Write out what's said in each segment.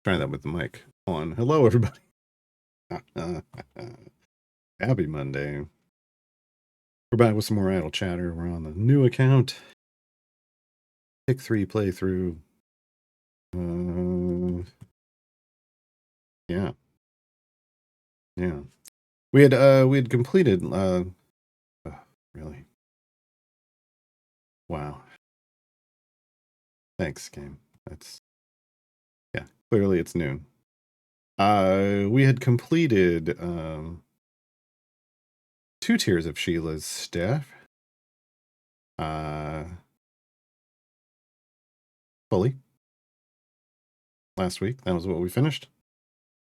Try that with the mic on. Hello, everybody. Happy Monday. We're back with some more idle chatter. We're on the new account. Pick3 playthrough. Yeah. We had completed. Really. Wow. Thanks, game. Clearly it's noon. We had completed 2 tiers of Sheila's staff. Fully. Last week. That was what we finished.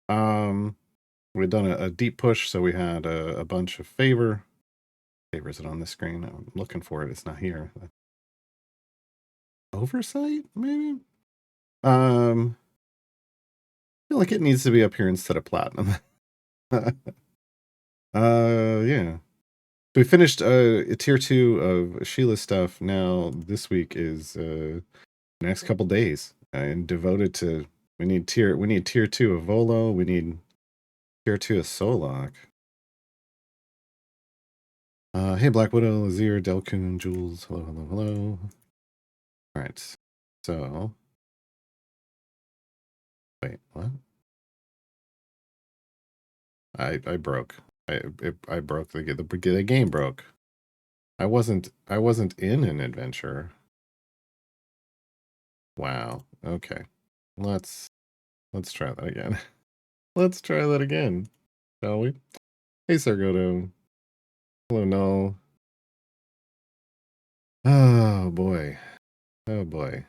We'd done a deep push, so we had a bunch of favor. Favor, is it on this screen? I'm looking for it. It's not here. Oversight, maybe? I feel like it needs to be up here instead of platinum. Yeah. So we finished tier 2 of Sheila's stuff. Now this week is the next couple days and devoted to we need tier 2 of Volo, we need tier 2 of Solok. Hey Black Widow, Azir, Delkun, Jules, hello. Alright. So wait, what? I broke. I broke the game broke. I wasn't in an adventure. Wow. Okay. Let's try that again. Let's try that again, shall we? Hey Sargoto. Hello, no. Oh boy. Oh boy.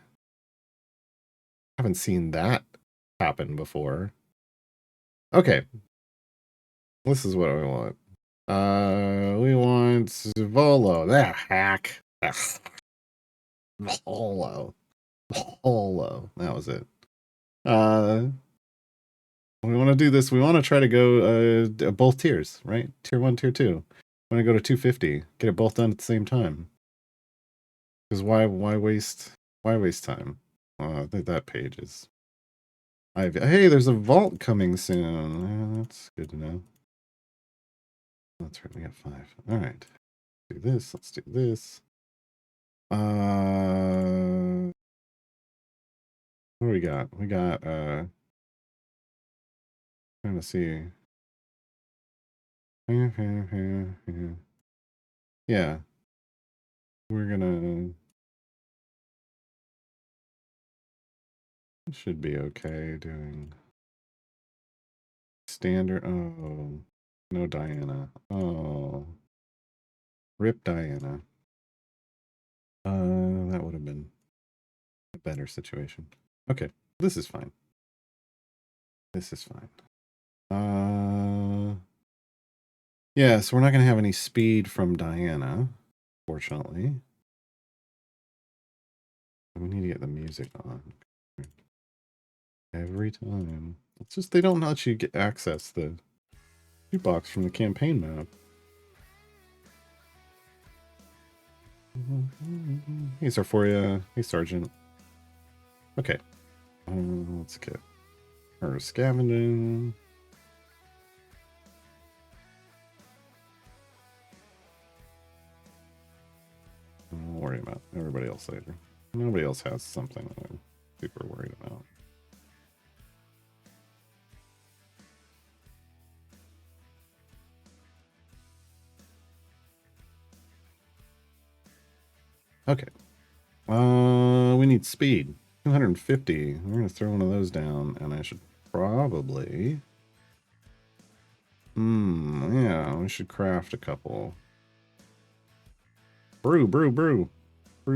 Haven't seen that happen before. Okay. This is what we want. We want Volo. That hack. Volo. That was it. We want to do this. We want to try to go both tiers, right? Tier 1, tier 2. Want to go to 250. Get it both done at the same time. Because why waste time? I think that page is. Hey, there's a vault coming soon. That's good to know. That's right. We got 5. All right. Do this. Let's do this. What do we got? We got trying to see. Yeah. We're gonna should be okay doing standard. Oh, no Diana. Oh, rip Diana. That would have been a better situation. Okay, this is fine. Yeah, so we're not gonna have any speed from Diana, fortunately. We need to get the music on every time. It's just they don't let you get access the jukebox from the campaign map. Hey Sarforia. Hey Sergeant. Okay. Let's get her scavenging. Don't worry about everybody else later. Nobody else has something that I'm super worried about. Okay. We need speed. 250. We're gonna throw one of those down, and I should probably. Yeah, we should craft a couple. Brew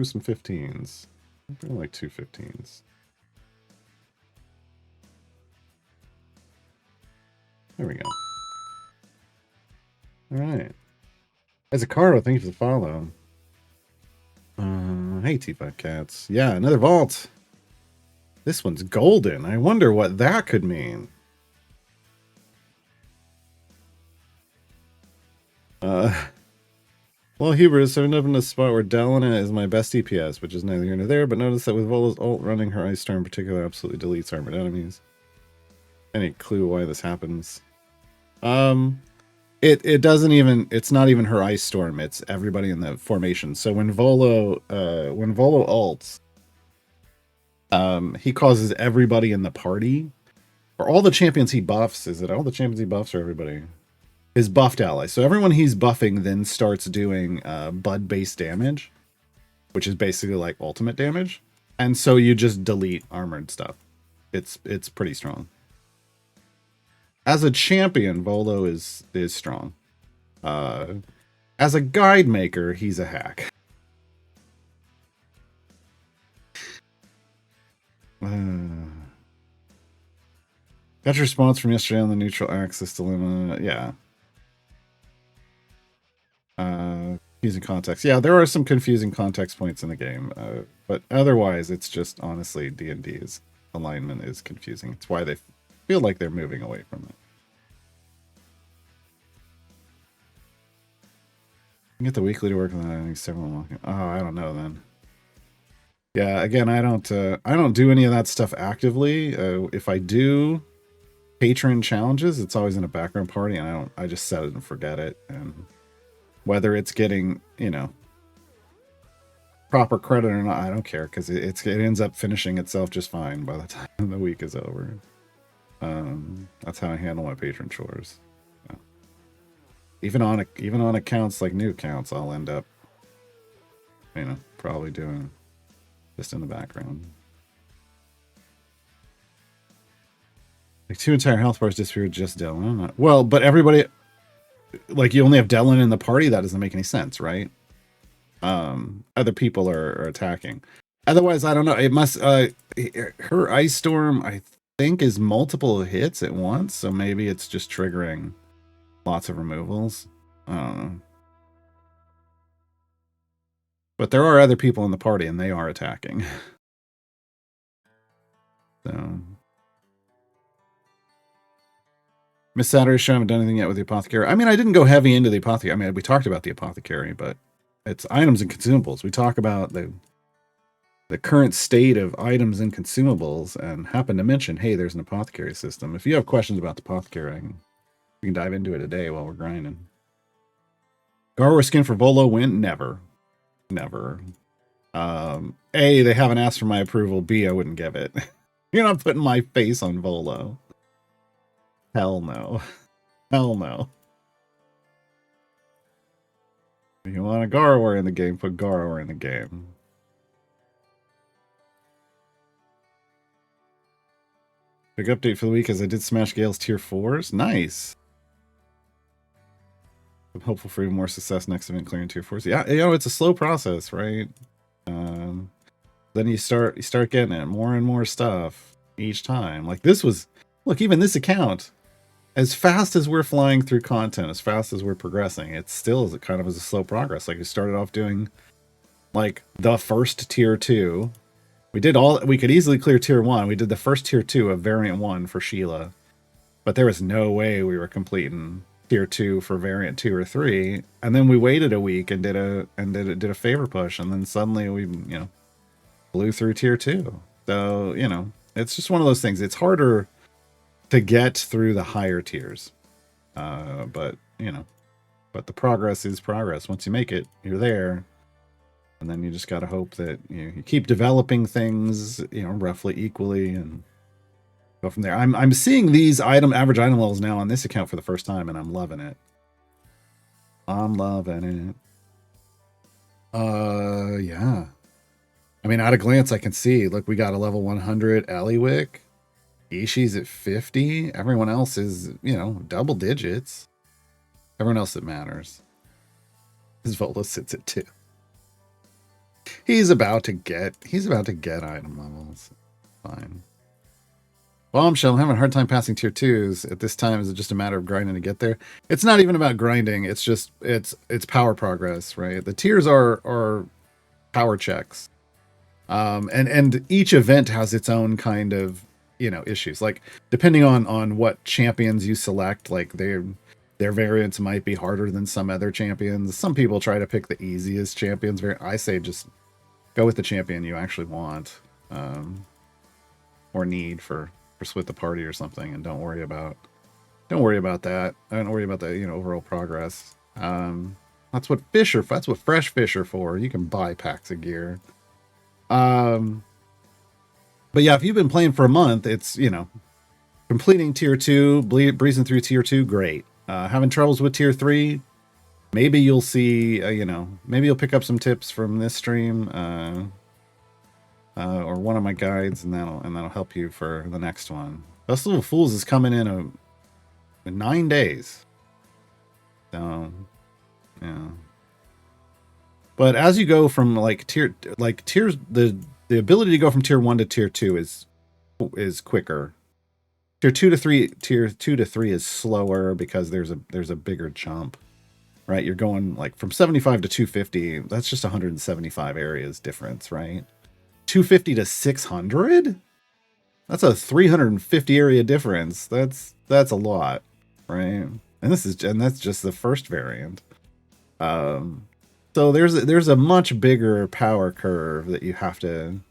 some 15s. Bring like 2 15s. There we go. All right. As a Caro, thank you for the follow. Hey T5 Cats. Yeah, another vault. This one's golden. I wonder what that could mean. Well, Hubris, I ended up in a spot where Dalina is my best DPS, which is neither here nor there, but notice that with Vola's ult running, her Ice Storm in particular absolutely deletes armored enemies. any clue why this happens. It doesn't even, it's not even her ice storm, it's everybody in the formation. So when Volo ults, he causes everybody in the party, or all the champions he buffs, is it all the champions he buffs or everybody? His buffed allies. So everyone he's buffing then starts doing bud-based damage, which is basically like ultimate damage. And so you just delete armored stuff. It's pretty strong. As a champion, Volo is strong. As a guide maker, he's a hack. Got your response from yesterday on the neutral axis dilemma. Yeah. Confusing context. Yeah, there are some confusing context points in the game, but otherwise, it's just honestly D&D's alignment is confusing. It's why they feel like they're moving away from it. You get the weekly to work on that. Several. Oh, I don't know then. Yeah, again, I don't do any of that stuff actively. If I do patron challenges, it's always in a background party, and I just set it and forget it. And whether it's getting, you know, proper credit or not, I don't care, because it ends up finishing itself just fine by the time the week is over. That's how I handle my patron chores. Yeah. Even on accounts like new accounts, I'll end up, you know, probably doing just in the background. Like 2 entire health bars disappeared just Dylan. Well, but everybody, like, you only have Dylan in the party. That doesn't make any sense, right? Other people are attacking. Otherwise, I don't know. It must. Her ice storm, I think, is multiple hits at once. So maybe it's just triggering lots of removals. I don't know. But there are other people in the party, and they are attacking. So. Miss Saturday's show, I haven't done anything yet with the Apothecary. I mean, I didn't go heavy into the Apothecary. I mean, we talked about the Apothecary, but it's items and consumables. We talk about the current state of items and consumables, and happen to mention, hey, there's an Apothecary system. If you have questions about the Apothecary, we can dive into it today while we're grinding. Garwar skin for Volo win? Never. Never. A, they haven't asked for my approval. B, I wouldn't give it. You're not putting my face on Volo. Hell no. Hell no. If you want a Garwar in the game, put Garwar in the game. Big update for the week as I did smash Gale's tier 4s. Nice. I'm hopeful for even more success next event clearing tier 4s. Yeah, you know, it's a slow process, right? Then you start getting it, more and more stuff each time. Like this was, look, even this account, as fast as we're flying through content, as fast as we're progressing, it still is kind of as a slow progress. Like we started off doing like the first tier 2. We could easily clear tier 1. We did the first tier 2 of variant 1 for Sheila, but there was no way we were completing tier 2 for variant 2 or 3. And then we waited a week and did a favor push, and then suddenly we, you know, blew through tier 2. So, you know, it's just one of those things. It's harder to get through the higher tiers. But, you know, but the progress is progress. Once you make it, you're there. And then you just got to hope that you keep developing things, you know, roughly equally, and go from there. I'm seeing these average item levels now on this account for the first time, and I'm loving it. I'm loving it. Yeah. I mean, at a glance, I can see. Look, we got a level 100 Eliwick. Ishi's at 50. Everyone else is, you know, double digits. Everyone else that matters. His Volo sits at 2. He's about to get item levels. Fine. Bombshell, I'm having a hard time passing tier 2s at this time. Is it just a matter of grinding to get there? It's not even about grinding. It's just it's power progress, right? The tiers are power checks. And each event has its own kind of, you know, issues. Like depending on what champions you select, like their variants might be harder than some other champions. Some people try to pick the easiest champions. I say just go with the champion you actually want, or need for split the party or something, and don't worry about that. I don't worry about the overall progress. That's what fresh fish are for. You can buy packs of gear. But yeah, if you've been playing for a month, it's completing tier 2, breezing through tier 2, great. Having troubles with tier 3, maybe you'll see maybe you'll pick up some tips from this stream or one of my guides, and that'll help you for the next one. Festival of Fools is coming in 9 days. So yeah. But as you go from tiers, the ability to go from tier 1 to tier 2 is quicker. Tier 2 to 3 is slower because there's a bigger jump. Right? You're going from 75 to 250. That's just 175 areas difference, right? 250 to 600? That's a 350 area difference. That's a lot, right? And that's just the first variant. So there's a much bigger power curve that you have to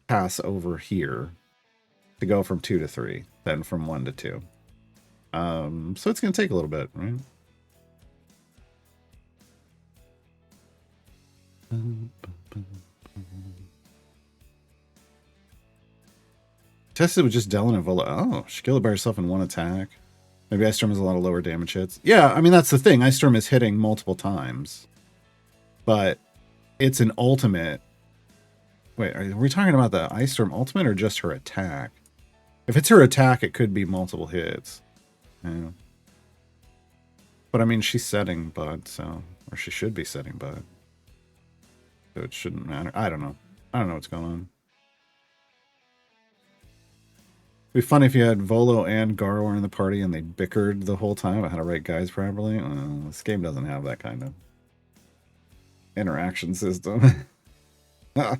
pass over here to go from 2 to 3 than from 1 to 2. So it's gonna take a little bit, right? Tested with just Dellen and Vola. Oh, she killed it by herself in one attack. Maybe Ice Storm has a lot of lower damage hits. Yeah, I mean, that's the thing. Ice Storm is hitting multiple times. But it's an ultimate. Wait, are we talking about the Ice Storm ultimate or just her attack? If it's her attack, it could be multiple hits. Yeah. But I mean, she's setting Bud, so... Or she should be setting Bud. So it shouldn't matter. I don't know. I don't know what's going on. It'd be funny if you had Volo and Garwar in the party and they bickered the whole time about how to write guys properly. This game doesn't have that kind of interaction system. Yeah.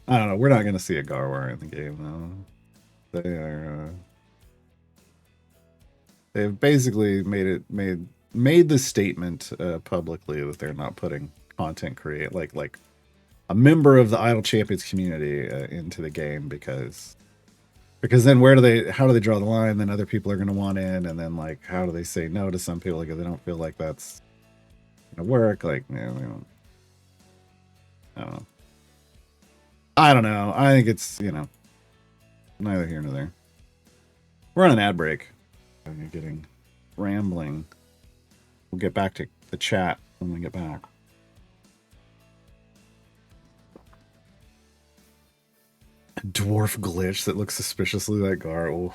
I don't know. We're not going to see a Garwar in the game, though. They've basically made the statement publicly that they're not putting content like a member of the Idle Champions community into the game because then how do they draw the line? Then other people are going to want in, and then how do they say no to some people if they don't feel like that's going to work? They don't. I don't know. I think it's neither here nor there. We're on an ad break. You're getting rambling. We'll get back to the chat when we get back. A dwarf glitch that looks suspiciously like Gar. Ooh.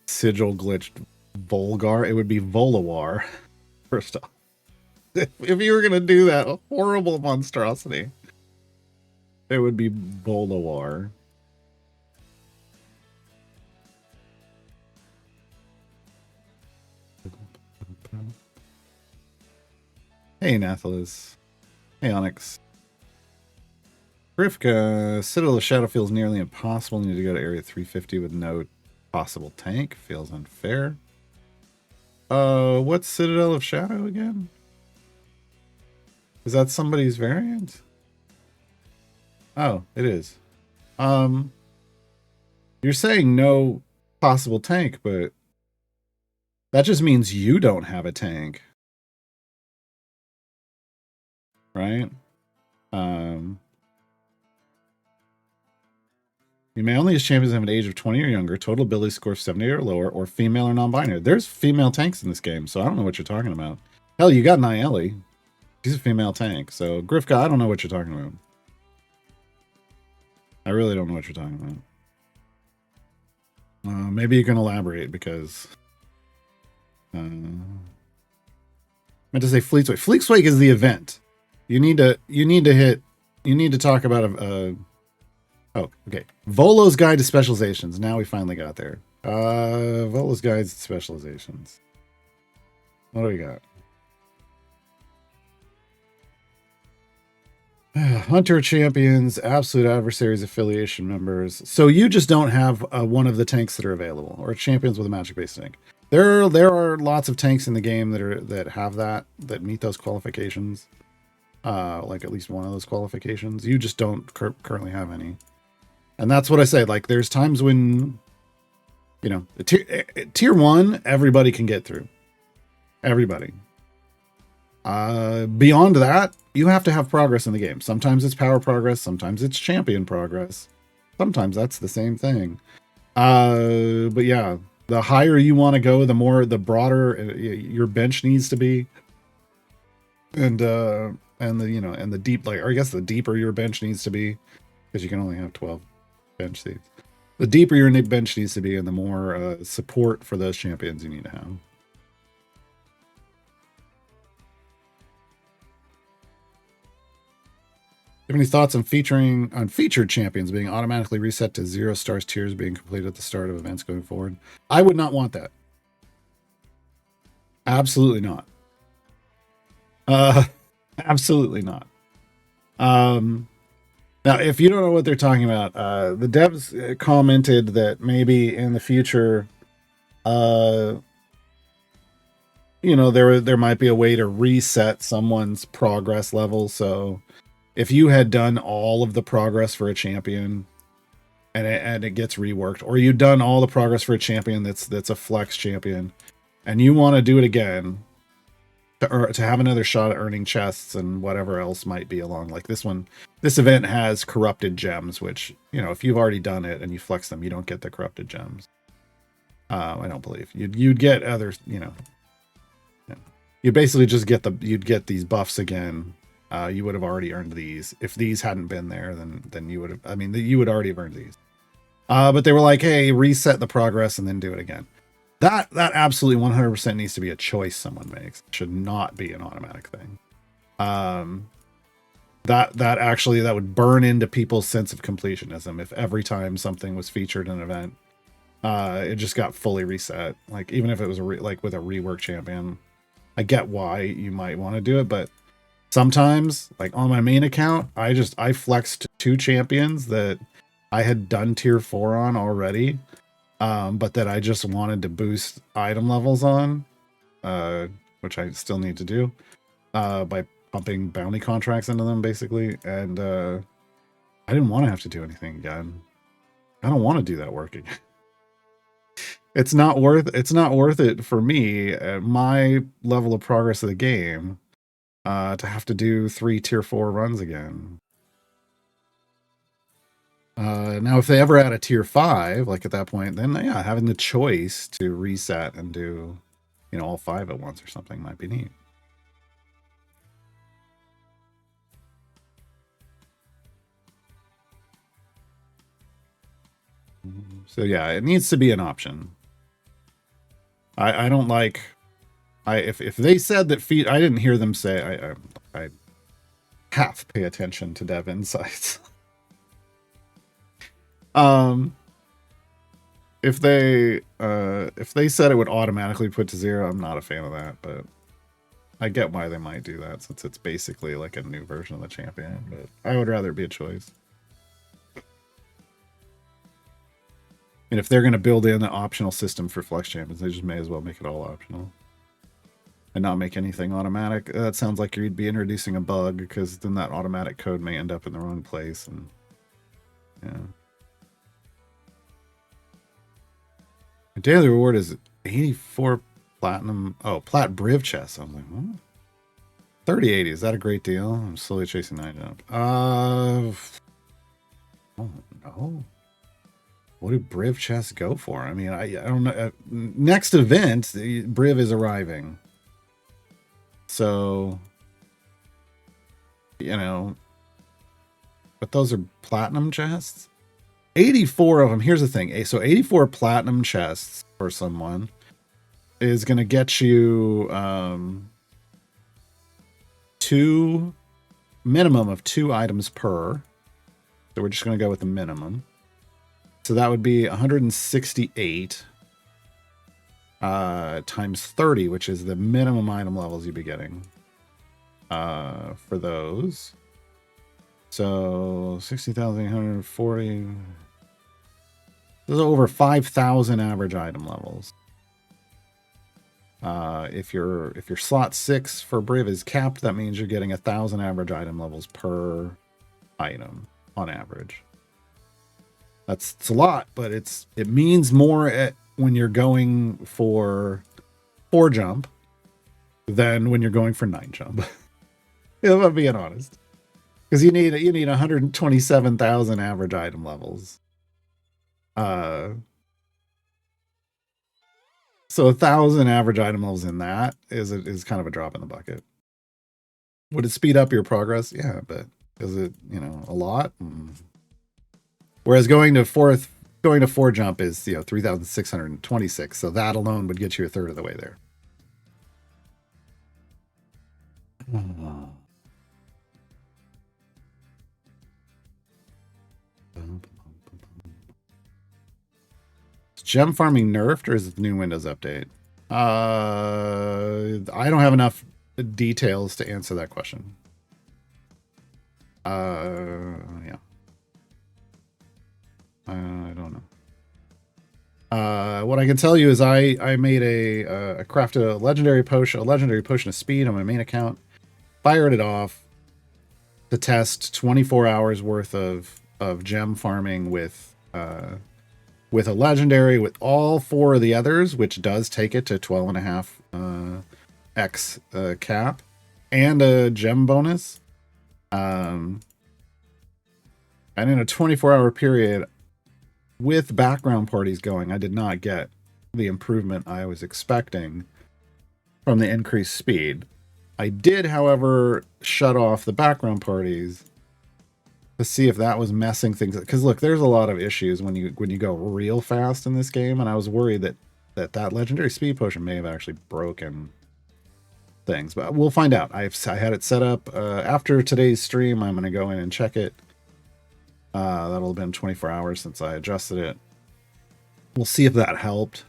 Sigil glitched Volgar. It would be Volawar. First off. If you were going to do that, a horrible monstrosity, it would be Volawar. Hey, Nathalis. Hey, Onyx. Grifka, Citadel of Shadow feels nearly impossible. Need to go to Area 350 with no possible tank. Feels unfair. What's Citadel of Shadow again? Is that somebody's variant? Oh, it is. You're saying no possible tank, but that just means you don't have a tank. Right? You may only use champions have an age of 20 or younger, total ability score 70 or lower, or female or non-binary. There's female tanks in this game, so I don't know what you're talking about. Hell, you got Nieli. She's a female tank. So, Grifka, I don't know what you're talking about. I really don't know what you're talking about. Maybe you can elaborate because... I meant to say Fleetswake. Fleetswake is the event. You need to talk about oh, okay. Volo's Guide to Specializations. Now we finally got there. Volo's Guides to Specializations. What do we got? Hunter Champions, Absolute Adversaries Affiliation members. So you just don't have one of the tanks that are available, or champions with a magic-based tank. There are lots of tanks in the game that have that meet those qualifications. Like at least one of those qualifications. You just don't currently have any. And that's what I say. Like there's times when, you know, tier 1 everybody can get through. Everybody. Beyond that, you have to have progress in the game. Sometimes it's power progress, sometimes it's champion progress. Sometimes that's the same thing. But yeah, the higher you want to go, the broader your bench needs to be. And the deep, like, or I guess the deeper your bench needs to be, because you can only have 12 bench seats. The deeper your bench needs to be, and the more support for those champions you need to have. Do you have any thoughts on featured champions being automatically reset to 0 stars tiers being completed at the start of events going forward? I would not want that. Absolutely not. Absolutely not. Now, if you don't know what they're talking about, the devs commented that maybe in the future, there might be a way to reset someone's progress level. So if you had done all of the progress for a champion and it gets reworked, or you've done all the progress for a champion that's a flex champion, and you want to do it again to have another shot at earning chests and whatever else might be along, like this event has corrupted gems, which, if you've already done it and you flex them, you don't get the corrupted gems. I don't believe you'd get other, you basically just you'd get these buffs again. You would have already earned these. If these hadn't been there, then you would have, you would already have earned these. But they were like, hey, reset the progress and then do it again. That absolutely 100% needs to be a choice someone makes. It should not be an automatic thing. That would burn into people's sense of completionism if every time something was featured in an event, it just got fully reset. Like, even if it was like with a rework champion, I get why you might want to do it, but sometimes, like on my main account, I flexed 2 champions that I had done tier 4 on already, but that I just wanted to boost item levels on, which I still need to do, by pumping bounty contracts into them, basically. And I didn't want to have to do anything again. I don't want to do that work again. It's not worth it for me at my level of progress of the game, to have to do 3 tier 4 runs again. Now, if they ever add a tier 5, like at that point, then yeah, having the choice to reset and do, all 5 at once or something might be neat. So yeah, it needs to be an option. I don't like, if they said that I didn't hear them say, I half pay attention to dev insights. If they said it would automatically put to 0, I'm not a fan of that, but I get why they might do that, since it's basically like a new version of the champion, but I would rather it be a choice. And if they're going to build in an optional system for flex champions, they just may as well make it all optional and not make anything automatic. That sounds like you'd be introducing a bug, because then that automatic code may end up in the wrong place. And yeah. The daily reward is 84 platinum. Oh, plat briv chest. I'm like, what? 3080. Is that a great deal? I'm slowly chasing 9 up. Oh no. What do briv chests go for? I mean, I don't know. Next event, briv is arriving. So, but those are platinum chests. 84 of them. Here's the thing. So 84 platinum chests for someone is going to get you minimum of 2 items per. So we're just going to go with the minimum. So that would be 168 times 30, which is the minimum item levels you'd be getting for those. So 60,840. Those are over 5,000 average item levels. If your slot 6 for Briv is capped, that means you're getting 1,000 average item levels per item on average. It's a lot, but it means more when you're going for 4 jump than when you're going for 9 jump. If I'm being honest, because you need 127,000 average item levels. So 1,000 average item levels in that is kind of a drop in the bucket. Would it speed up your progress? Yeah, but is it a lot? Whereas going to 4 jump is 3,626. So that alone would get you a third of the way there. Is gem farming nerfed or is it the new Windows update? I don't have enough details to answer that question. Yeah. I don't know. What I can tell you is I made I crafted a legendary potion of speed on my main account, fired it off to test 24 hours worth of gem farming with a legendary with all 4 of the others, which does take it to 12.5 x cap and a gem bonus. And in a 24-hour period with background parties going, I did not get the improvement I was expecting from the increased speed. I did, however, shut off the background parties to see if that was messing things up. Because look, there's a lot of issues when you go real fast in this game, and I was worried that legendary speed potion may have actually broken things, but we'll find out. I had it set up after today's stream. I'm going to go in and check it. That'll have been 24 hours since I adjusted it. We'll see if that helped.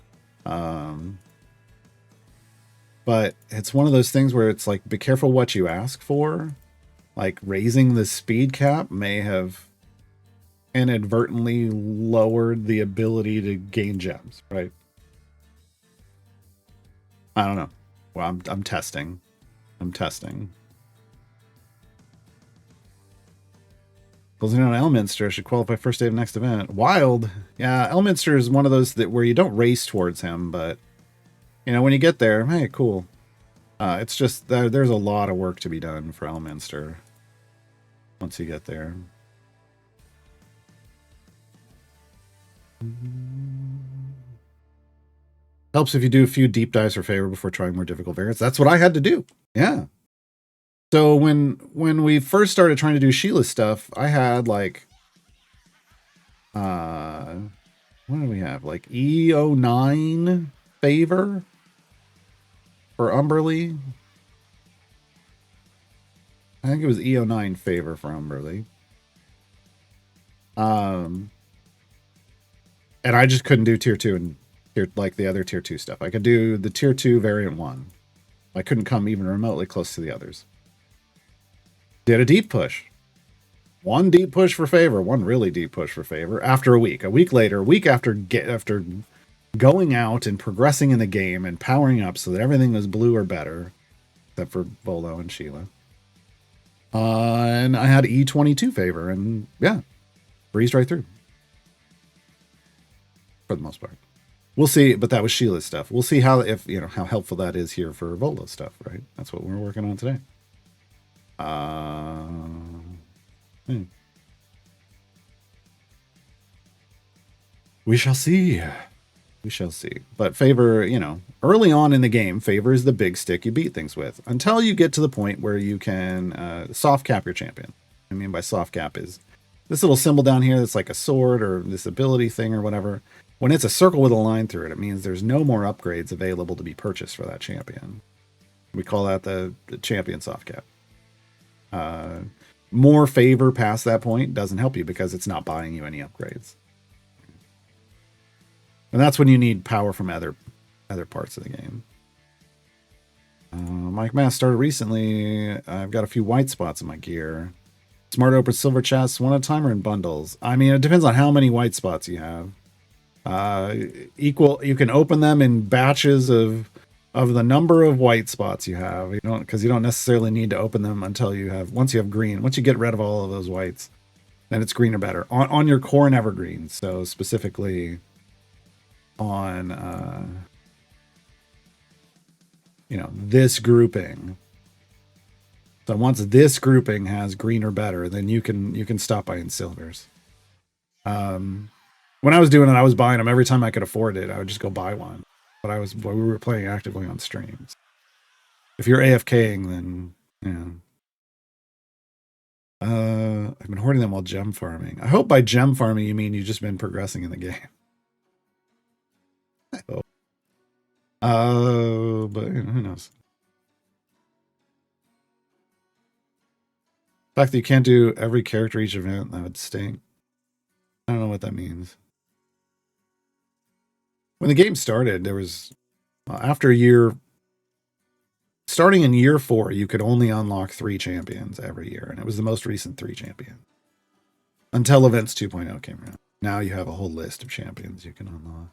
But it's one of those things where it's like, be careful what you ask for. Like raising the speed cap may have inadvertently lowered the ability to gain gems, right? I don't know. Well, I'm testing. Closing on Elminster should qualify first day of next event. Wild. Yeah, Elminster is one of those where you don't race towards him, but when you get there, hey, cool. It's just there's a lot of work to be done for Elminster once you get there. Helps if you do a few deep dives for favor before trying more difficult variants. That's what I had to do. Yeah. So when we first started trying to do Sheila's stuff, I had like what do we have? Like E09 favor for Umberly. I think it was E09 favor for Umberly. And I just couldn't do tier 2 and like the other tier 2 stuff. I could do the tier 2 variant 1. I couldn't come even remotely close to the others. Did a deep push. 1 deep push for favor, 1 really deep push for favor. After a week later, a week after going out and progressing in the game and powering up so that everything was blue or better, except for Volo and Sheila. And I had E22 favor, and yeah, breezed right through. For the most part. We'll see, but that was Sheila's stuff. We'll see how helpful that is here for Volo's stuff, right? That's what we're working on today. We shall see. But favor, early on in the game, favor is the big stick you beat things with until you get to the point where you can soft cap your champion. What I mean by soft cap is this little symbol down here that's like a sword or this ability thing or whatever. When it's a circle with a line through it, it means there's no more upgrades available to be purchased for that champion. We call that the champion soft cap. More favor past that point doesn't help you because it's not buying you any upgrades. And that's when you need power from other parts of the game. Mike Mass started recently. I've got a few white spots in my gear. Smart open silver chests, one at a time or in bundles. I mean, it depends on how many white spots you have. You can open them in batches of of the number of white spots you have. You don't, because you don't necessarily need to open them until you have, once you have green. Once you get rid of all of those whites, then it's green or better on your core and evergreens. So specifically on you know, this grouping. So once this grouping has green or better, then you can stop buying silvers. When I was doing it, I was buying them every time I could afford it. I would just go buy one. But we were playing actively on streams. If you're AFKing, then I've been hoarding them while gem farming. I hope by gem farming you mean you've just been progressing in the game. I hope. But you know, who knows? The fact that you can't do every character each event, that would stink. I don't know what that means. When the game started, there was starting in year 4, you could only unlock 3 champions every year, and it was the most recent 3 champions. Until Events 2.0 came around. Now you have a whole list of champions you can unlock.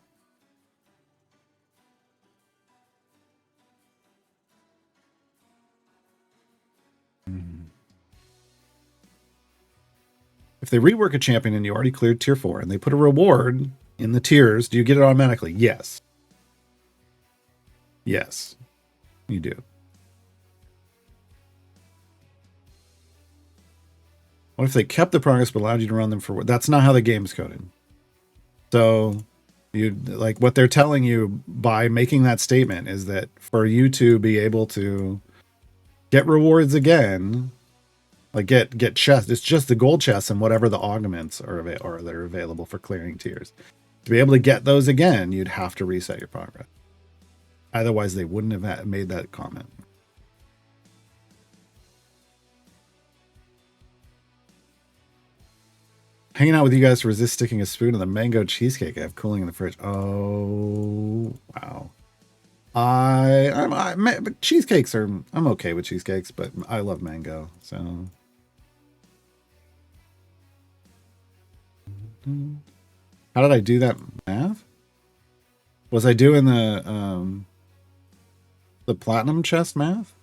If they rework a champion and you already cleared tier 4 and they put a reward in the tiers, do you get it automatically? Yes. Yes, you do. What if they kept the progress but allowed you to run them for... That's not how the game's coded. So, like what they're telling you by making that statement is that for you to be able to get rewards again, like get chests, it's just the gold chests and whatever the augments are that are available for clearing tiers. To be able to get those again, you'd have to reset your progress. Otherwise, they wouldn't have made that comment. Hanging out with you guys to resist sticking a spoon in the mango cheesecake I have cooling in the fridge. Oh, wow. But cheesecakes are, I'm okay with cheesecakes, but I love mango, so. How did I do that math? Was I doing the platinum chest math?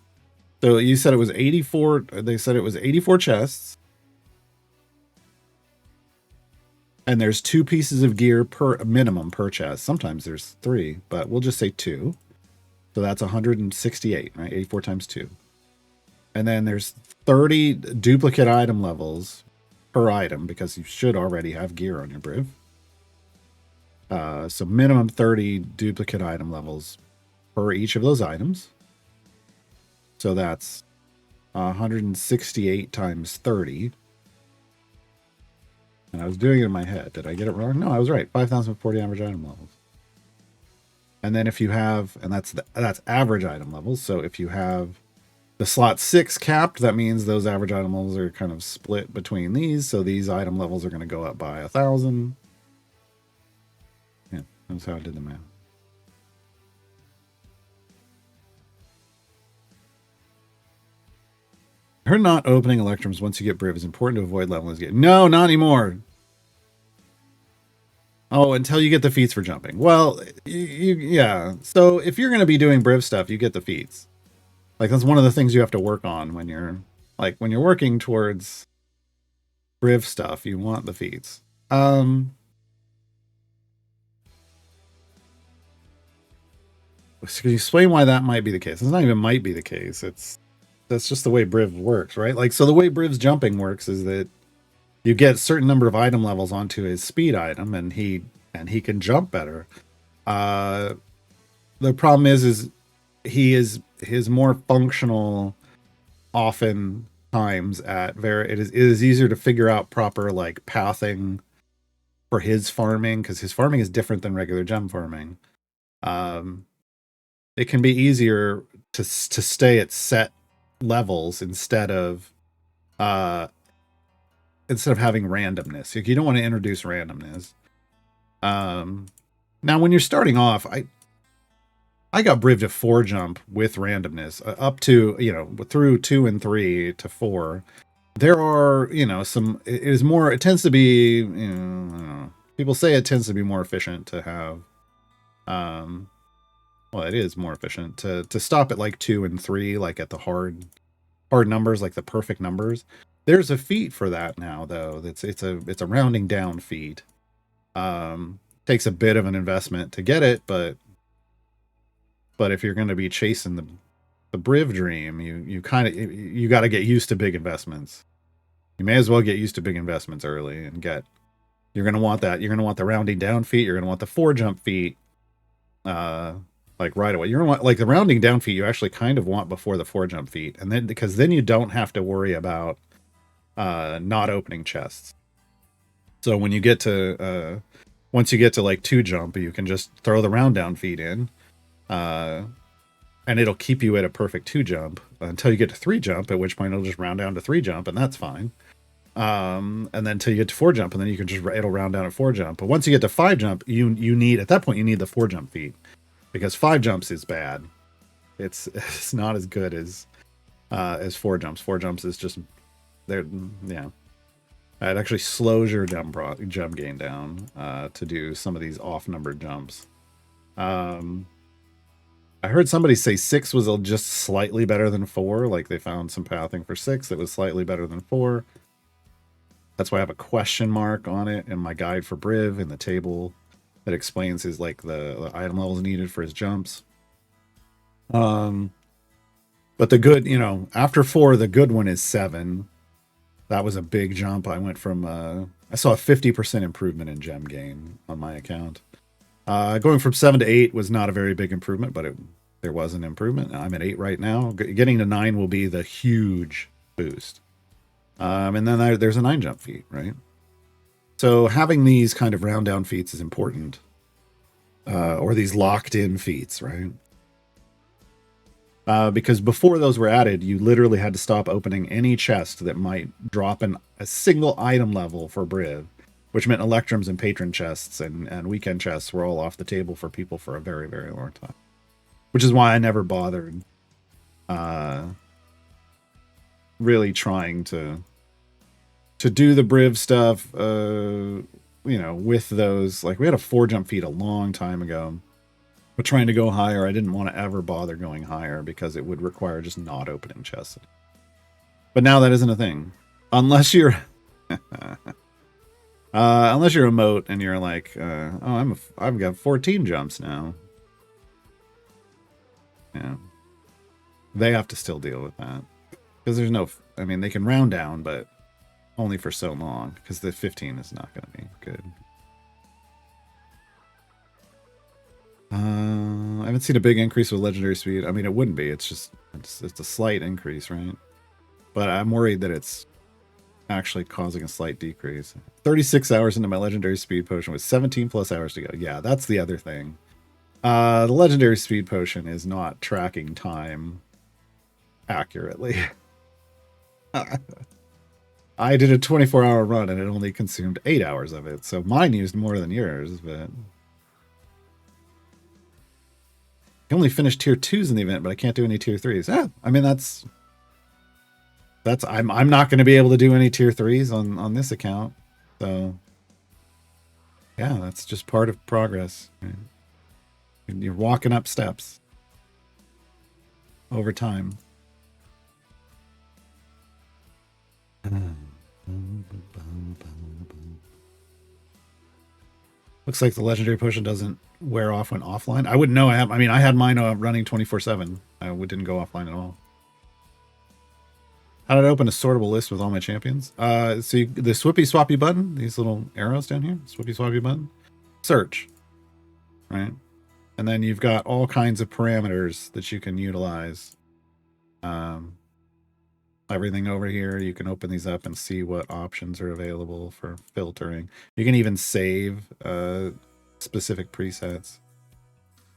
So you said it was 84, they said it was 84 chests. And there's 2 pieces of gear per minimum per chest. Sometimes there's 3, but we'll just say 2. So that's 168, right? 84 times 2. And then there's 30 duplicate item levels per item because you should already have gear on your Briv. So minimum 30 duplicate item levels per each of those items. So that's 168 times 30. And I was doing it in my head. Did I get it wrong? No, I was right. 5,040 average item levels. And then if you have, and that's average item levels. So if you have the slot 6 capped, that means those average item levels are kind of split between these. So these item levels are going to go up by 1,000. Yeah, that's how I did the math. I heard not opening electrums once you get Briv is important to avoid leveling this game. No, not anymore. Oh, until you get the feats for jumping. Well, yeah. So if you're going to be doing Briv stuff, you get the feats. Like that's one of the things you have to work on when you're working towards Briv stuff. You want the feats. Can you explain why that might be the case? It's not even might be the case. That's just the way Briv works, right? Like, so the way Briv's jumping works is that you get a certain number of item levels onto his speed item, and he can jump better. The problem is he is more functional often times it is easier to figure out proper like pathing for his farming, because his farming is different than regular gem farming. It can be easier to stay at set levels instead of having randomness. Like, you don't want to introduce randomness. Now when you're starting off, I got Briv to 4 jump with randomness up to, through 2 and 3 to 4. There are, it tends to be, I don't know, people say it tends to be more efficient to have well, it is more efficient to stop at like 2 and 3, like at the hard numbers, like the perfect numbers. There's a feat for that now, though. It's a rounding down feat. Takes a bit of an investment to get it, but if you're going to be chasing the Briv dream, you got to get used to big investments. You may as well get used to big investments early and get. You're going to want that. You're going to want the rounding down feat. You're going to want the 4 jump feat. Like right away. You're going to want like the rounding down feat. You actually kind of want before the 4 jump feat, and then because then you don't have to worry about not opening chests. So when you get to once you get to like 2 jump, you can just throw the round down feat in, and it'll keep you at a perfect 2 jump until you get to 3 jump, at which point it'll just round down to 3 jump, and that's fine. And then until you get to 4 jump, and then you can just it'll round down at 4 jump. But once you get to 5 jump, you need at that point you need the 4 jump feat, because 5 jumps is bad. It's not as good as 4 jumps. 4 jumps is just there. Yeah, it actually slows your jump gain down to do some of these off numbered jumps. I heard somebody say 6 was just slightly better than 4. Like they found some pathing for 6 that was slightly better than 4. That's why I have a question mark on it in my guide for Briv in the table that explains his like the item levels needed for his jumps. But the good, after 4, the good one is 7. That was a big jump. I went from I saw a 50% improvement in gem gain on my account. Going from 7 to 8 was not a very big improvement, but there was an improvement. I'm at 8 right now. Getting to 9 will be the huge boost. And then there's a 9 jump feat, right? So having these kind of round down feats is important. Or these locked in feats, right? Because before those were added, you literally had to stop opening any chest that might drop a single item level for Briv, which meant Electrums and patron chests and weekend chests were all off the table for people for a very, very long time. Which is why I never bothered really trying to do the Briv stuff, with those. Like we had a 4 jump feat a long time ago, but trying to go higher, I didn't want to ever bother going higher because it would require just not opening chests. But now that isn't a thing, unless you're unless you're a moat and you're like, I've got 14 jumps now. Yeah, they have to still deal with that because there's no. I mean, they can round down, but only for so long, because the 15 is not going to be good. I haven't seen a big increase with legendary speed. I mean, it wouldn't be. It's a slight increase, right? But I'm worried that it's actually causing a slight decrease. 36 hours into my legendary speed potion with 17 plus hours to go. Yeah, that's the other thing. The legendary speed potion is not tracking time accurately. I did a 24-hour run and it only consumed 8 hours of it, so mine used more than yours, but I can only finish tier 2s in the event, but I can't do any tier 3s. I mean that's I'm not going to be able to do any tier 3s on this account. So yeah, that's just part of progress. Right? You're walking up steps over time. Looks like the legendary potion doesn't wear off when offline. I wouldn't know. I had mine running 24/7. I didn't go offline at all. How did I open a sortable list with all my champions? So the swippy swappy button, these little arrows down here, swippy swappy button, search, right? And then you've got all kinds of parameters that you can utilize. Everything over here, you can open these up and see what options are available for filtering. You can even save specific presets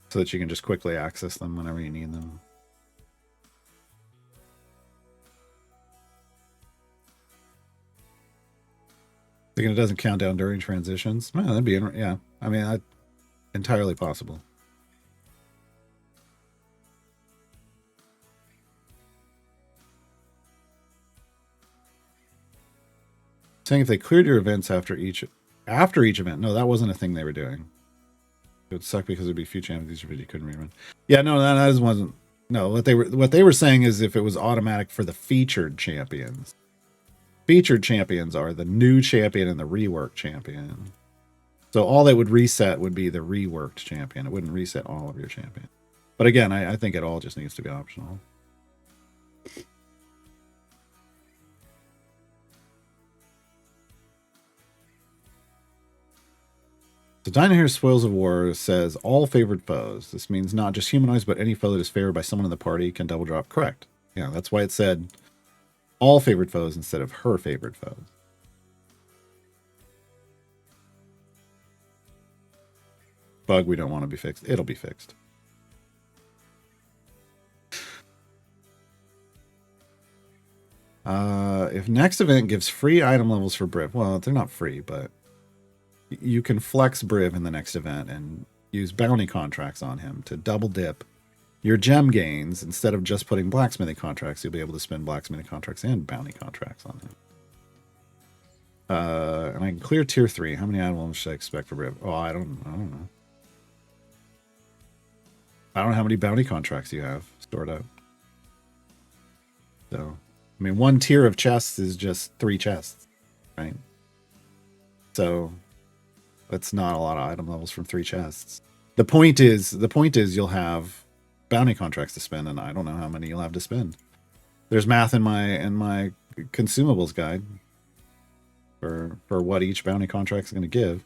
so that you can just quickly access them whenever you need them. Thinking it doesn't count down during transitions. Well, that'd be, yeah. I mean, entirely possible. Saying if they cleared your events after each event. No, that wasn't a thing they were doing. It would suck because it'd be few champions you couldn't rerun. Yeah, no, that wasn't. No, what they were saying is if it was automatic for the featured champions. Featured champions are the new champion and the reworked champion. So all that would reset would be the reworked champion. It wouldn't reset all of your champions. But again, I think it all just needs to be optional. So Dynahere's Spoils of War says all favored foes. This means not just humanoids, but any foe that is favored by someone in the party can double drop. Correct. Yeah, that's why it said all favored foes instead of her favored foes. Bug we don't want to be fixed. It'll be fixed. If next event gives free item levels for Briv, well, they're not free, but you can flex Briv in the next event and use bounty contracts on him to double dip your gem gains. Instead of just putting blacksmithing contracts, you'll be able to spend blacksmithing contracts and bounty contracts on him. And I can clear tier 3. How many item levels should I expect for Briv? Oh, I don't know. I don't know how many bounty contracts you have stored up. So, I mean, one tier of chests is just 3 chests, right? So, that's not a lot of item levels from 3 chests. The point is you'll have bounty contracts to spend, and I don't know how many you'll have to spend. There's math in my consumables guide for what each bounty contract is going to give.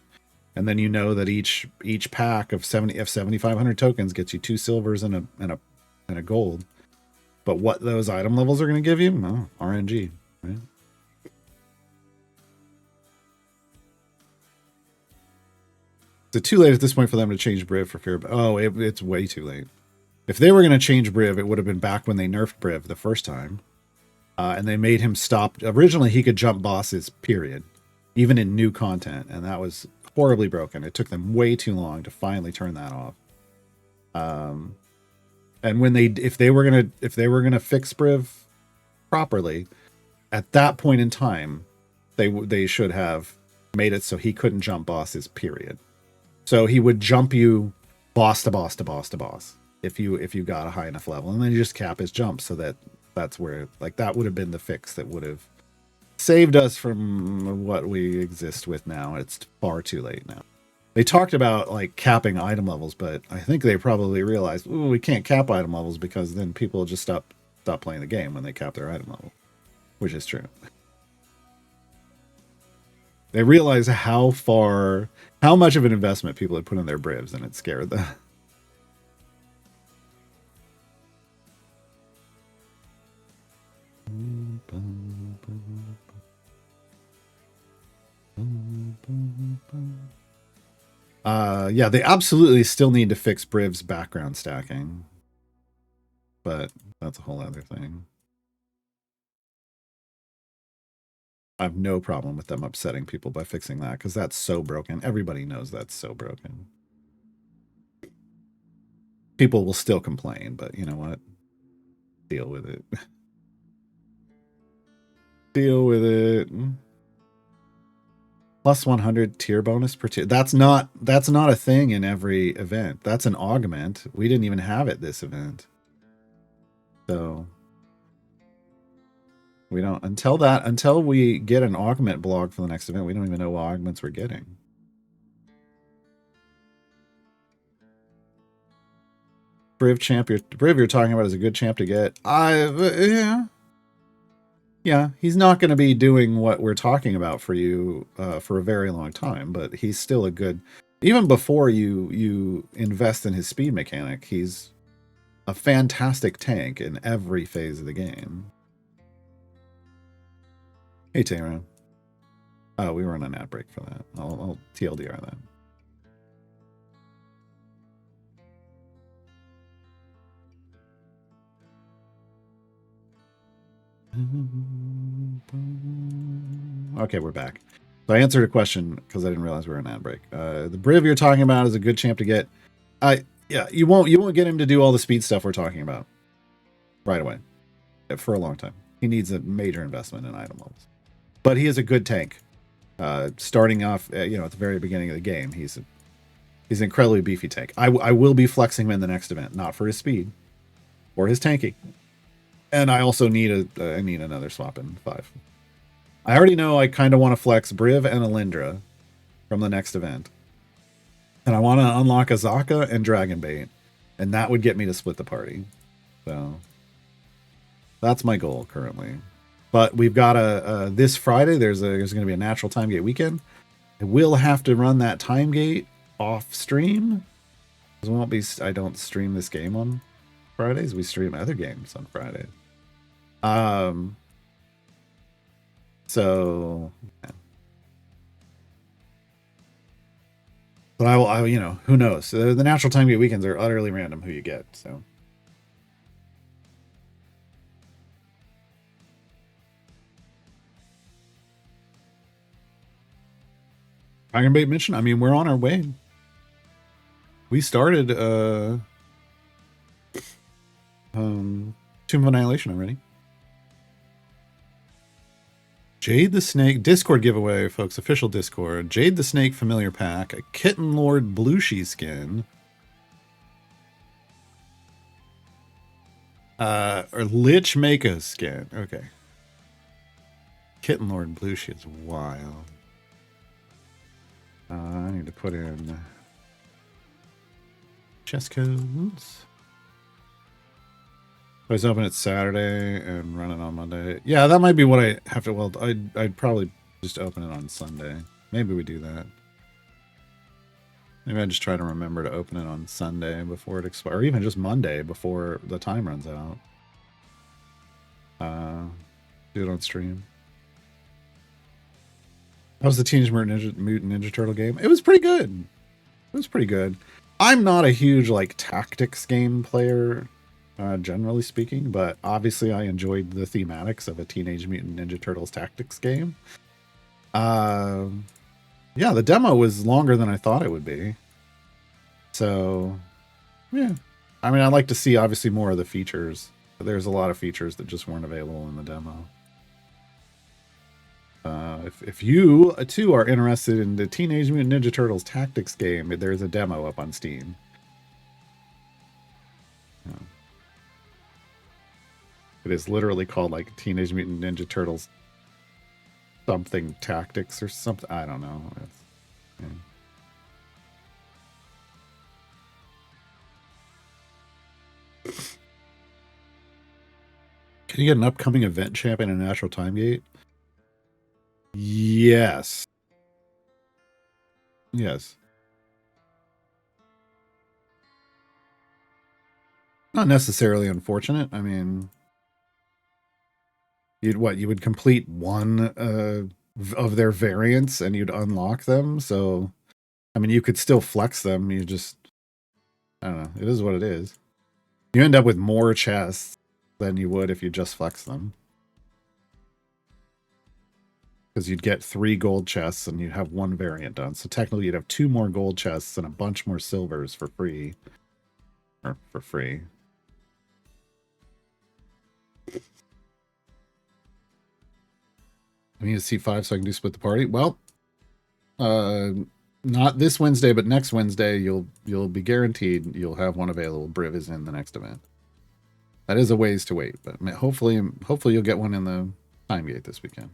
And then you know that each pack of 7,500 tokens gets you 2 silvers and a gold. But what those item levels are going to give you? Well, RNG, right? Is it too late at this point for them to change Briv for fear of... Oh, it's way too late. If they were going to change Briv, it would have been back when they nerfed Briv the first time. And they made him stop... Originally, he could jump bosses, period. Even in new content. And that was horribly broken. It took them way too long to finally turn that off. And when if they were gonna fix Briv properly, at that point in time, they should have made it so he couldn't jump bosses, period. So he would jump you boss to boss to boss to boss if you got a high enough level, and then you just cap his jump so that's where, like, that would have been the fix that would have saved us from what we exist with now. It's far too late now. They talked about like capping item levels, but I think they probably realized, ooh, we can't cap item levels because then people just stop playing the game when they cap their item level, which is true. They realized how much of an investment people had put in their Brivs, and it scared them. Yeah, they absolutely still need to fix Briv's background stacking, but that's a whole other thing. I have no problem with them upsetting people by fixing that, because that's so broken. Everybody knows that's so broken. People will still complain, but you know what? Deal with it. Deal with it. Plus 100 tier bonus per tier. That's not a thing in every event. That's an augment. We didn't even have it this event. So we don't until we get an augment blog for the next event, we don't even know what augments we're getting. Briv champ, Briv you're talking about is a good champ to get. Yeah, he's not going to be doing what we're talking about for you for a very long time, but he's still a good... Even before you invest in his speed mechanic, he's a fantastic tank in every phase of the game. Hey, Tayron. Oh, we were on an ad break for that. I'll TLDR that. Okay, we're back. So I answered a question because I didn't realize we were in an ad break. The Briv you're talking about is a good champ to get. Yeah, you won't get him to do all the speed stuff we're talking about right away for a long time. He needs a major investment in item levels, but he is a good tank. Starting off, at the very beginning of the game, he's He's an incredibly beefy tank. I will be flexing him in the next event, not for his speed or his tanking. And I also need I need another swap in 5. I already know I kind of want to flex Briv and Alindra from the next event. And I want to unlock Azaka and Dragonbait. And that would get me to split the party. So that's my goal currently. But we've got this Friday, there's going to be a natural time gate weekend. I will have to run that time gate off stream. I don't stream this game on Fridays. We stream other games on Fridays. So yeah. But I you know, who knows? The natural time gate weekends are utterly random who you get, so. Dragon Bait mission? I mean, we're on our way. We started Tomb of Annihilation already. Jade the Snake Discord giveaway, folks. Official Discord. Jade the Snake familiar pack. A Kitten Lord Blueshy skin. Or Lich Mako skin. Okay. Kitten Lord Blueshy is wild. I need to put in chest codes. I was open it Saturday and run it on Monday. Yeah, that might be what I have to. Well, I'd probably just open it on Sunday. Maybe we do that. Maybe I just try to remember to open it on Sunday before it expires, or even just Monday before the time runs out. Do it on stream. That was the Teenage Mutant Ninja Turtle game. It was pretty good. It was pretty good. I'm not a huge like tactics game player. Generally speaking, but obviously I enjoyed the thematics of a Teenage Mutant Ninja Turtles tactics game. Yeah, the demo was longer than I thought it would be. So, yeah. I mean, I'd like to see obviously more of the features. But there's a lot of features that just weren't available in the demo. If you too are interested in the Teenage Mutant Ninja Turtles tactics game, there's a demo up on Steam. Yeah. It is literally called like Teenage Mutant Ninja Turtles something tactics or something. I don't know. Yeah. Can you get an upcoming event champion in a natural time gate? Yes. Yes. Not necessarily unfortunate. I mean, you would complete one of their variants and you'd unlock them. So, I mean, you could still flex them. You just, I don't know. It is what it is. You end up with more chests than you would if you just flex them. Because you'd get 3 gold chests and you'd have 1 variant done. So technically you'd have 2 more gold chests and a bunch more silvers for free. Or for free. I need to see 5 so I can do split the party. Well, not this Wednesday, but next Wednesday you'll be guaranteed you'll have one available. Briv is in the next event. That is a ways to wait, but hopefully you'll get one in the time gate this weekend.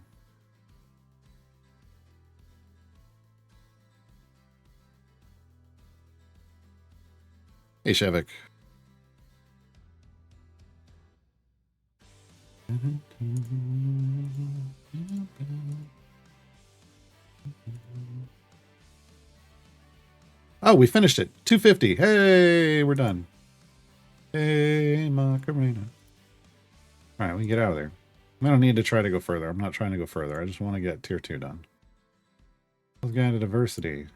Hey, Shevik. Oh, we finished it. 250. Hey, we're done. Hey, Macarena. All right, we can get out of there. I don't need to try to go further. I'm not trying to go further. I just want to get tier 2 done. Let's get into diversity.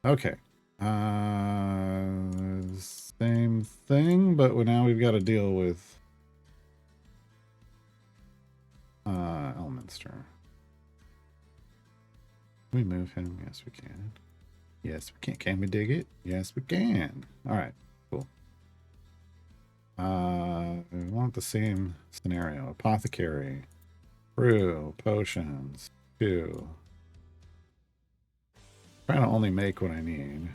Okay. Same thing, but now we've got to deal with Elminster. Can we move him? Yes, we can. Yes, we can. Can we dig it? Yes, we can. All right, cool. We want the same scenario. Apothecary. Brew, potions, 2. Trying to only make what I need.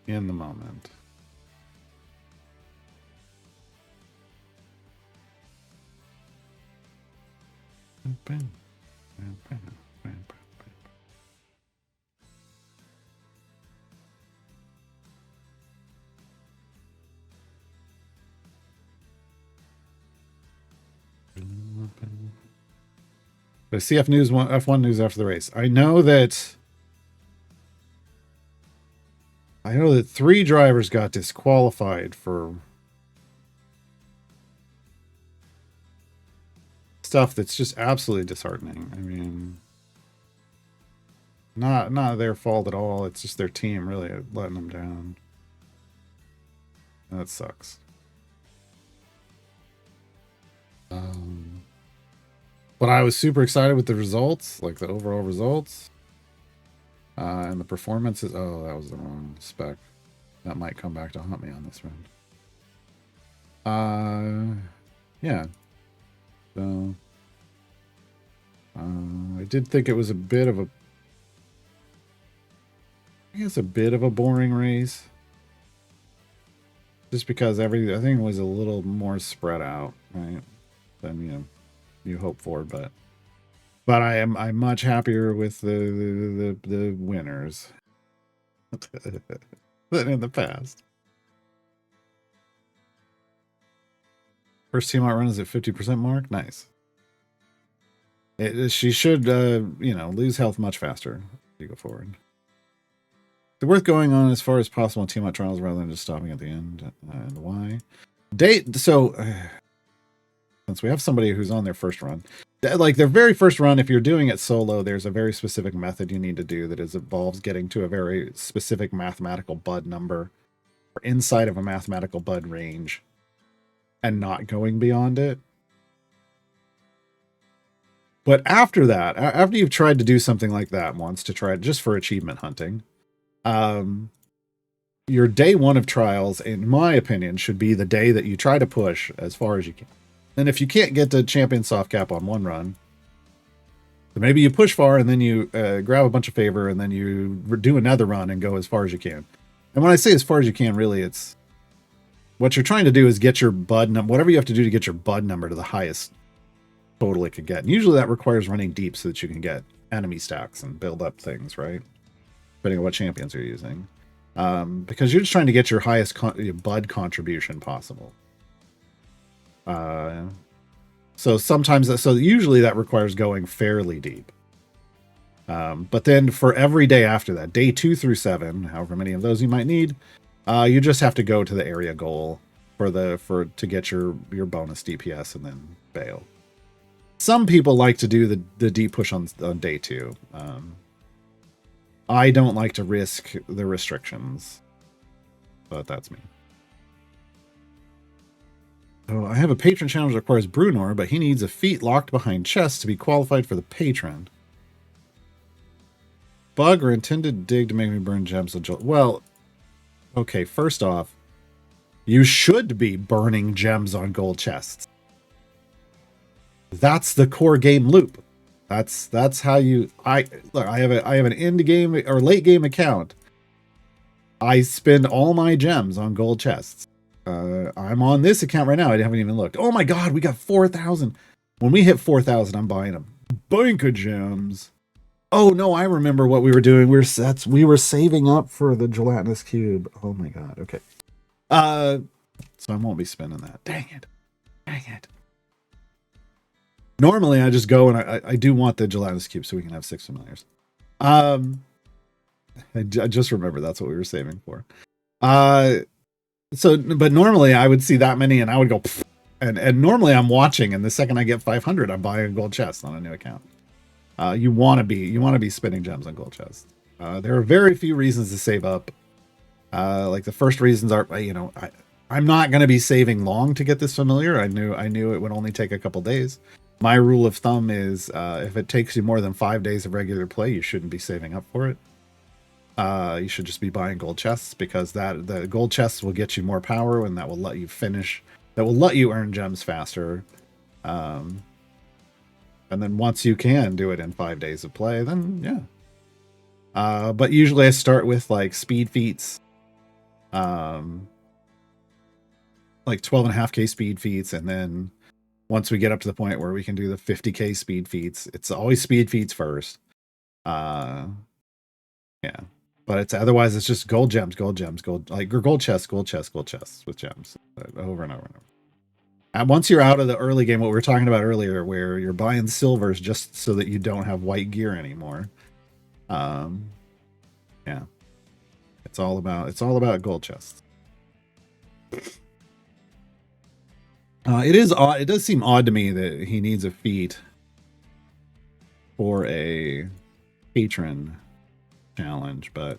In the moment. The CF News F1 news after the race. I know that 3 drivers got disqualified for stuff that's just absolutely disheartening. I mean, not their fault at all. It's just their team really letting them down. That sucks. But I was super excited with the results, like the overall results. And the performances. Oh, that was the wrong spec. That might come back to haunt me on this round. Yeah. So, I did think it was a bit of a boring race. Just because everything was a little more spread out, right? Than you hope for, but I'm much happier with the winners than in the past. First team outrun is at 50% mark. Nice. She should lose health much faster as you go forward. It's worth going on as far as possible in team out trials rather than just stopping at the end. And why? Since we have somebody who's on their first run, like their very first run, if you're doing it solo, there's a very specific method you need to do that involves getting to a very specific mathematical bud number or inside of a mathematical bud range and not going beyond it. But after that, after you've tried to do something like that once to try it just for achievement hunting, your day 1 of trials, in my opinion, should be the day that you try to push as far as you can. And if you can't get to champion soft cap on one run, then maybe you push far and then you grab a bunch of favor and then you do another run and go as far as you can. And when I say as far as you can, really, it's what you're trying to do is get your bud number, whatever you have to do to get your bud number to the highest total it could get. And usually that requires running deep so that you can get enemy stacks and build up things, right? Depending on what champions you're using. Because you're just trying to get your highest bud contribution possible. So usually that requires going fairly deep. But then for every day after that, day 2 through 7, however many of those you might need, you just have to go to the area goal to get your bonus DPS and then bail. Some people like to do the deep push on day 2. I don't like to risk the restrictions, but that's me. Oh, I have a patron challenge that requires Brunor, but he needs a feat locked behind chests to be qualified for the patron. Bug or intended dig to make me burn gems. Well, okay, first off, you should be burning gems on gold chests. That's the core game loop. That's how you. I have an end game or late game account. I spend all my gems on gold chests. I'm on this account right now. I haven't even looked. Oh my god, we got 4,000. When we hit 4,000, I'm buying a bank of gems. Oh no, I remember what we were doing. We were saving up for the gelatinous cube. Oh my god. Okay. So I won't be spending that. Dang it. Normally I just go and I do want the gelatinous cube so we can have 6 familiars. I just remember that's what we were saving for. But normally I would see that many and I would go, and normally I'm watching, and the second I get 500, I'm buying a gold chest on a new account. You want to be spending gems on gold chests. There are very few reasons to save up. Like the first reasons are, I'm not going to be saving long to get this familiar. I knew it would only take a couple days. My rule of thumb is if it takes you more than 5 days of regular play, you shouldn't be saving up for it. You should just be buying gold chests, because the gold chests will get you more power and that will let you finish that will let you earn gems faster. And then once you can do it in 5 days of play, then yeah. But usually I start with like speed feats, like 12.5k speed feats, and then once we get up to the point where we can do the 50k speed feats, it's always speed feats first. Yeah, but it's otherwise it's just gold gems, like or gold chests with gems over and over and over. And once you're out of the early game, what we were talking about earlier, where you're buying silvers just so that you don't have white gear anymore. Yeah, it's all about gold chests. It is odd. It does seem odd to me that he needs a feat for a patron challenge, but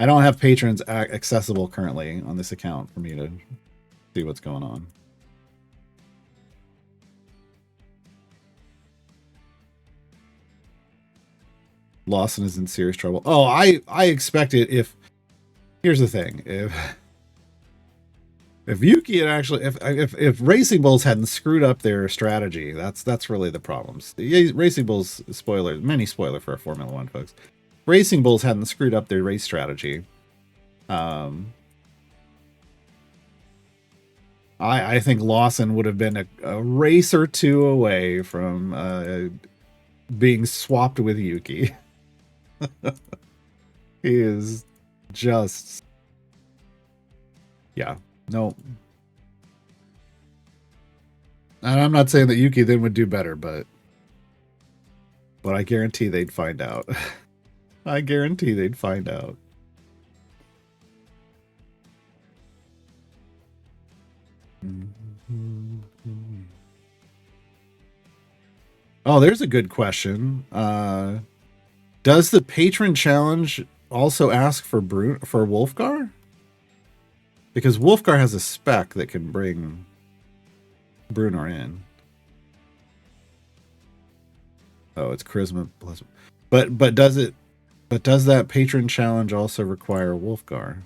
I don't have patrons accessible currently on this account for me to see what's going on. Lawson is in serious trouble. Oh, I expect it. If here's the thing, if Yuki had actually, if Racing Bulls hadn't screwed up their strategy, that's really the problems. Racing Bulls, mini spoiler for Formula One folks. Racing Bulls hadn't screwed up their race strategy. I think Lawson would have been a race or two away from being swapped with Yuki. He is just, yeah, no. And I'm not saying that Yuki then would do better, but I guarantee they'd find out. I guarantee they'd find out. Oh, there's a good question. Does the patron challenge also ask for Wolfgar? Because Wolfgar has a spec that can bring Brunor in. Oh, it's charisma plus. But does it? But does that patron challenge also require Wolfgar?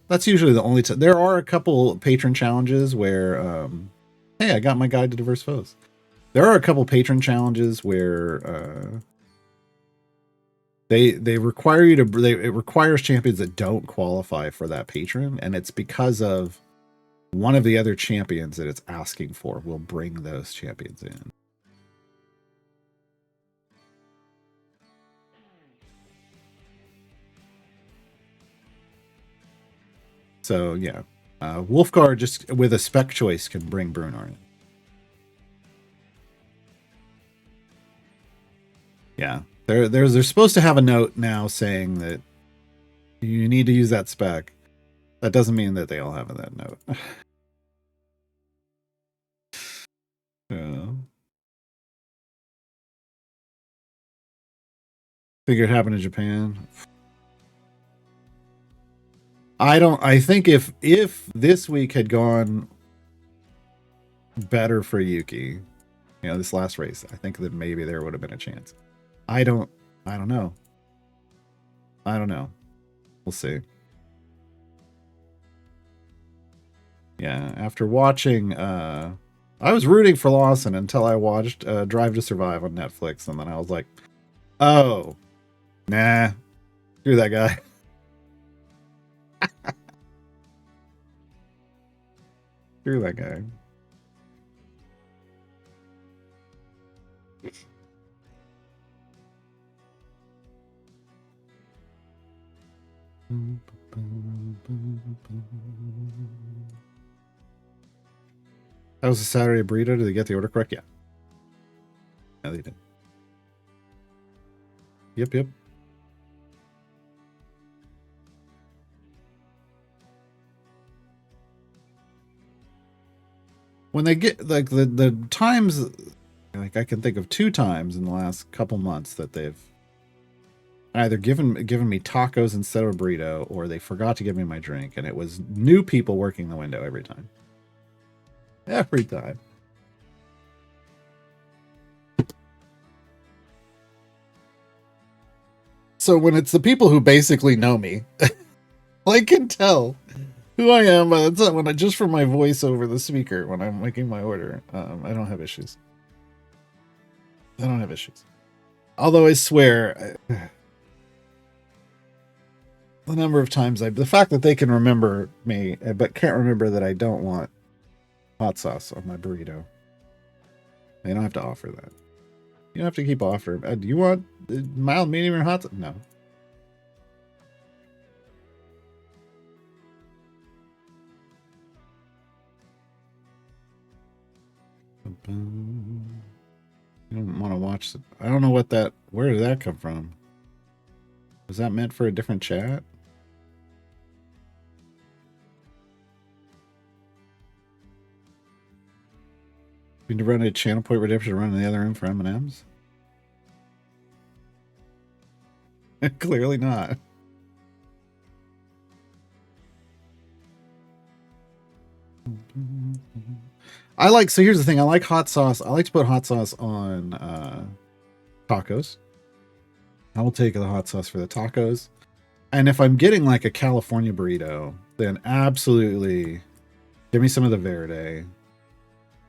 That's usually the only time. There are a couple patron challenges where, hey, I got my guide to diverse foes. There are a couple patron challenges where they require you to. It requires champions that don't qualify for that patron, and it's because of one of the other champions that it's asking for will bring those champions in. So yeah, Wolfgar just with a spec choice can bring Brunor in. Yeah, they're supposed to have a note now saying that you need to use that spec. That doesn't mean that they all have that note. Yeah. Think it happened in Japan. I think if this week had gone better for Yuki, this last race, I think that maybe there would have been a chance. I don't know. I don't know. We'll see. Yeah, after watching I was rooting for Lawson until I watched Drive to Survive on Netflix, and then I was like, oh, nah, screw that guy. Screw that guy. That was a Saturday burrito. Did they get the order correct? Yeah. Yeah, they did. Yep. When they get like the times, like I can think of 2 times in the last couple months that they've either given me tacos instead of a burrito, or they forgot to give me my drink, and it was new people working the window every time. Every time. So when it's the people who basically know me, I can tell who I am, but it's when I just from my voice over the speaker when I'm making my order. I don't have issues. I don't have issues. Although I swear, the number of times the fact that they can remember me, but can't remember that I don't want hot sauce on my burrito. They don't have to offer that. You don't have to keep offering. Do you want mild, medium, or hot? No. You don't want to watch the, I don't know what that. Where did that come from? Was that meant for a different chat? You need to run a channel point redemption to run in the other room for M&Ms? Clearly not. I like, so here's the thing. I like hot sauce. I like to put hot sauce on tacos. I will take the hot sauce for the tacos. And if I'm getting like a California burrito, then absolutely give me some of the verde.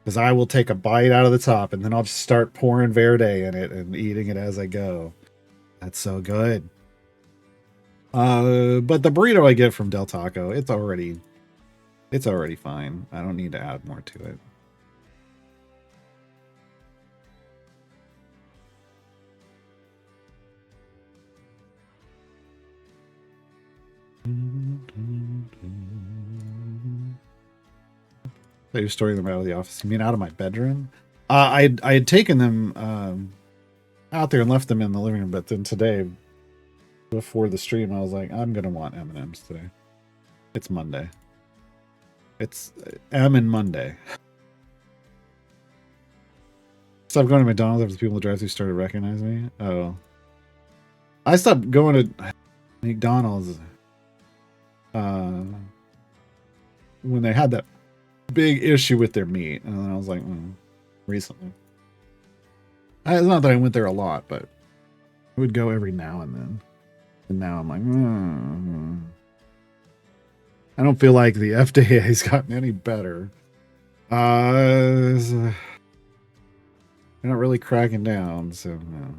Because I will take a bite out of the top and then I'll just start pouring verde in it and eating it as I go. That's so good. But the burrito I get from Del Taco, it's already fine. I don't need to add more to it. I was storing them out of the office. You mean out of my bedroom? I had taken them out there and left them in the living room, but then today, before the stream, I was like, I'm gonna want M&Ms today. It's Monday. It's M and Monday. Stopped going to McDonald's after the people in the drive-thru started recognizing me. Oh, I stopped going to McDonald's when they had that big issue with their meat, and then I was like, recently. It's not that I went there a lot, but I would go every now and then. And now I'm like, I don't feel like the FDA has gotten any better. They're not really cracking down, so no.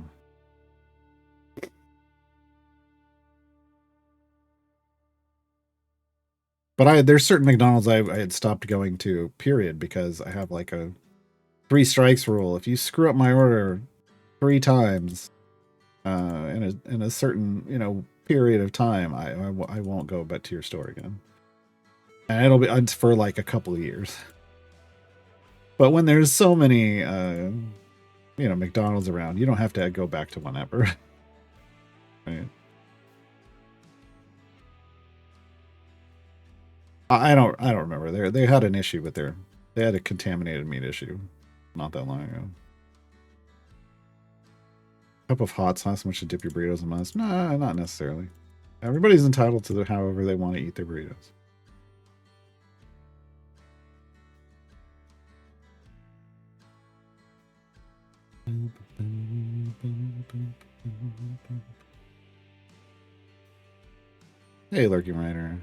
But there's certain McDonald's I had stopped going to, period, because I have like a 3 strikes rule. If you screw up my order 3 times in a certain period of time, I won't go back to your store again, and it'll be for like a couple of years. But when there's so many McDonald's around, you don't have to go back to whenever. Right? I don't remember. They had an issue with they had a contaminated meat issue not that long ago. Cup of hot sauce, much to dip your burritos in must. Nah, not necessarily. Everybody's entitled to however they want to eat their burritos. Hey, Lurking Rider.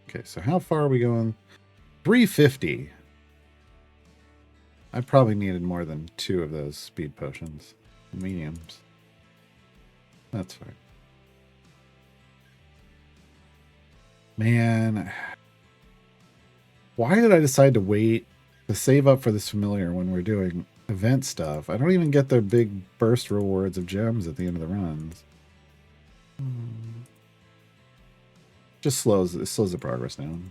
Okay, so how far are we going? 350. I probably needed more than 2 of those speed potions. Mediums. That's fine. Man. Why did I decide to wait to save up for this familiar when we're doing event stuff? I don't even get the big burst rewards of gems at the end of the runs. Just slows the progress down.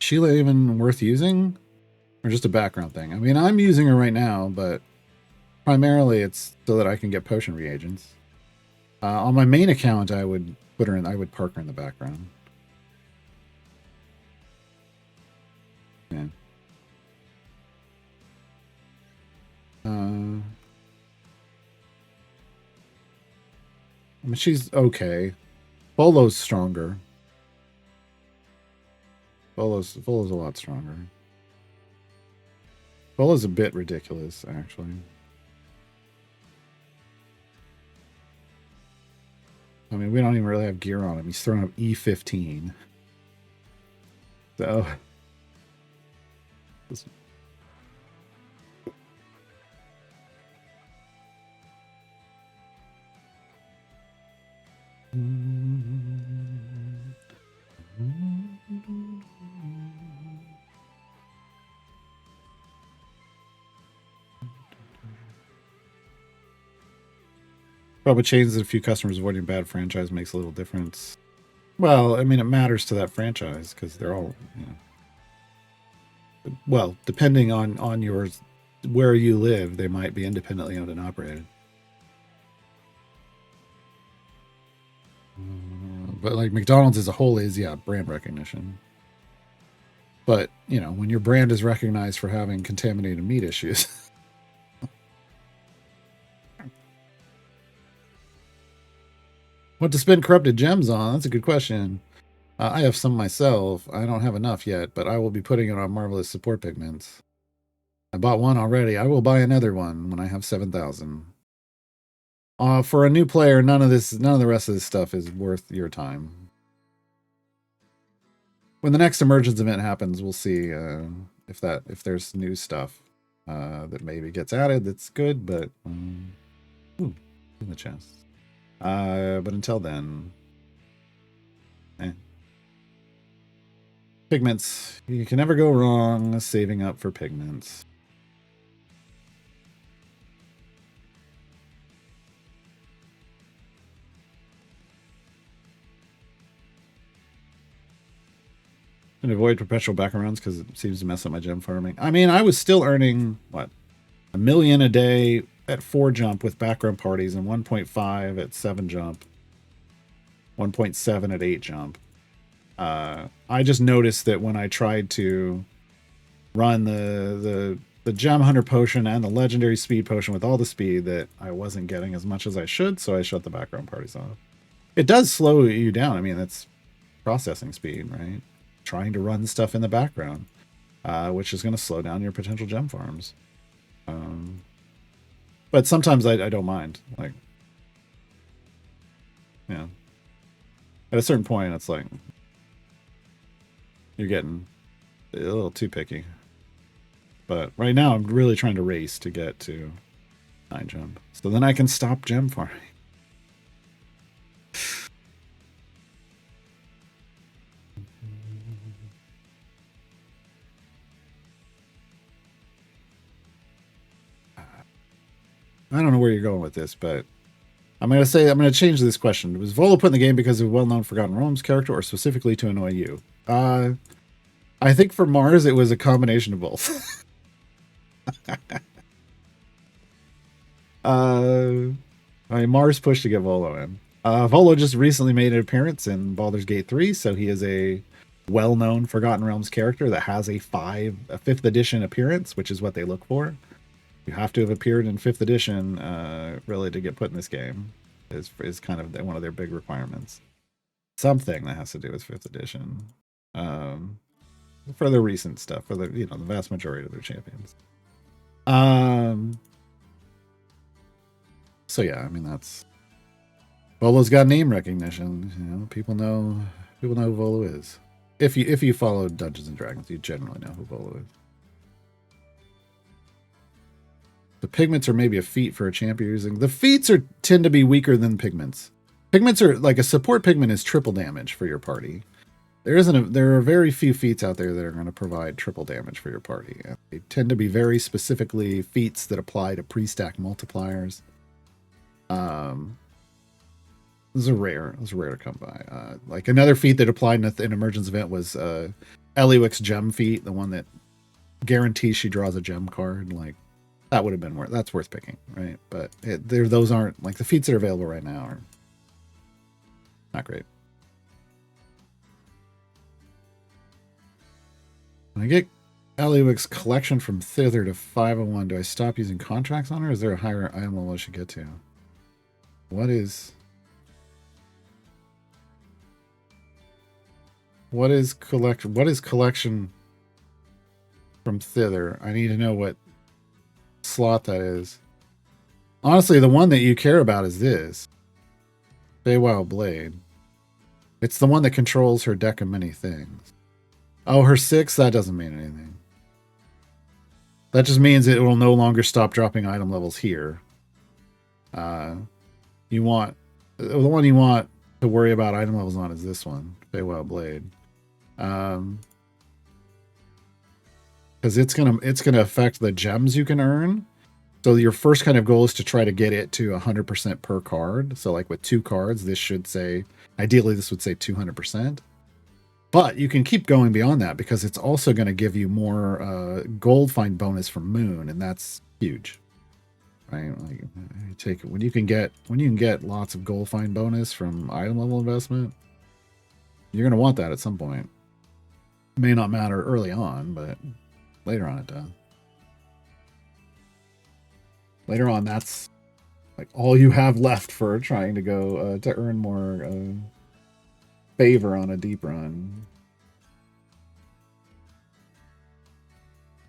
Sheila even worth using? Or just a background thing? I mean, I'm using her right now, but primarily it's so that I can get potion reagents. On my main account, I would put her in. I would park her in the background. Yeah. I mean, she's okay. Bolo's stronger. Bolo's a lot stronger. Bolo's a bit ridiculous, actually. I mean, we don't even really have gear on him. He's throwing up E15. So... Probably changes a few customers avoiding bad franchise makes a little difference. Well, I mean, it matters to that franchise because they're all, you know. Well, depending on yours, where you live, they might be independently owned and operated. But like McDonald's as a whole is, yeah, brand recognition. But, you know, when your brand is recognized for having contaminated meat issues. What to spend corrupted gems on? That's a good question. I have some myself. I don't have enough yet, but I will be putting it on Marvelous Support Pigments. I bought one already. I will buy another one when I have 7,000. For a new player, none of the rest of this stuff is worth your time. When the next emergence event happens, we'll see if there's new stuff that maybe gets added. That's good, but in the chest. But until then, pigments. You can never go wrong saving up for pigments. And avoid perpetual backgrounds because it seems to mess up my gem farming. I mean, I was still earning, what, 1 million a day at 4 jump with background parties and 1.5 at 7 jump. 1.7 at 8 jump. I just noticed that when I tried to run the gem hunter potion and the legendary speed potion with all the speed that I wasn't getting as much as I should, so I shut the background parties off. It does slow you down. I mean, that's processing speed, right? Trying to run stuff in the background, which is going to slow down your potential gem farms. But sometimes I don't mind. Like, yeah. At a certain point, it's like you're getting a little too picky. But right now, I'm really trying to race to get to 9 jump, so then I can stop gem farming. I don't know where you're going with this, but I'm going to change this question. Was Volo put in the game because of a well-known Forgotten Realms character or specifically to annoy you? I think for Mars, it was a combination of both. I mean, Mars pushed to get Volo in. Volo just recently made an appearance in Baldur's Gate 3, so he is a well-known Forgotten Realms character that has a 5th edition appearance, which is what they look for. You have to have appeared in 5th edition, really, to get put in this game. Is kind of one of their big requirements. Something that has to do with 5th edition. For the recent stuff, for the vast majority of their champions. So yeah, I mean that's Volo's got name recognition. People know who Volo is. If you follow Dungeons and Dragons, you generally know who Volo is. The pigments are maybe a feat for a champ you're using. The feats tend to be weaker than pigments. Pigments are like a support pigment is triple damage for your party. There are very few feats out there that are going to provide triple damage for your party. They tend to be very specifically feats that apply to pre-stack multipliers. Those are rare. Those are rare to come by. Like another feat that applied in an emergence event was Eliwix gem feat, the one that guarantees she draws a gem card, like that would have been that's worth picking, right? But those aren't like the feats that are available right now are not great. When I get Eliwix collection from thither to 501, do I stop using contracts on her? Or is there a higher item level I should get to? What is collection from thither? I need to know what slot that is. Honestly, the one that you care about is this. Feywild Blade. It's the one that controls her deck of many things. Oh, her 6? That doesn't mean anything. That just means it will no longer stop dropping item levels here. You want... The one you want to worry about item levels on is this one. Feywild Blade. Because it's gonna affect the gems you can earn. So your first kind of goal is to try to get it to 100% per card. So like with 2 cards, this should say, ideally this would say 200%. But you can keep going beyond that because it's also going to give you more gold find bonus from Moon, and that's huge. Right? Like when you can get lots of gold find bonus from item level investment, you're going to want that at some point. It may not matter early on, but later on it does. Later on, that's like all you have left for trying to go to earn more favor on a deep run.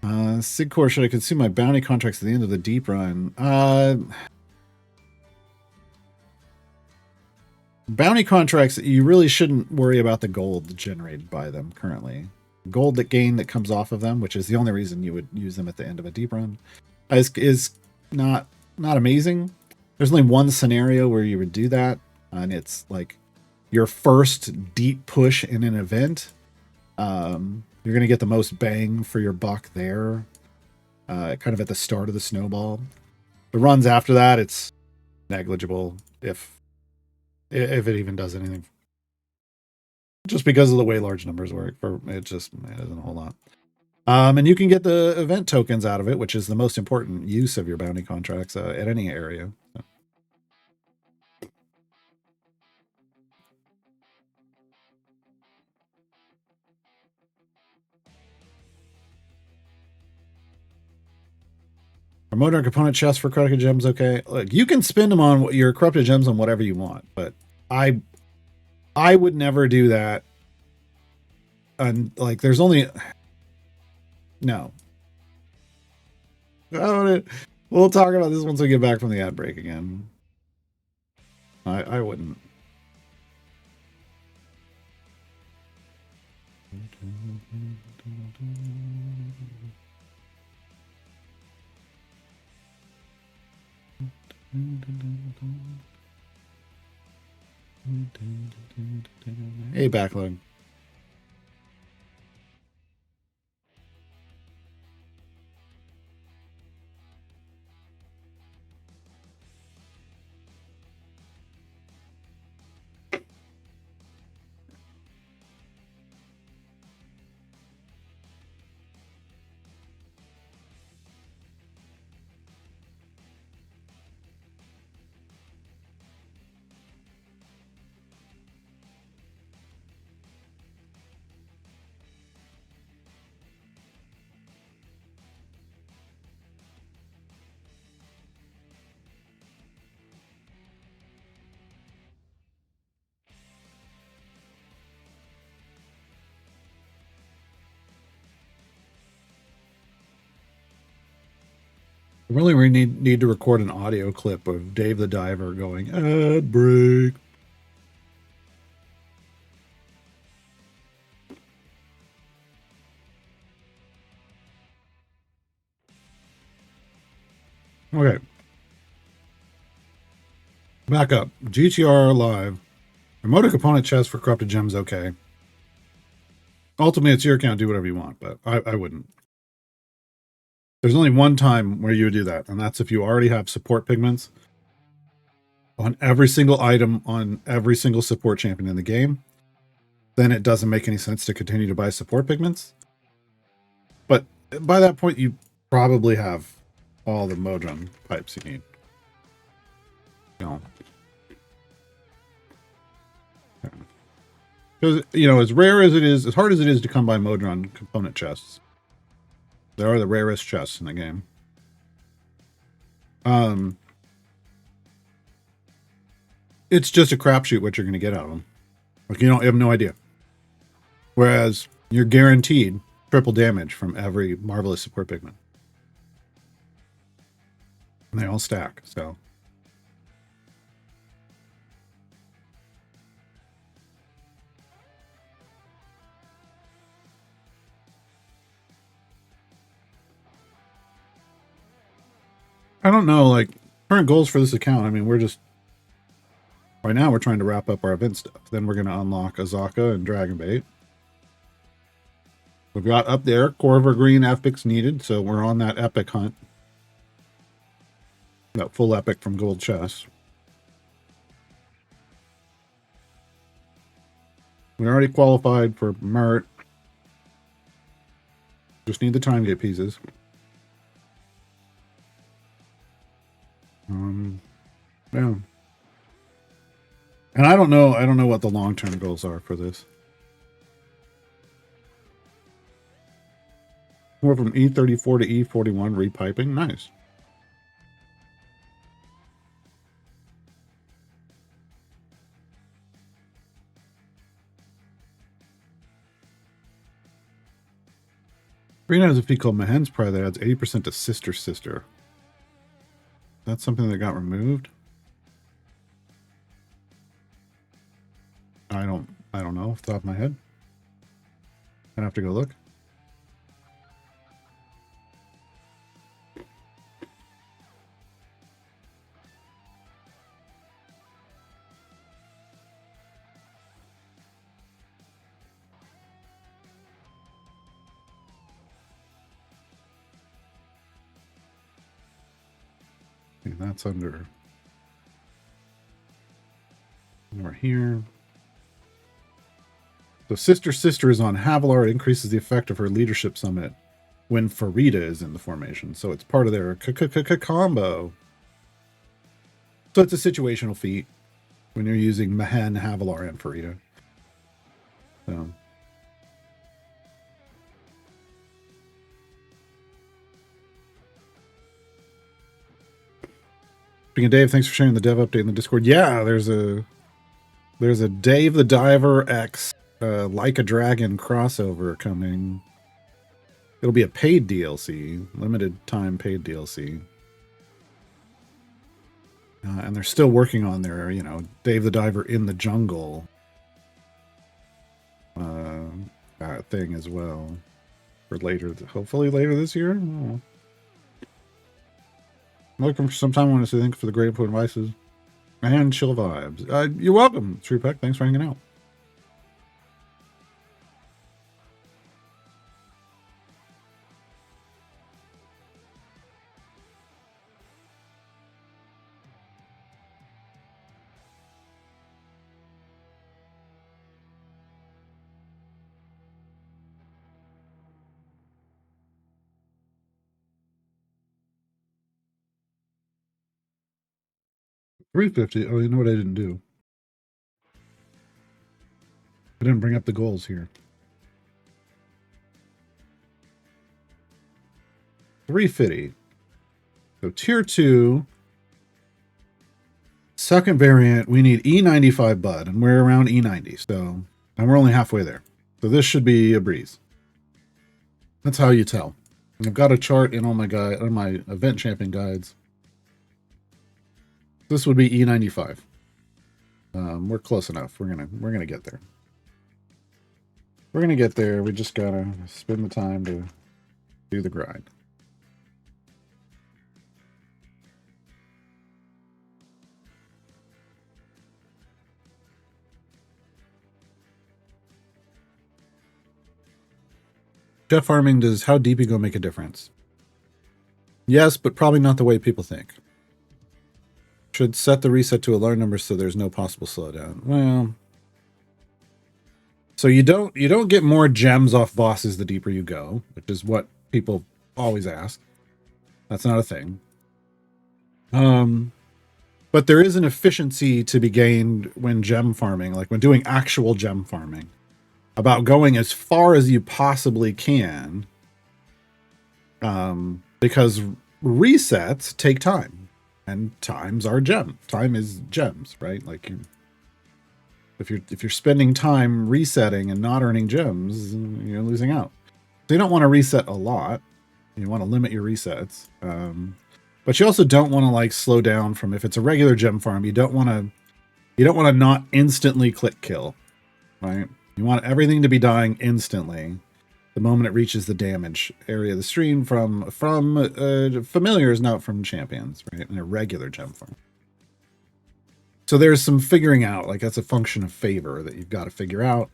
Sigcor, should I consume my bounty contracts at the end of the deep run? Bounty contracts, you really shouldn't worry about the gold generated by them currently. Gold that comes off of them, which is the only reason you would use them at the end of a deep run, is not amazing. There's only one scenario where you would do that, and it's like your first deep push in an event. You're gonna get the most bang for your buck there, kind of at the start of the snowball. The runs after that, it's negligible if it even does anything, just because of the way large numbers work. It isn't a whole lot. And you can get the event tokens out of it, which is the most important use of your bounty contracts at any area. So. Are Modern component chests for corrupted gems okay? Look, you can spend them on your corrupted gems on whatever you want, but I would never do that. And like, there's only no. We'll talk about this once we get back from the ad break again. I wouldn't. Hey, backlog. Really, we need to record an audio clip of Dave the Diver going, ad break. Okay. Back up. GTR Live. Remote component chest for corrupted gems, okay. Ultimately, it's your account. Do whatever you want, but I wouldn't. There's only one time where you would do that, and that's if you already have support pigments on every single item on every single support champion in the game. then it doesn't make any sense to continue to buy support pigments. But by that point, you probably have all the Modron pipes you need. Because, as rare as it is, as hard as it is to come by Modron component chests, they are the rarest chests in the game. It's just a crapshoot what you're going to get out of them. Like, you have no idea. Whereas you're guaranteed triple damage from every marvelous support pigment. And they all stack, so. I don't know, like, current goals for this account, I mean, right now we're trying to wrap up our event stuff. Then we're going to unlock Azaka and Dragonbait. We've got up there, Corver Green epics needed, so we're on that epic hunt. That full epic from Gold Chest. We already qualified for Mert. Just need the time gate pieces. Yeah. And I don't know what the long-term goals are for this. We're from E34 to E41 repiping. Nice. Green has a feat called Mahen's Pride that adds 80% to Sister Sister. That's something that got removed? I don't know off the top of my head. I'd have to go look. Okay, that's under. And we're here. So Sister Sister is on Havilar. It increases the effect of her leadership summit when Farida is in the formation. So it's part of their combo. So it's a situational feat when you're using Mahen, Havilar, and Farida. So. Speaking of Dave, thanks for sharing the dev update in the Discord. Yeah, there's a Dave the Diver X Like a Dragon crossover coming. It'll be a paid DLC, limited time paid DLC. And they're still working on their, Dave the Diver in the Jungle thing as well for later, hopefully later this year. I'm looking for some time. I want to say thank you for the great input and advices and chill vibes. You're welcome, Shrupek. Thanks for hanging out. $350. Oh, you know what I didn't do? I didn't bring up the goals here. $350. So tier 2, second variant, we need E95 Bud, and we're around E90. So, and we're only halfway there. So this should be a breeze. That's how you tell. I've got a chart in all my event champion guides. This would be E95. We're close enough. We're gonna get there. We're gonna get there. We just gotta spend the time to do the grind. Chef farming, does how deep you go make a difference? Yes, but probably not the way people think. Should set the reset to a lower number so there's no possible slowdown. Well, So you don't get more gems off bosses the deeper you go, which is what people always ask. That's not a thing. But there is an efficiency to be gained when gem farming, like when doing actual gem farming, about going as far as you possibly can. Because resets take time, and times are gem. Time is gems, right? Like if you're spending time resetting and not earning gems, you're losing out. So you don't want to reset a lot. You want to limit your resets. But you also don't want to like slow down from, if it's a regular gem farm, you don't want to not instantly click kill, right? You want everything to be dying instantly the moment it reaches the damage area of the stream from familiars, not from champions, right? In a regular gem farm. So there's some figuring out, like that's a function of favor that you've got to figure out.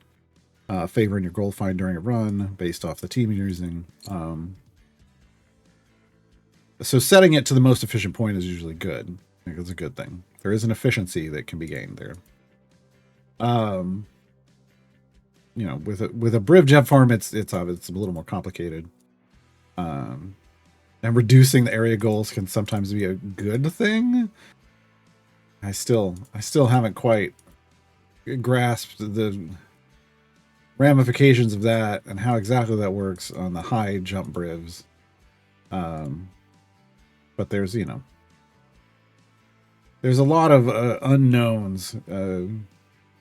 Favor in your goal find during a run based off the team you're using. So setting it to the most efficient point is usually good. I think it's a good thing. There is an efficiency that can be gained there. You know, with a Briv gem farm, it's a little more complicated. And reducing the area goals can sometimes be a good thing. I still haven't quite grasped the ramifications of that and how exactly that works on the high jump Brivs. But there's, you know, there's a lot of unknowns when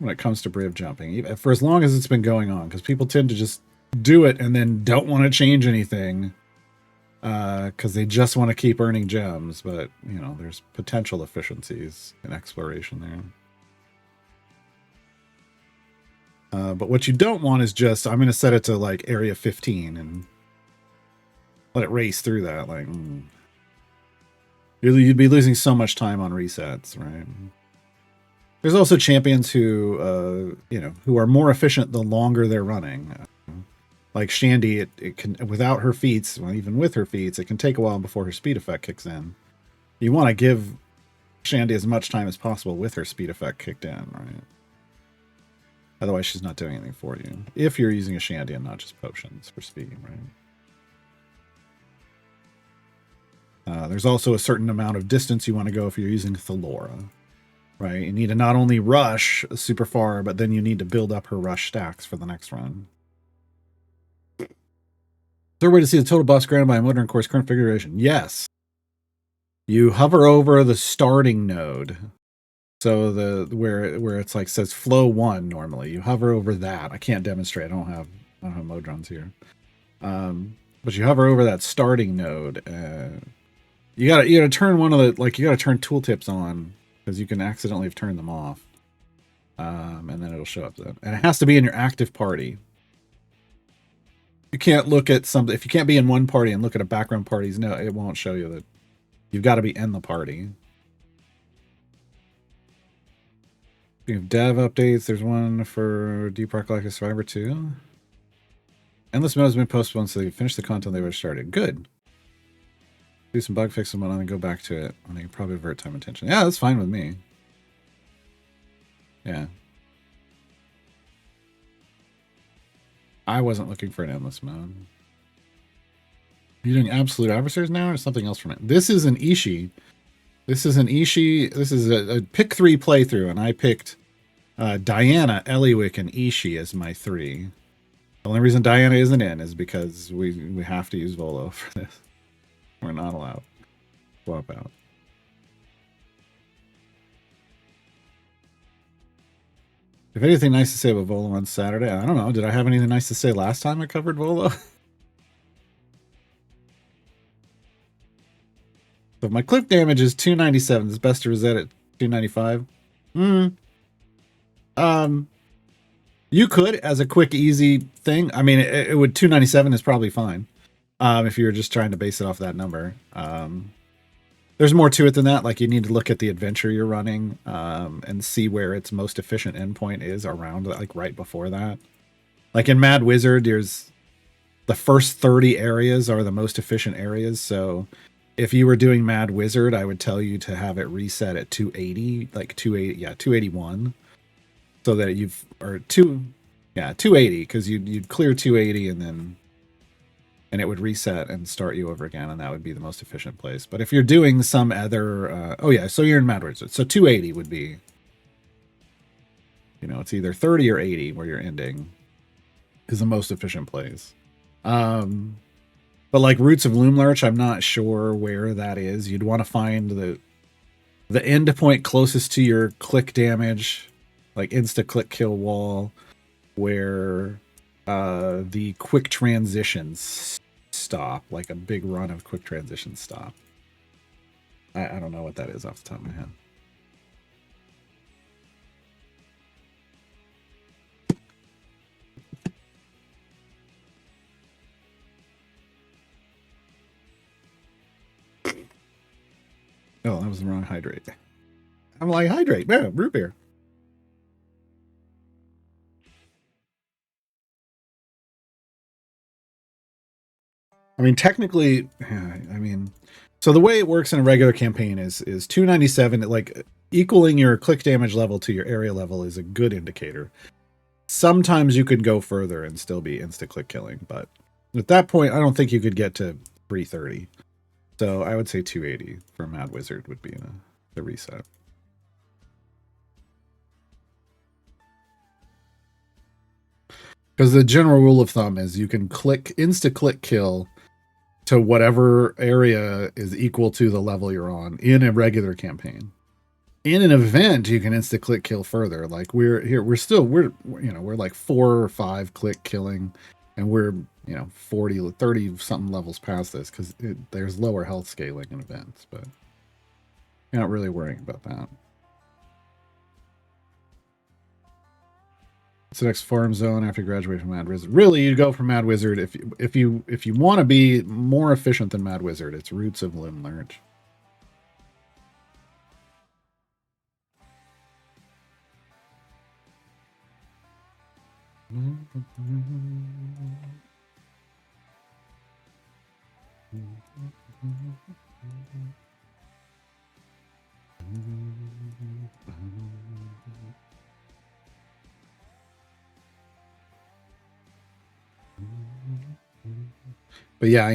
it comes to Briv jumping, for as long as it's been going on, because people tend to just do it and then don't want to change anything because they just want to keep earning gems. But, you know, there's potential efficiencies in exploration there. But what you don't want is just, I'm going to set it to like area 15 and let it race through that. Like, you'd be losing so much time on resets, right? There's also champions who, you know, who are more efficient the longer they're running. Like Shandy, it can, without her feats, well, even with her feats, it can take a while before her speed effect kicks in. You want to give Shandy as much time as possible with her speed effect kicked in, right? Otherwise, she's not doing anything for you. If you're using a Shandy and not just potions for speed, right? There's also a certain amount of distance you want to go if you're using Thalora, right? You need to not only rush super far, but then you need to build up her rush stacks for the next run. Third way to see the total boss granted by a modern course current configuration. Yes. You hover over the starting node. So the where it's like says flow 1 normally. You hover over that. I can't demonstrate. I don't have modrons here. But you hover over that starting node. You gotta turn one of the, like, you gotta turn tooltips on because you can accidentally have turned them off. And then it'll show up then. And it has to be in your active party. You can't look at something, if you can't be in one party and look at a background parties, no, it won't show you that. You've got to be in the party. Speaking of dev updates, there's one for Deep Rock Galactic Survivor 2. Endless mode has been postponed so they can finish the content they would have started. Good. Do some bug fixes and then go back to it. And they can probably avert time and attention. Yeah, that's fine with me. Yeah. I wasn't looking for an endless mode. Are you doing absolute adversaries now or something else from it? This is an Ishii. This is an Ishii. This is a pick 3 playthrough, and I picked Diana, Eliwick, and Ishii as my 3. The only reason Diana isn't in is because we have to use Volo for this. We're not allowed. Swap out. If anything nice to say about Volo on Saturday, I don't know. Did I have anything nice to say last time I covered Volo? So my clip damage is 297. It's best to reset at 295. You could, as a quick, easy thing. I mean, it would 297 is probably fine. If you're just trying to base it off that number. There's more to it than that. Like, you need to look at the adventure you're running and see where its most efficient endpoint is around, like, right before that. Like in Mad Wizard, there's the first 30 areas are the most efficient areas. So if you were doing Mad Wizard, I would tell you to have it reset at 280, like 280, yeah, 281. So that Yeah, 280, because you'd clear 280 and it would reset and start you over again, and that would be the most efficient place. But if you're doing some other, oh yeah, so you're in Mad Wizard, so 280 would be, it's either 30 or 80 where you're ending is the most efficient place. But like Roots of Loomlurch, I'm not sure where that is. You'd want to find the end point closest to your click damage, like insta click kill wall, where the quick transitions stop, like a big run of quick transitions stop. I don't know what that is off the top of my head. Oh, that was the wrong hydrate. I'm like, hydrate, man, root beer. I mean, technically, so the way it works in a regular campaign is 297, like equaling your click damage level to your area level is a good indicator. Sometimes you could go further and still be insta click killing, but at that point, I don't think you could get to 330. So I would say 280 for Mad Wizard would be the reset. Because the general rule of thumb is you can insta click kill to whatever area is equal to the level you're on in a regular campaign. In an event, you can insta click kill further. Like we're like 4 or 5 click killing, and we're 40, 30 something levels past this because there's lower health scaling in events, but you're not really worrying about that. What's the next farm zone after graduating from Mad Wizard? Really, you go from Mad Wizard if you want to be more efficient than Mad Wizard. It's Roots of Loomlurch. But yeah,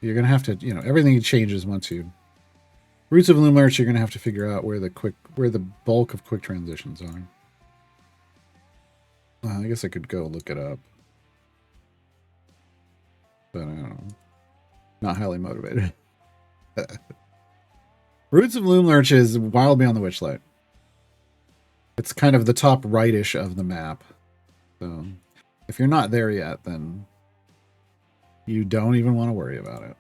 you're gonna have to, everything changes once you Roots of Loomlurch. You're gonna have to figure out where the bulk of quick transitions are. I guess I could go look it up, but I don't know. Not highly motivated. Roots of Loomlurch is Wild Beyond the Witchlight. It's kind of the top rightish of the map. So if you're not there yet, then you don't even want to worry about it.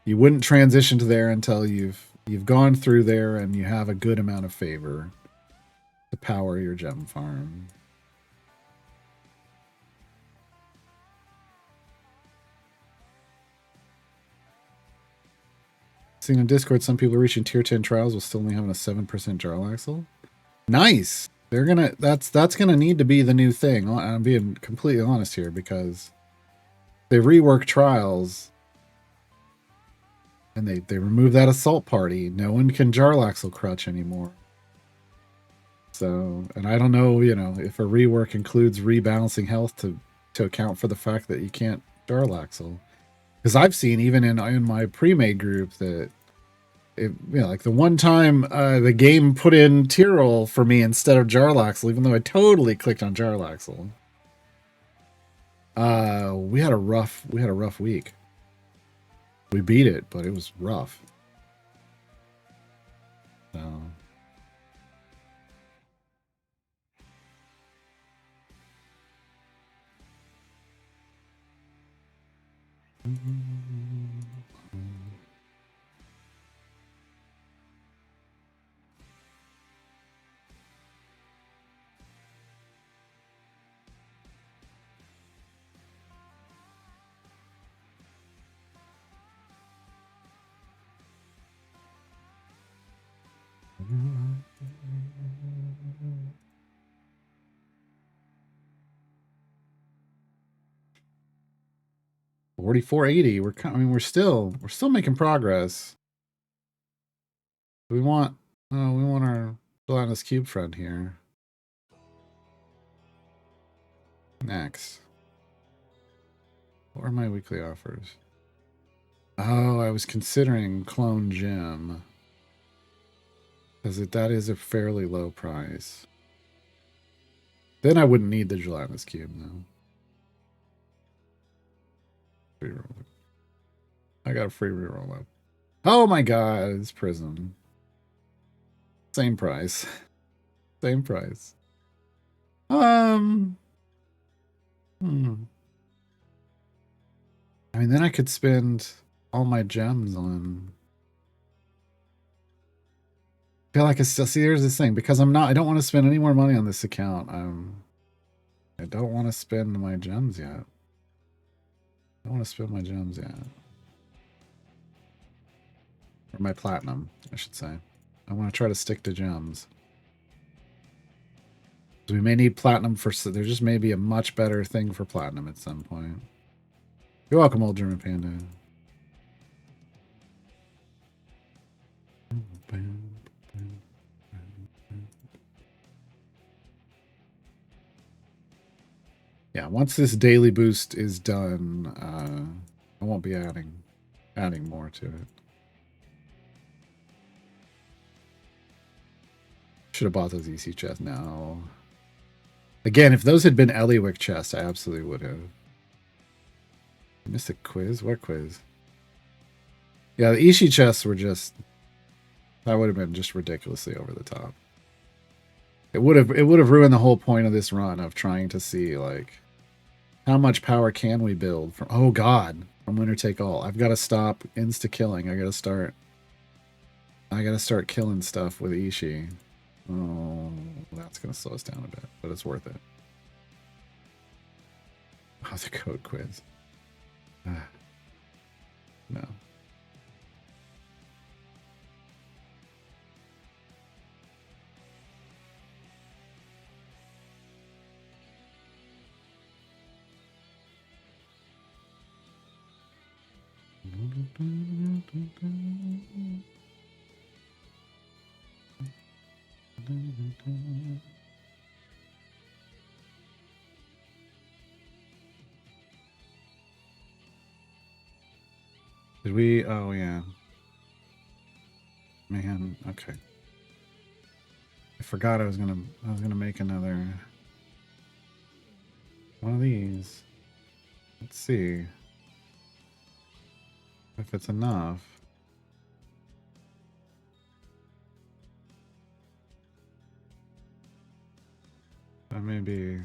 You wouldn't transition to there until you've gone through there and you have a good amount of favor to power your gem farm. Seeing on Discord, some people reaching tier 10 trials will still only having a 7% Jarlaxle. Nice. That's gonna need to be the new thing. I'm being completely honest here because they rework trials and they remove that assault party. No one can Jarlaxle crutch anymore. So, and I don't know, if a rework includes rebalancing health to account for the fact that you can't Jarlaxle. Because I've seen even in my pre-made group that like the one time the game put in Tyrol for me instead of Jarlaxle, even though I totally clicked on Jarlaxle. We had a rough week. We beat it, but it was rough. So. $44.80. We're still making progress. We want our Gelatinous Cube friend here. Next. What are my weekly offers? Oh, I was considering Clone Gym. Because that is a fairly low price. Then I wouldn't need the gelatinous cube, though. Free roll up. I got a free reroll up. Oh my god, it's Prism. Same price. Same price. I mean, then I could spend all my gems on. I feel like it's still. See, here's this thing because I don't want to spend any more money on this account. I don't want to spend my gems yet. I don't want to spend my gems yet. Or my platinum, I should say. I want to try to stick to gems. So we may need platinum for. There just may be a much better thing for platinum at some point. You're welcome, old German Panda. Yeah, once this daily boost is done, I won't be adding more to it. Should have bought those EC chests now. Again, if those had been Eliwick chests, I absolutely would have. Missed a quiz? What quiz? Yeah, the Ishi chests were just... That would have been just ridiculously over the top. It would have ruined the whole point of this run of trying to see, like, how much power can we build from... Oh, God. From winner take all. I've got to stop insta-killing. I got to start killing stuff with Ishi. Oh, that's going to slow us down a bit, but it's worth it. Oh, the code quiz. No. Did we? Oh yeah. Man, okay. I forgot I was gonna make another one of these. Let's see if it's enough. Maybe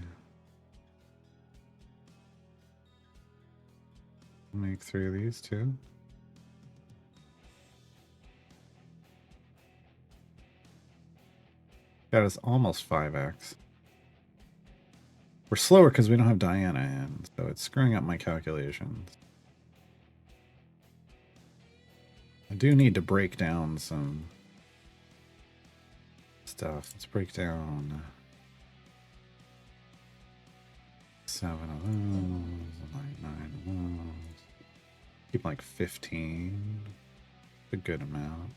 make 3 of these too. That is almost 5x. We're slower because we don't have Diana in, so it's screwing up my calculations. I do need to break down some stuff. Let's break down 7 of those, like 9 of those. Keep like 15. A good amount.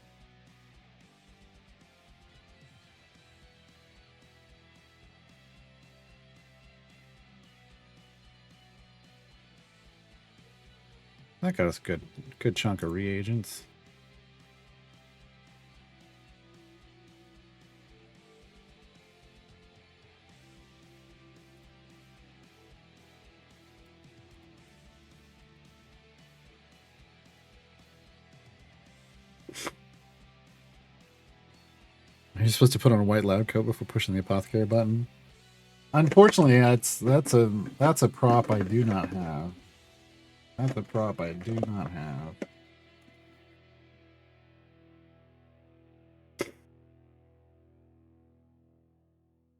That got us good chunk of reagents. Are you supposed to put on a white lab coat before pushing the apothecary button? Unfortunately, that's a prop I do not have. That's a prop I do not have.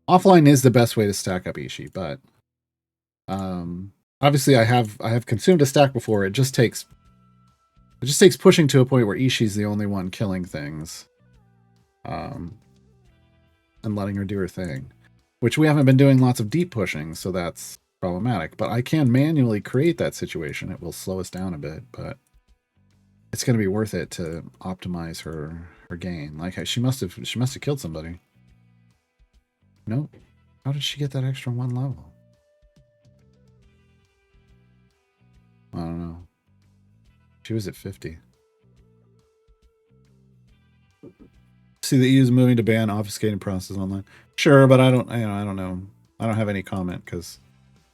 Offline is the best way to stack up Ishi, but obviously I have consumed a stack before. It just takes pushing to a point where Ishi's the only one killing things. And letting her do her thing. Which we haven't been doing lots of deep pushing, so that's problematic. But I can manually create that situation. It will slow us down a bit, but it's going to be worth it to optimize her gain. Like she must have killed somebody. Nope. How did she get that extra 1 level? I don't know. She was at 50. See the EU's moving to ban obfuscating process online. Sure, but I don't know. I don't have any comment because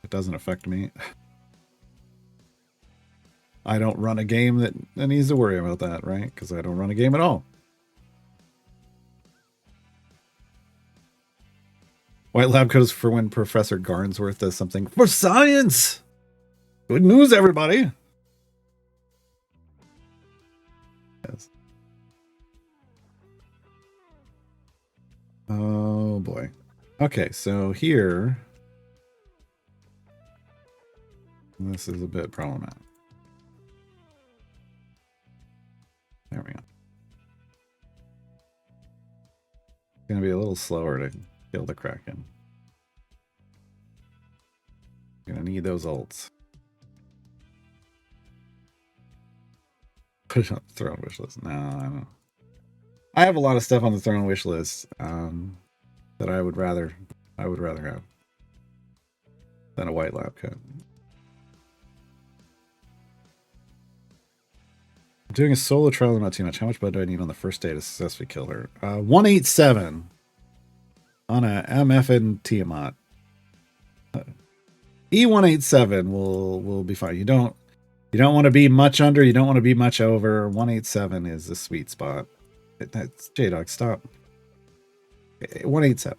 it doesn't affect me. I don't run a game that needs to worry about that, right? Because I don't run a game at all. White lab coat is for when Professor Garnsworth does something for science. Good news, everybody. Yes. Oh boy. Okay, so here, this is a bit problematic. There we go. It's gonna be a little slower to kill the Kraken. Gonna need those ults. Put it on the throne wish list. No, I don't. I have a lot of stuff on the throne wish list that I would rather have than a white lab coat. I'm doing a solo trial, not too much. How much blood do I need on the first day to successfully kill her? 187 on a MF and Tiamat. E187 will be fine. You don't want to be much under. You don't want to be much over. 187 is the sweet spot. That's J-Dog. Stop. 187.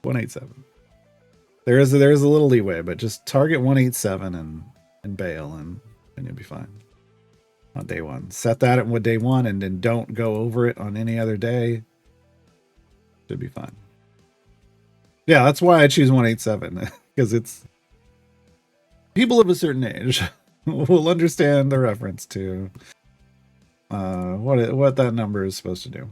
187. There is a little leeway, but just target 187 and bail, and you'll be fine on day one. Set that at day one, and then don't go over it on any other day. Should be fine. Yeah, that's why I choose 187, because it's people of a certain age will understand the reference to what that number is supposed to do.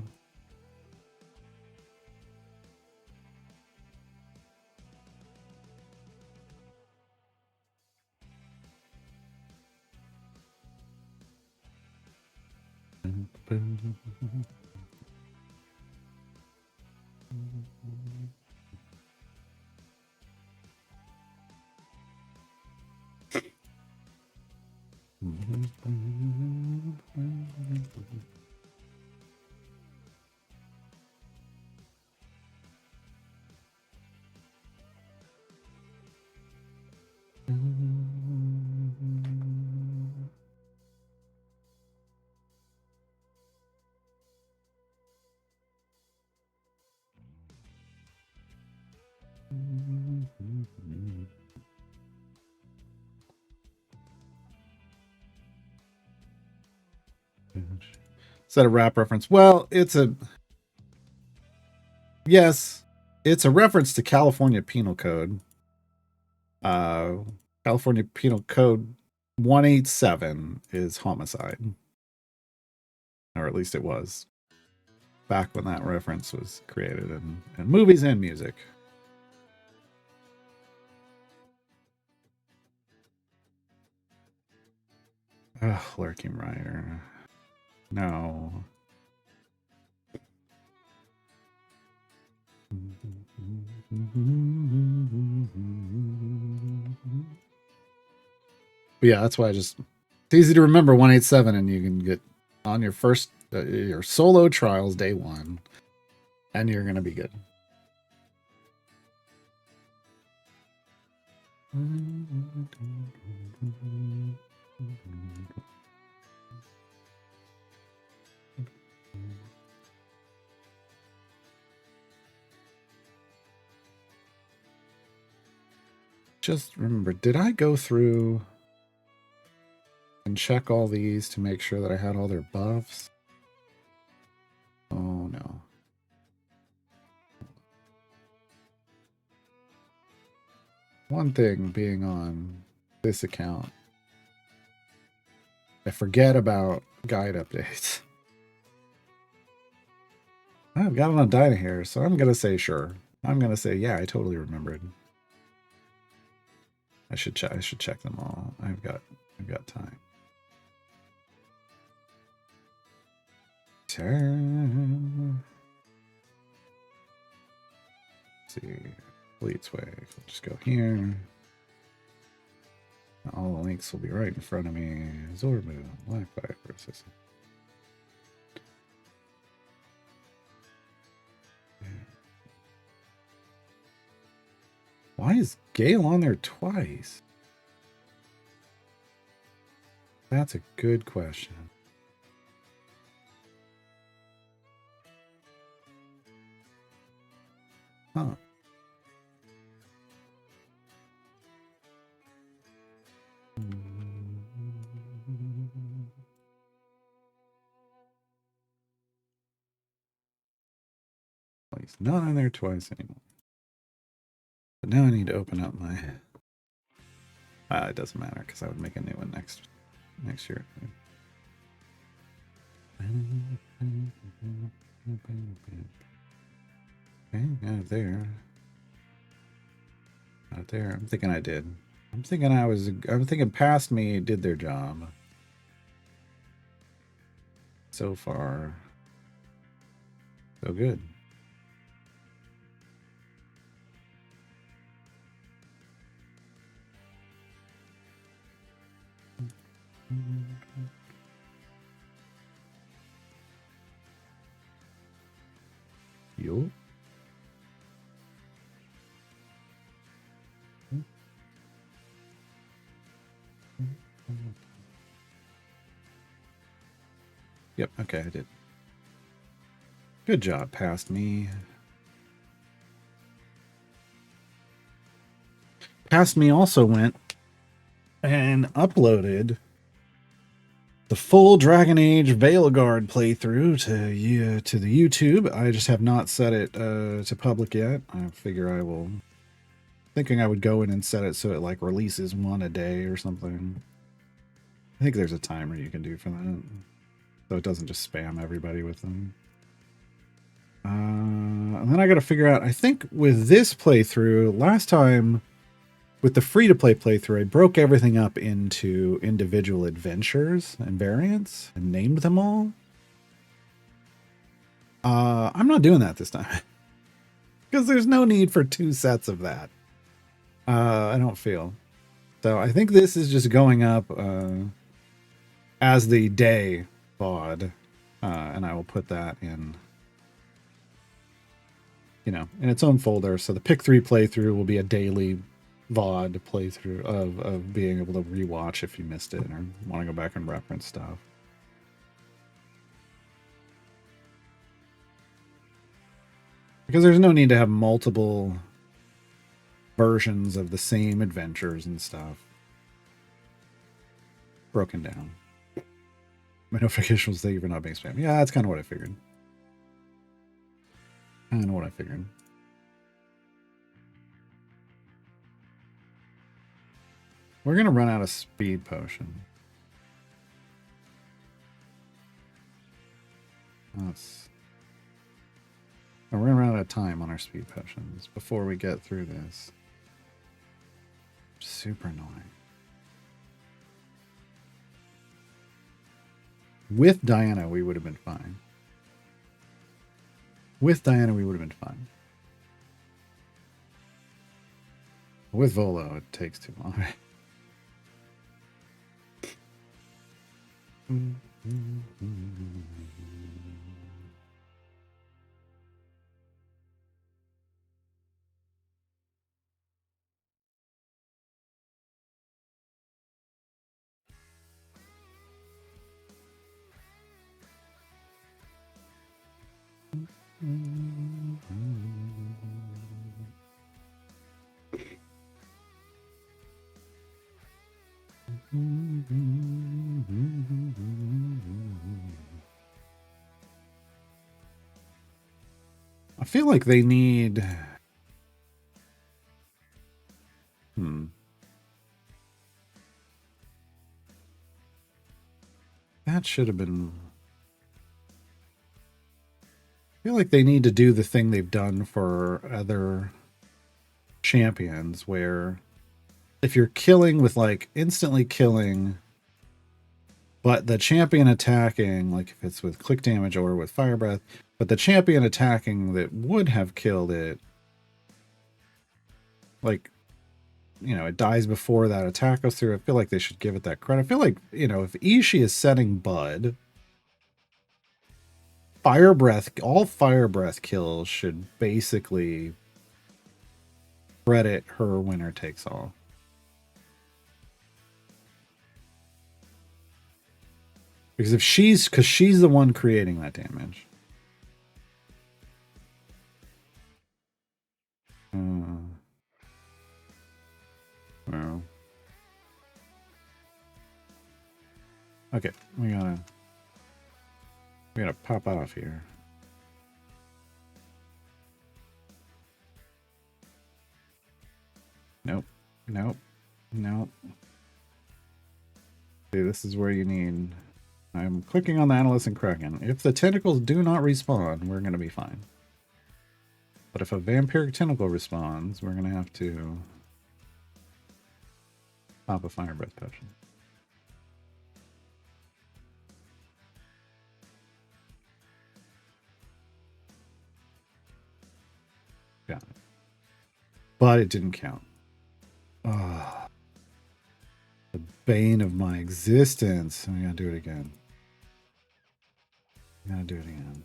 Is that a rap reference? Well, it's a reference to California Penal Code. California Penal Code 187 is homicide, or at least it was back when that reference was created in movies and music. Ugh, Lurking Rider. No. But yeah, that's why it's easy to remember 187, and you can get on your first your solo trials day one, and you're gonna be good. Just remember, did I go through and check all these to make sure that I had all their buffs? Oh no. One thing being on this account, I forget about guide updates. I've got it on Dyna here, so I'm gonna say sure. I'm gonna say yeah, I totally remembered. I should check them all. I've got time. Let's see, Fleet's Way. We'll just go here. All the links will be right in front of me. Zorbu, Blackfire versus. Why is Gale on there twice? That's a good question. Huh. Well, he's not on there twice anymore. But now I need to open up my... it doesn't matter because I would make a new one next year. Okay, not there. Not there. I'm thinking I did. I'm thinking past me did their job. So far, so good. Yo. Yep, okay, I did. Good job, past me. Past me also went and uploaded the full Dragon Age Veilguard playthrough to the YouTube. I just have not set it to public yet. I figure I will. Thinking I would go in and set it so it like releases one a day or something. I think there's a timer you can do for that, so it doesn't just spam everybody with them. And then I got to figure out. I think with this playthrough, last time with the free-to-play playthrough, I broke everything up into individual adventures and variants and named them all. I'm not doing that this time because there's no need for 2 sets of that. I don't feel. So I think this is just going up as the day VOD, and I will put that in, in its own folder. So the Pick3 playthrough will be a daily VOD playthrough of being able to rewatch if you missed it or want to go back and reference stuff. Because there's no need to have multiple versions of the same adventures and stuff broken down. My notification will say you're not being spammed. Yeah, that's kind of what I figured. We're going to run out of speed potion. We're going to run out of time on our speed potions before we get through this. Super annoying. With Diana, we would have been fine. With Volo, it takes too long. I feel like they need... That should have been... I feel like they need to do the thing they've done for other champions, where if you're killing with, like, instantly killing, but the champion attacking, like if it's with click damage or with fire breath, but the champion attacking that would have killed it, like, you know, it dies before that attack goes through. I feel like they should give it that credit. I feel like, you know, if Ishii is setting Bud, Fire Breath, all Fire Breath kills should basically credit her winner takes all. Because if she's the one creating that damage. Well. Okay, we gotta pop off here. Nope. Nope. Nope. See, this is where you need... I'm clicking on the Analyst and Kraken. If the tentacles do not respawn, we're going to be fine. But if a vampiric tentacle respawns, we're going to have to pop a Fire Breath potion. Got it. But it didn't count. Oh, the bane of my existence. I'm going to do it again. I'm going to do it again.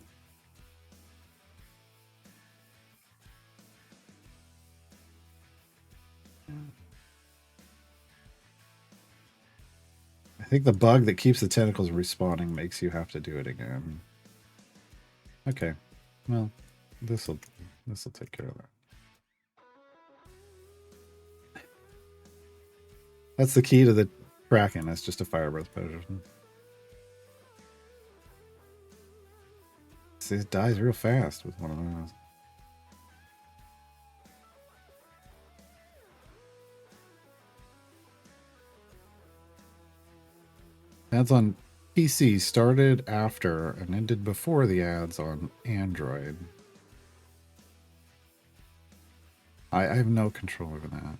I think the bug that keeps the tentacles respawning makes you have to do it again. Okay. Well, this'll take care of that. That's the key to the Kraken. That's just a Fire Breath potion. See, it dies real fast with one of those. Ads on PC started after and ended before the ads on Android. I have no control over that.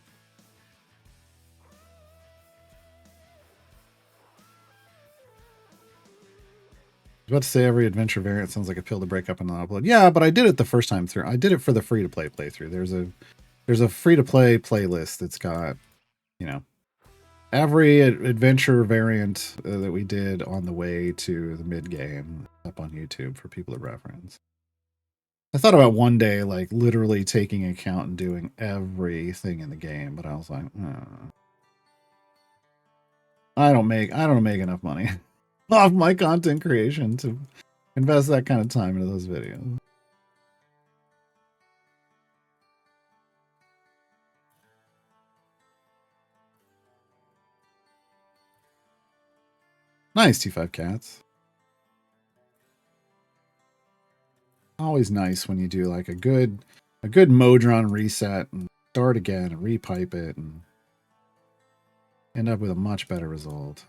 I was about to say every adventure variant sounds like a pill to break up and not upload. Yeah, but I did it the first time through. I did it for the free-to-play playthrough. There's a free-to-play playlist that's got, you know, every adventure variant that we did on the way to the mid-game up on YouTube for people to reference. I thought about one day, like, literally taking an account and doing everything in the game, but I was like, I don't make enough money off my content creation to invest that kind of time into those videos. Nice, T5 Cats. Always nice when you do like a good Modron reset and start again and repipe it and end up with a much better result.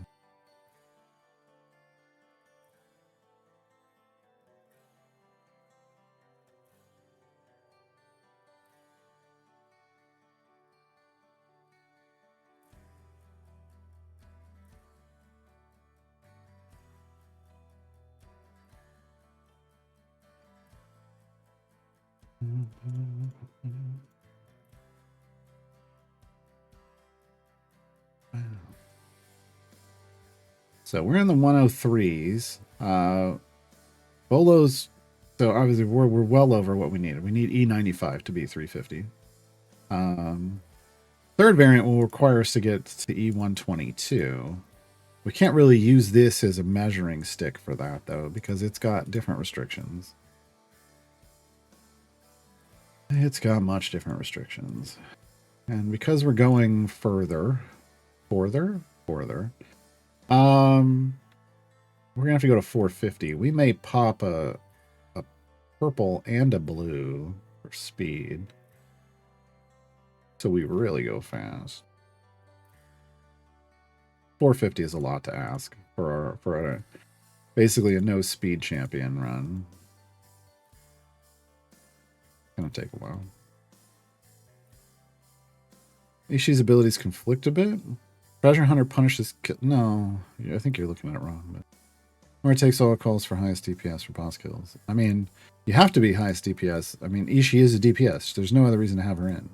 So we're in the 103s. Bolos, so obviously we're well over what we needed. We need E95 to be 350. Third variant will require us to get to E122. We can't really use this as a measuring stick for that, though, because it's got different restrictions. It's got much different restrictions. And because we're going further, we're gonna have to go to 450. We may pop a purple and a blue for speed, so we really go fast. 450 is a lot to ask for basically a no speed champion run. Gonna take a while. Ishii's abilities conflict a bit. Treasure Hunter punishes... No, I think you're looking at it wrong. But where it takes all calls for highest DPS for boss kills. I mean, you have to be highest DPS. I mean, Ishii is a DPS. There's no other reason to have her in.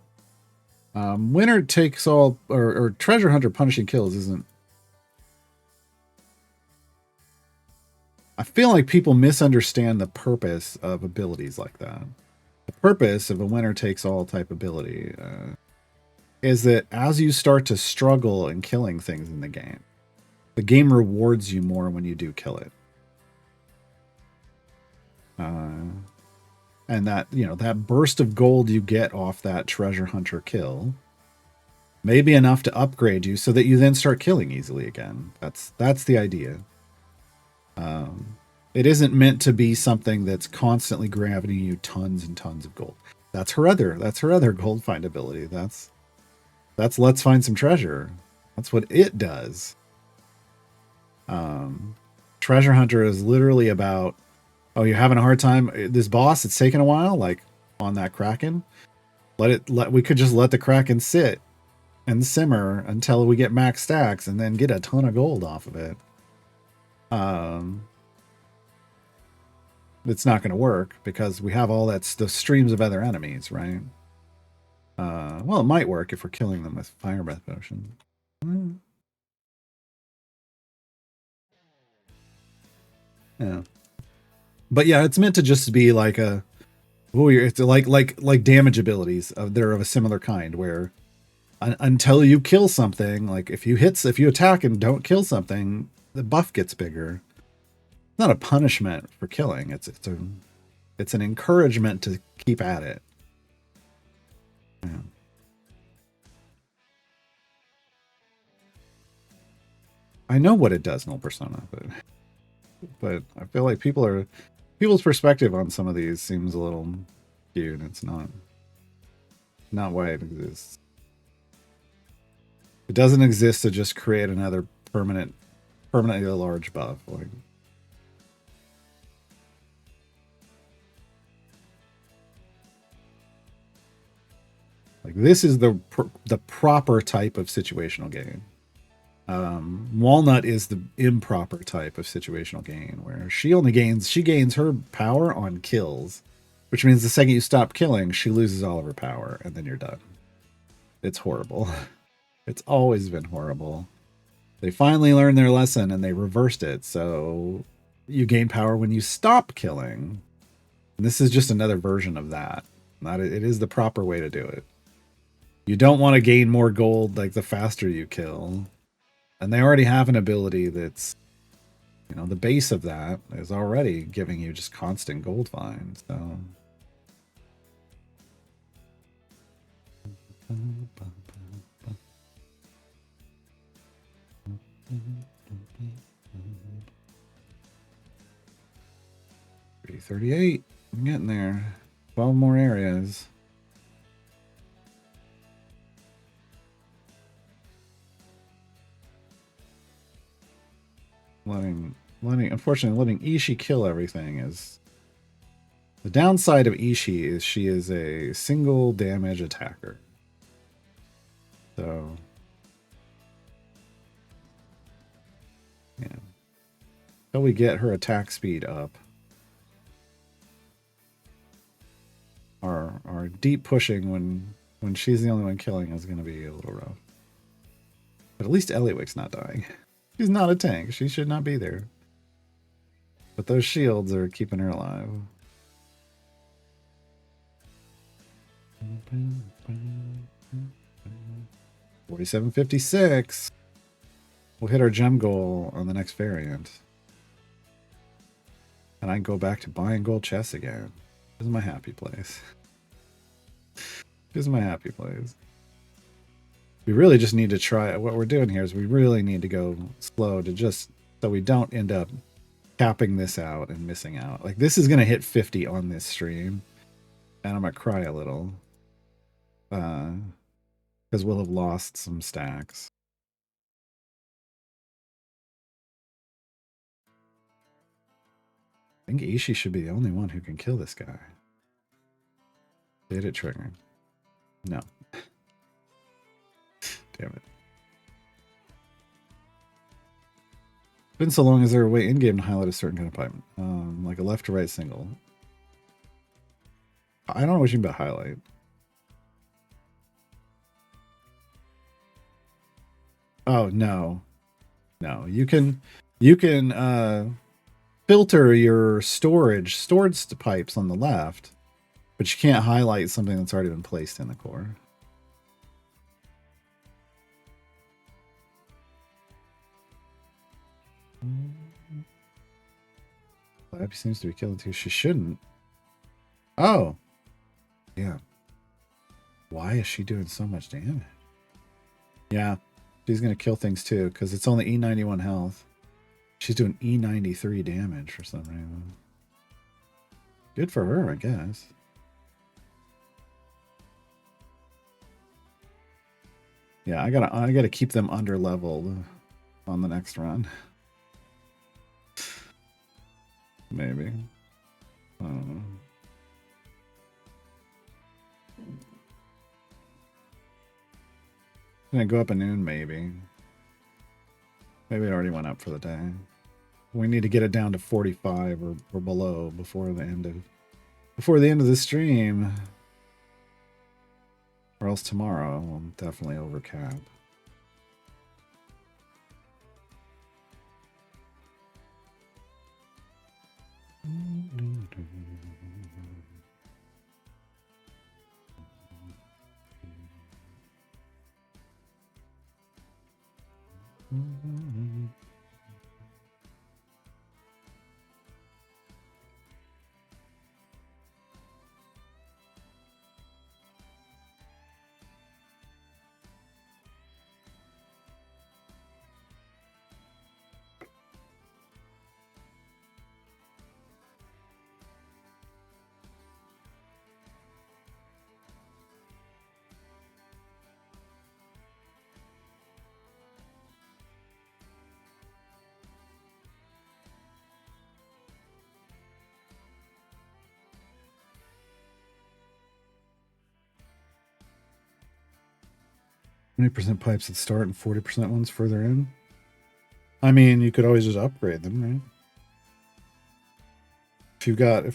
Winner takes all, or treasure hunter punishing kills isn't. I feel like people misunderstand the purpose of abilities like that. The purpose of a winner takes all type ability is that as you start to struggle in killing things in the game rewards you more when you do kill it. And that, that burst of gold you get off that treasure hunter kill may be enough to upgrade you so that you then start killing easily again. That's the idea. It isn't meant to be something that's constantly gravitating you tons and tons of gold. That's her other gold find ability. That's let's find some treasure. That's what it does. Treasure hunter is literally about, oh, you're having a hard time. This boss, it's taking a while, like on that Kraken. We could just let the Kraken sit and simmer until we get max stacks and then get a ton of gold off of it. It's not going to work because we have all the streams of other enemies, right? Well, it might work if we're killing them with fire breath potion. Yeah. But yeah, it's meant to just be like it's like damage abilities they're of a similar kind where until you kill something, like if you attack and don't kill something, the buff gets bigger. It's not a punishment for killing. It's an encouragement to keep at it. Yeah. I know what it does in Old Persona, but I feel like people's perspective on some of these seems a little skewed. It's not why it exists. It doesn't exist to just create another permanently large buff. Like this is the proper type of situational gain. Walnut is the improper type of situational gain, where she gains her power on kills, which means the second you stop killing, she loses all of her power, and then you're done. It's horrible. It's always been horrible. They finally learned their lesson and they reversed it, so you gain power when you stop killing. And this is just another version of that. It is the proper way to do it. You don't want to gain more gold like the faster you kill. And they already have an ability that's, the base of that is already giving you just constant gold finds. So. $338. I'm getting there. 12 more areas. Unfortunately, letting Ishii kill everything is the downside of Ishii. Is she is a single damage attacker, so yeah. Until we get her attack speed up, our deep pushing when she's the only one killing is going to be a little rough. But at least Eliwick's not dying. She's not a tank. She should not be there. But those shields are keeping her alive. $47.56. We'll hit our gem goal on the next variant. And I can go back to buying gold chests again. This is my happy place. This is my happy place. We really just need to try. What we're doing here is we really need to go slow to just so we don't end up capping this out and missing out. Like this is going to hit 50 on this stream. And I'm going to cry a little. Because we'll have lost some stacks. I think Ishii should be the only one who can kill this guy. Did it trigger? No. Damn it. It's been so long. Is there a way in-game to highlight a certain kind of pipe? Like a left to right single. I don't know what you mean by highlight. Oh no. No. You can filter your storage pipes on the left, but you can't highlight something that's already been placed in the core. Lab seems to be killing too. She shouldn't. Oh. Yeah. Why is she doing so much damage? Yeah. She's going to kill things too, because it's only E91 health. She's doing E93 damage for some reason. Good for her, I guess. Yeah, I gotta keep them under leveled on the next run. Maybe. I don't know. Gonna go up at noon, maybe. Maybe it already went up for the day. We need to get it down to 45 or below before the end of the stream. Or else tomorrow we'll definitely overcap. %, pipes at the start and 40% ones further in. I mean, you could always just upgrade them, right? If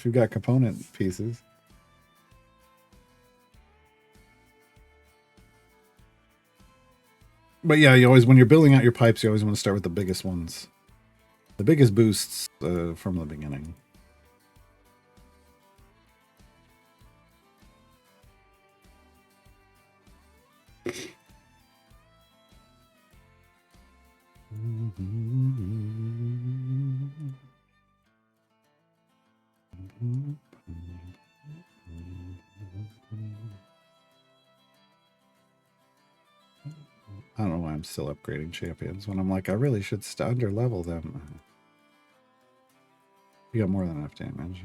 you've got component pieces. But yeah, you always, when you're building out your pipes, you always want to start with the biggest ones, the biggest boosts from the beginning. I don't know why I'm still upgrading champions when I'm like, I really should under level them. You got more than enough damage.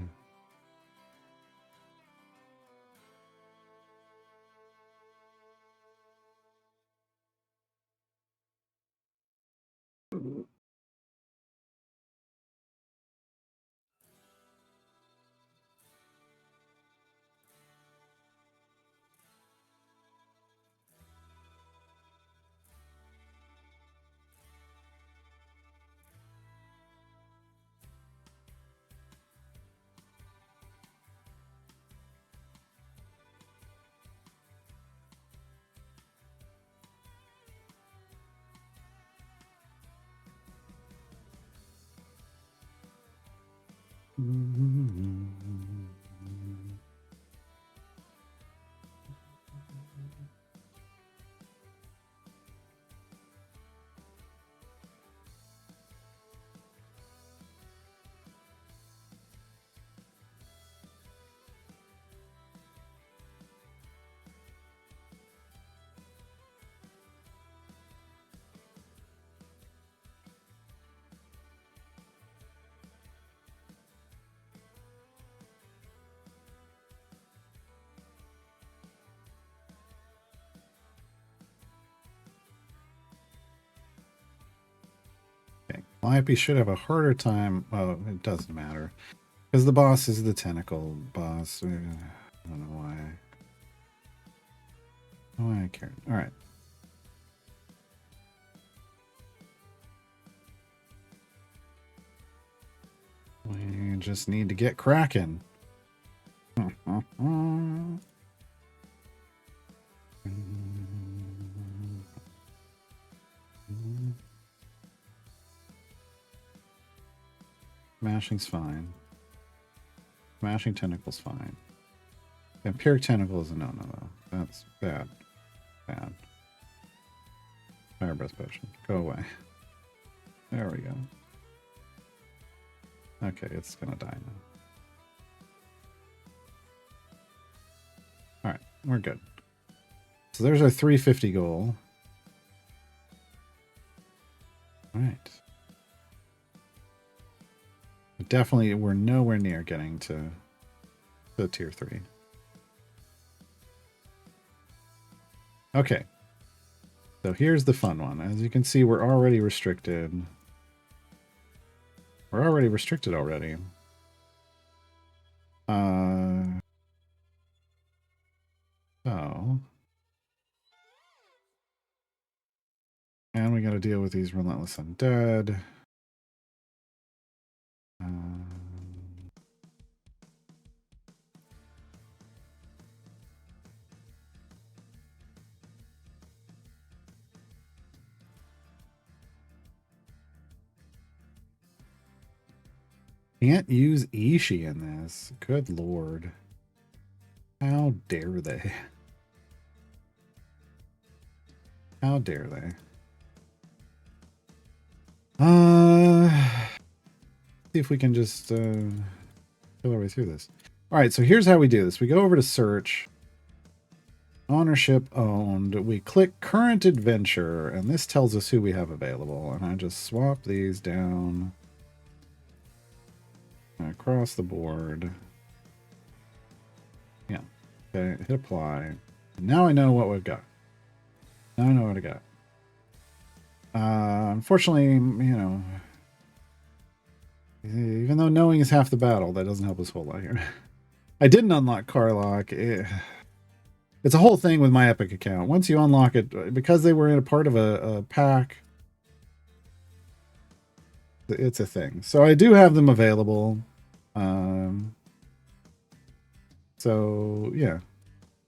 Okay. My IP should have a harder time. Oh, it doesn't matter. Because the boss is the tentacle boss. I don't know why. Why I care. Alright. We just need to get cracking. Smashing's fine. Smashing Tentacle's fine. Vampiric Tentacle is a no-no, though. That's bad. Bad. Fire Breath Potion. Go away. There we go. Okay, it's gonna die now. Alright, we're good. So there's our 350 goal. Alright. Definitely, we're nowhere near getting to the tier 3. Okay. So here's the fun one. As you can see, we're already restricted. We're already restricted already. So. And we got to deal with these relentless undead. Can't use Ishii in this. Good lord. How dare they? How dare they? See if we can just kill our way through this. Alright, so here's how we do this. We go over to search. Ownership owned. We click current adventure, and this tells us who we have available. And I just swap these down across the board. Yeah. Okay, hit apply. Now I know what we've got. Now I know what I got. Unfortunately, you know, even though knowing is half the battle, that doesn't help us a whole lot here. I didn't unlock Carlock. It's a whole thing with my Epic account. Once you unlock it, because they were in a part of a pack, it's a thing. So I do have them available. So yeah.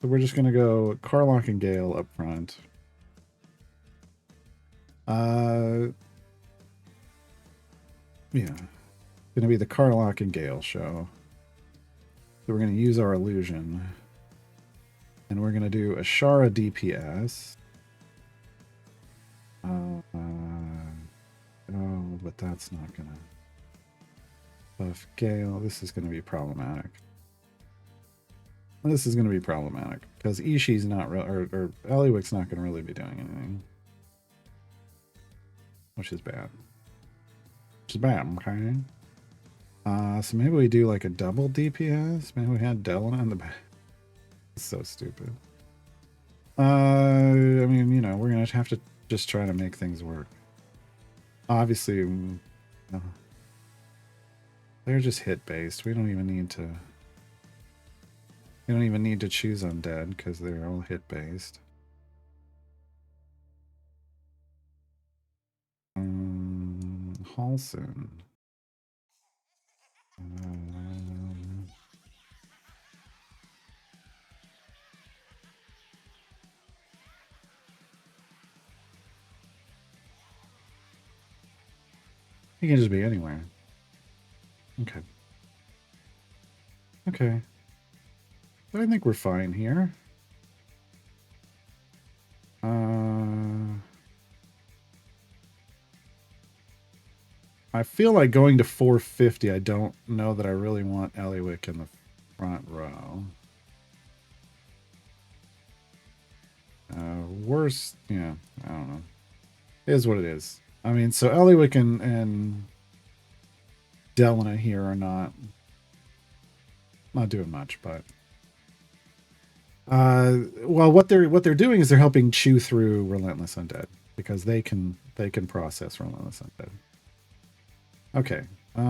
So we're just gonna go Carlock and Gale up front. Yeah. Gonna be the Carlock and Gale show. So we're gonna use our illusion. And we're gonna do Ashara DPS. Oh, but that's not gonna buff Gale. This is gonna be problematic. This is gonna be problematic because Ishii's not or Eliwick's not gonna really be doing anything, which is bad. Which is bad. Okay. So maybe we do like a double DPS. Maybe we had Delana in the back. It's so stupid. I mean, you know, we're gonna have to just try to make things work. Obviously, they're just hit based. We don't even need to. We don't even need to choose undead because they're all hit based. Halson. He can just be anywhere. Okay. Okay. But I think we're fine here. I feel like going to 450. I don't know that I really want Eliwick in the front row. Worst, yeah, I don't know. It is what it is. I mean, so Eliwick and Delana here are not doing much, but well, what they're doing is they're helping chew through Relentless Undead because they can process Relentless Undead. Okay. Do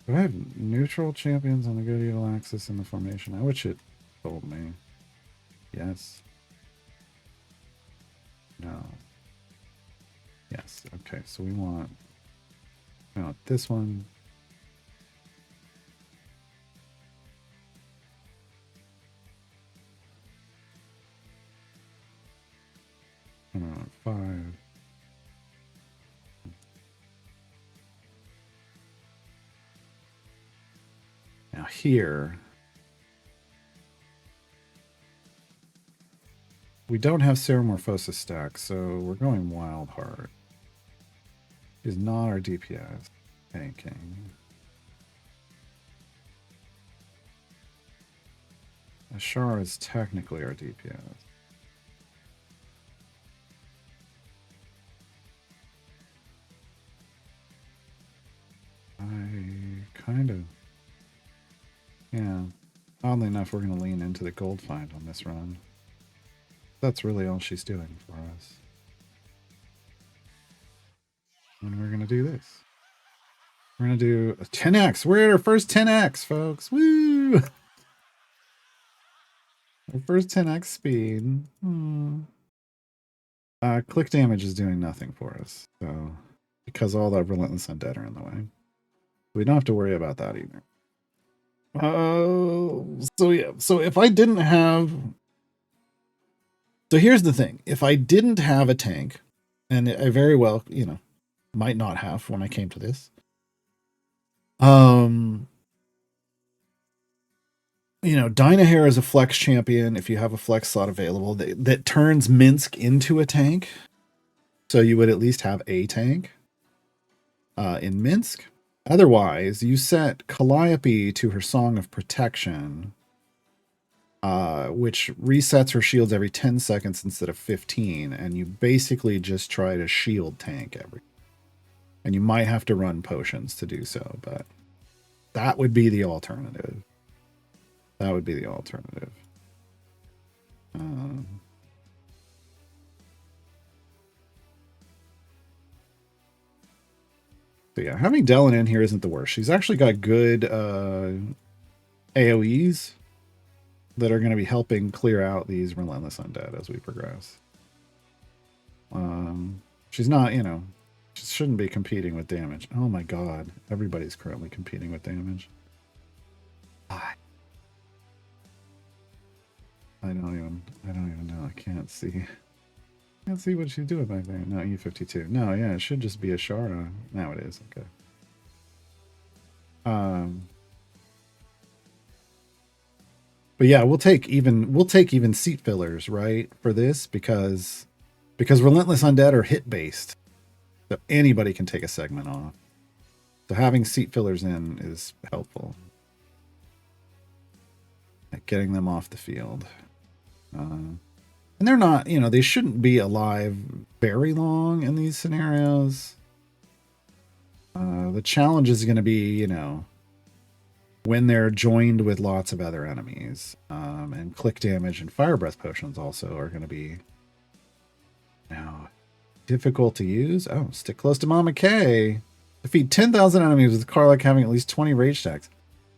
I have neutral champions on the good evil axis in the formation? I wish it told me. Yes. No. Yes. Okay, so we want this one. 5. Now here, we don't have Ceramorphosis stack, so we're going Wild Heart. Is not our DPS tanking. Ashar is technically our DPS. I kind of... Yeah. Oddly enough, we're going to lean into the gold find on this run. That's really all she's doing for us. And we're going to do this. We're going to do a 10x. We're at our first 10x, folks. Woo! Our first 10x speed. Click damage is doing nothing for us. So, because all the Relentless Undead are in the way. We don't have to worry about that either. So yeah. So if I didn't have... So here's the thing. If I didn't have a tank, and I very well, you know, might not have when I came to this. You know, Dynahair is a flex champion if you have a flex slot available that turns Minsk into a tank. So you would at least have a tank in Minsk. Otherwise, you set Calliope to her Song of Protection, which resets her shields every 10 seconds instead of 15, and you basically just try to shield tank every. And you might have to run potions to do so, but that would be the alternative. That would be the alternative. So yeah, having Dellen in here isn't the worst. She's actually got good AoEs that are going to be helping clear out these Relentless Undead as we progress. She's not, you know, she shouldn't be competing with damage. Oh my god, everybody's currently competing with damage. I don't even know. I can't see. Can't see what she's doing back there. No, E52. No, yeah, it should just be a Shara. Now it is. Okay. But yeah, we'll take even seat fillers, right, for this because Relentless Undead are hit based. So anybody can take a segment off. So having seat fillers in is helpful. Like getting them off the field. And they're not, you know, they shouldn't be alive very long in these scenarios. The challenge is going to be, you know, when they're joined with lots of other enemies. And click damage and fire breath potions also are going to be, you know, difficult to use. Oh, stick close to Mama K. Defeat 10,000 enemies with Karlach having at least 20 rage stacks.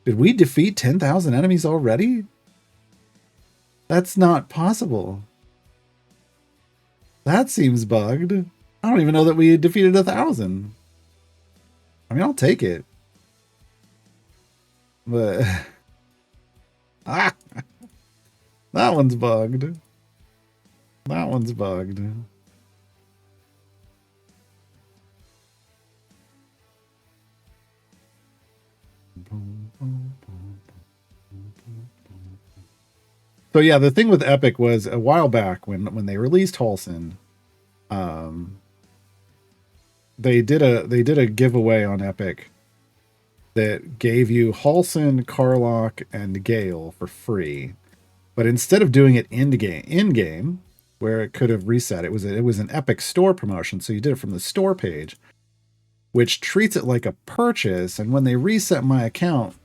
Did we defeat 10,000 enemies already? That's not possible. That seems bugged. I don't even know that we defeated 1,000. I mean, I'll take it. But... that one's bugged. That one's bugged. So yeah, the thing with Epic was a while back when they released Halsin, they did a giveaway on Epic that gave you Halsin, Karlach, and Gale for free. But instead of doing it in game, where it could have reset, it was an Epic store promotion, so you did it from the store page, which treats it like a purchase. And when they reset my account,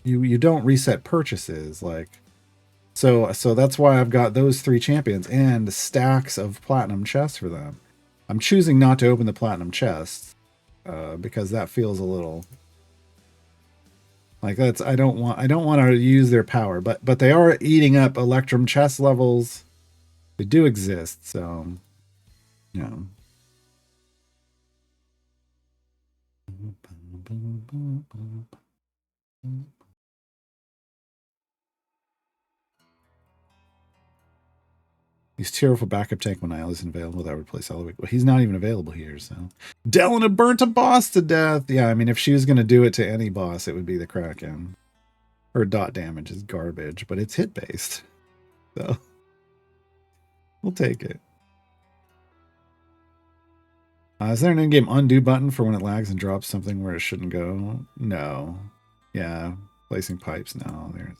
you don't reset purchases, like. So that's why I've got those 3 champions and stacks of platinum chests for them. I'm choosing not to open the platinum chests because that feels a little like that's I don't want to use their power, but they are eating up Electrum chest levels. They do exist, so yeah. He's terrible backup tank when Isle isn't available. That would replace Elowick. Well, he's not even available here, so. Delana burnt a boss to death. Yeah, I mean, if she was going to do it to any boss, it would be the Kraken. Her dot damage is garbage, but it's hit-based. So, we'll take it. Is there an in-game undo button for when it lags and drops something where it shouldn't go? No. Yeah, placing pipes now. There's.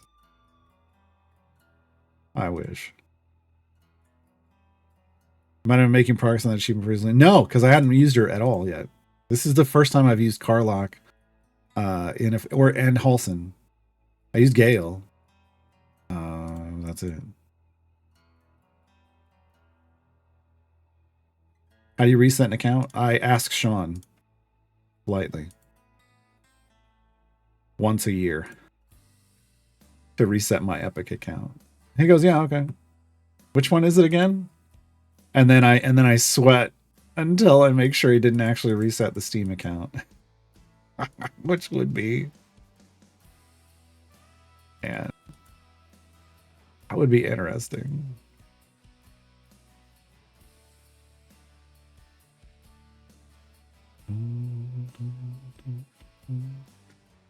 I wish. Might have been making progress on that achievement recently. No, because I hadn't used her at all yet. This is the first time I've used Carlock, and Halson. I used Gale. That's it. How do you reset an account? I ask Sean politely once a year to reset my Epic account. He goes, "Yeah, okay. Which one is it again?" And then I sweat until I make sure he didn't actually reset the Steam account, which would be, and that would be interesting.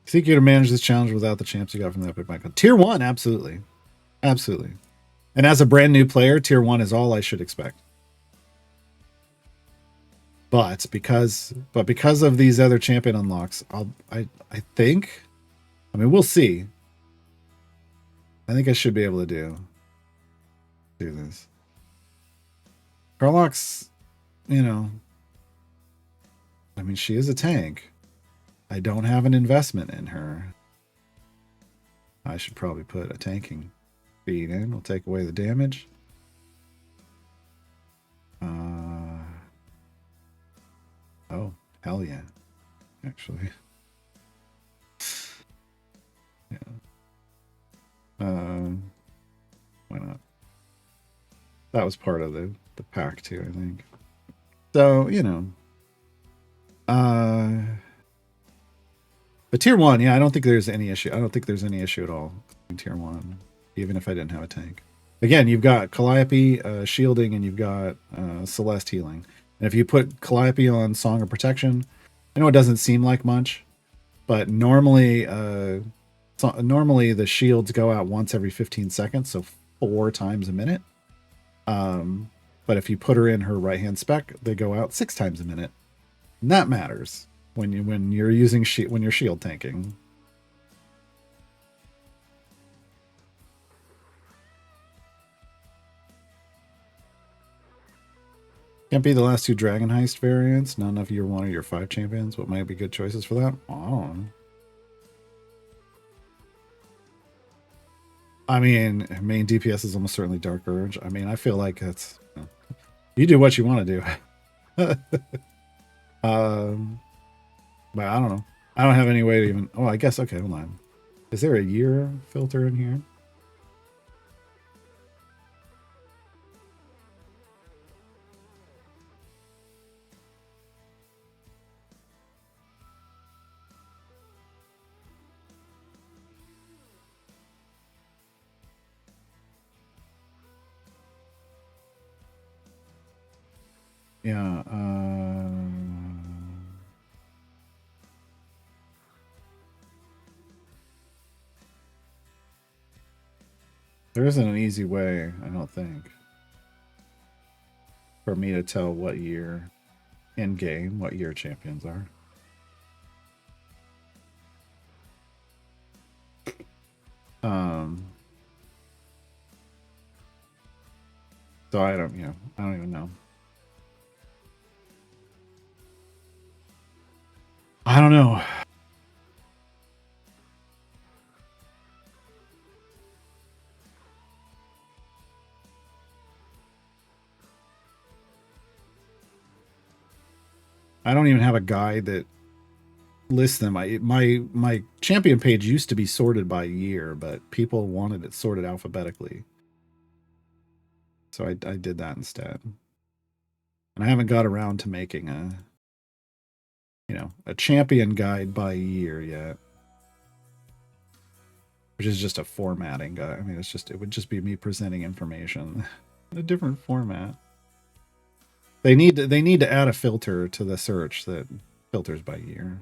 Think you could manage this challenge without the champs you got from the Epic Mic? Tier 1, absolutely. Absolutely. And as a brand new player, Tier 1 is all I should expect. But because of these other champion unlocks, I think, I mean, we'll see. I think I should be able to do this. Carlock's, you know, I mean, she is a tank. I don't have an investment in her. I should probably put a tanking feed in. We'll take away the damage. Oh, hell yeah. Actually. Yeah. Why not? That was part of the pack too, I think. So, you know. But Tier 1, yeah, I don't think there's any issue. I don't think there's any issue at all in Tier 1, even if I didn't have a tank. Again, you've got Calliope shielding, and you've got Celeste healing. And if you put Calliope on Song of Protection, I know it doesn't seem like much, but normally the shields go out once every 15 seconds, so 4 times a minute. But if you put her in her right-hand spec, they go out 6 times a minute. And that matters when you're using when you're shield tanking. Can't be the last 2 Dragon Heist variants. None of your 1 or your 5 champions. What might be good choices for that? Oh. I mean, main DPS is almost certainly Dark Urge. I mean, I feel like it's, you do what you want to do. But I don't know. I don't have any way to even. Oh, I guess. Okay, hold on. Is there a year filter in here? Yeah. There isn't an easy way, I don't think, for me to tell what year in game, what year champions are. So I don't even know. I don't know. I don't even have a guide that lists them. My champion page used to be sorted by year, but people wanted it sorted alphabetically. So I did that instead. And I haven't got around to making a champion guide by year yet. Which is just a formatting guide. I mean, it would just be me presenting information. A different format. They need to add a filter to the search that filters by year.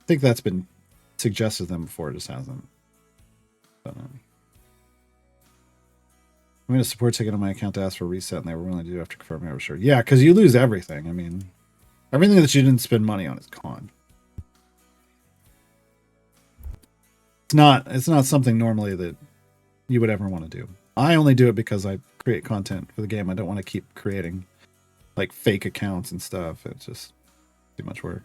I think that's been suggested to them before, it just hasn't. But, I'm going to support ticket on my account to ask for a reset, and they were willing to do after confirming I was sure. Yeah, because you lose everything. I mean, everything that you didn't spend money on is gone. It's not something normally that you would ever want to do. I only do it because I create content for the game. I don't want to keep creating like fake accounts and stuff. It's just too much work.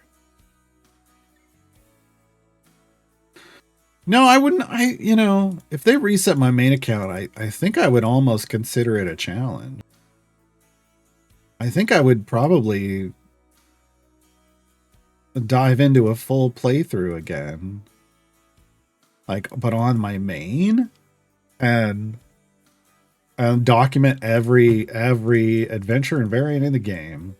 No, I wouldn't. If they reset my main account, I think I would almost consider it a challenge. I think I would probably dive into a full playthrough again. But on my main and document every adventure and variant in the game.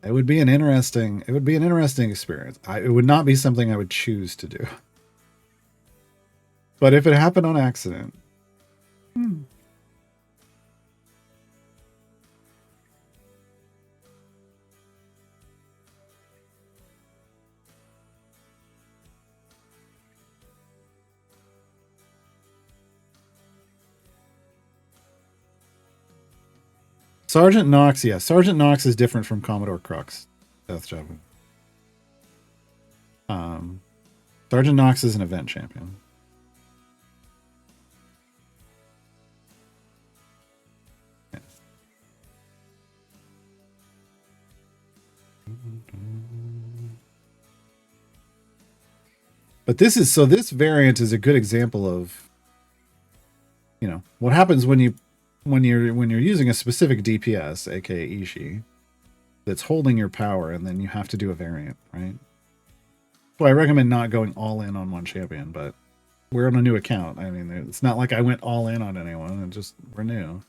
It would be an interesting experience. It would not be something I would choose to do. But if it happened on accident. Sergeant Knox, yeah. Sergeant Knox is different from Commodore Crux. Death Java. Sergeant Knox is an event champion. Yeah. But this variant is a good example of, what happens when you're using a specific DPS, aka Ishii, that's holding your power, and then you have to do a variant, right? So I recommend not going all in on one champion, but we're on a new account. I mean, it's not like I went all in on anyone, and just we're new.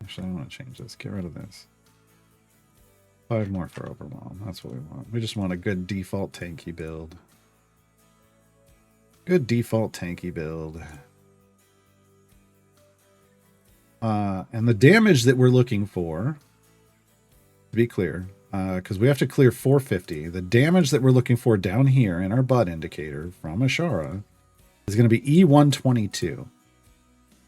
Actually, I want to change this. Get rid of this. 5 more for Overwhelm. That's what we want. We just want a good default tanky build. Good default tanky build. And the damage that we're looking for, to be clear, because we have to clear 450, the damage that we're looking for down here in our butt indicator from Ashara is going to be E122.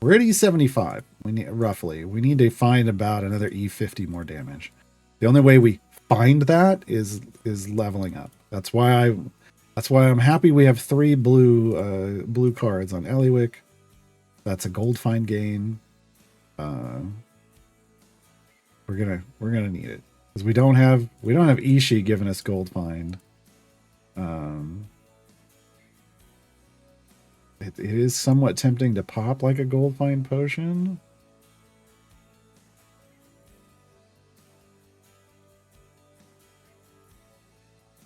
We're at E75, roughly. We need to find about another E50 more damage. The only way we find that is leveling up. That's why I'm happy we have 3 blue cards on Eliwick. That's a gold find gain. We're gonna need it because we don't have Ishii giving us gold find. It is somewhat tempting to pop like a gold find potion.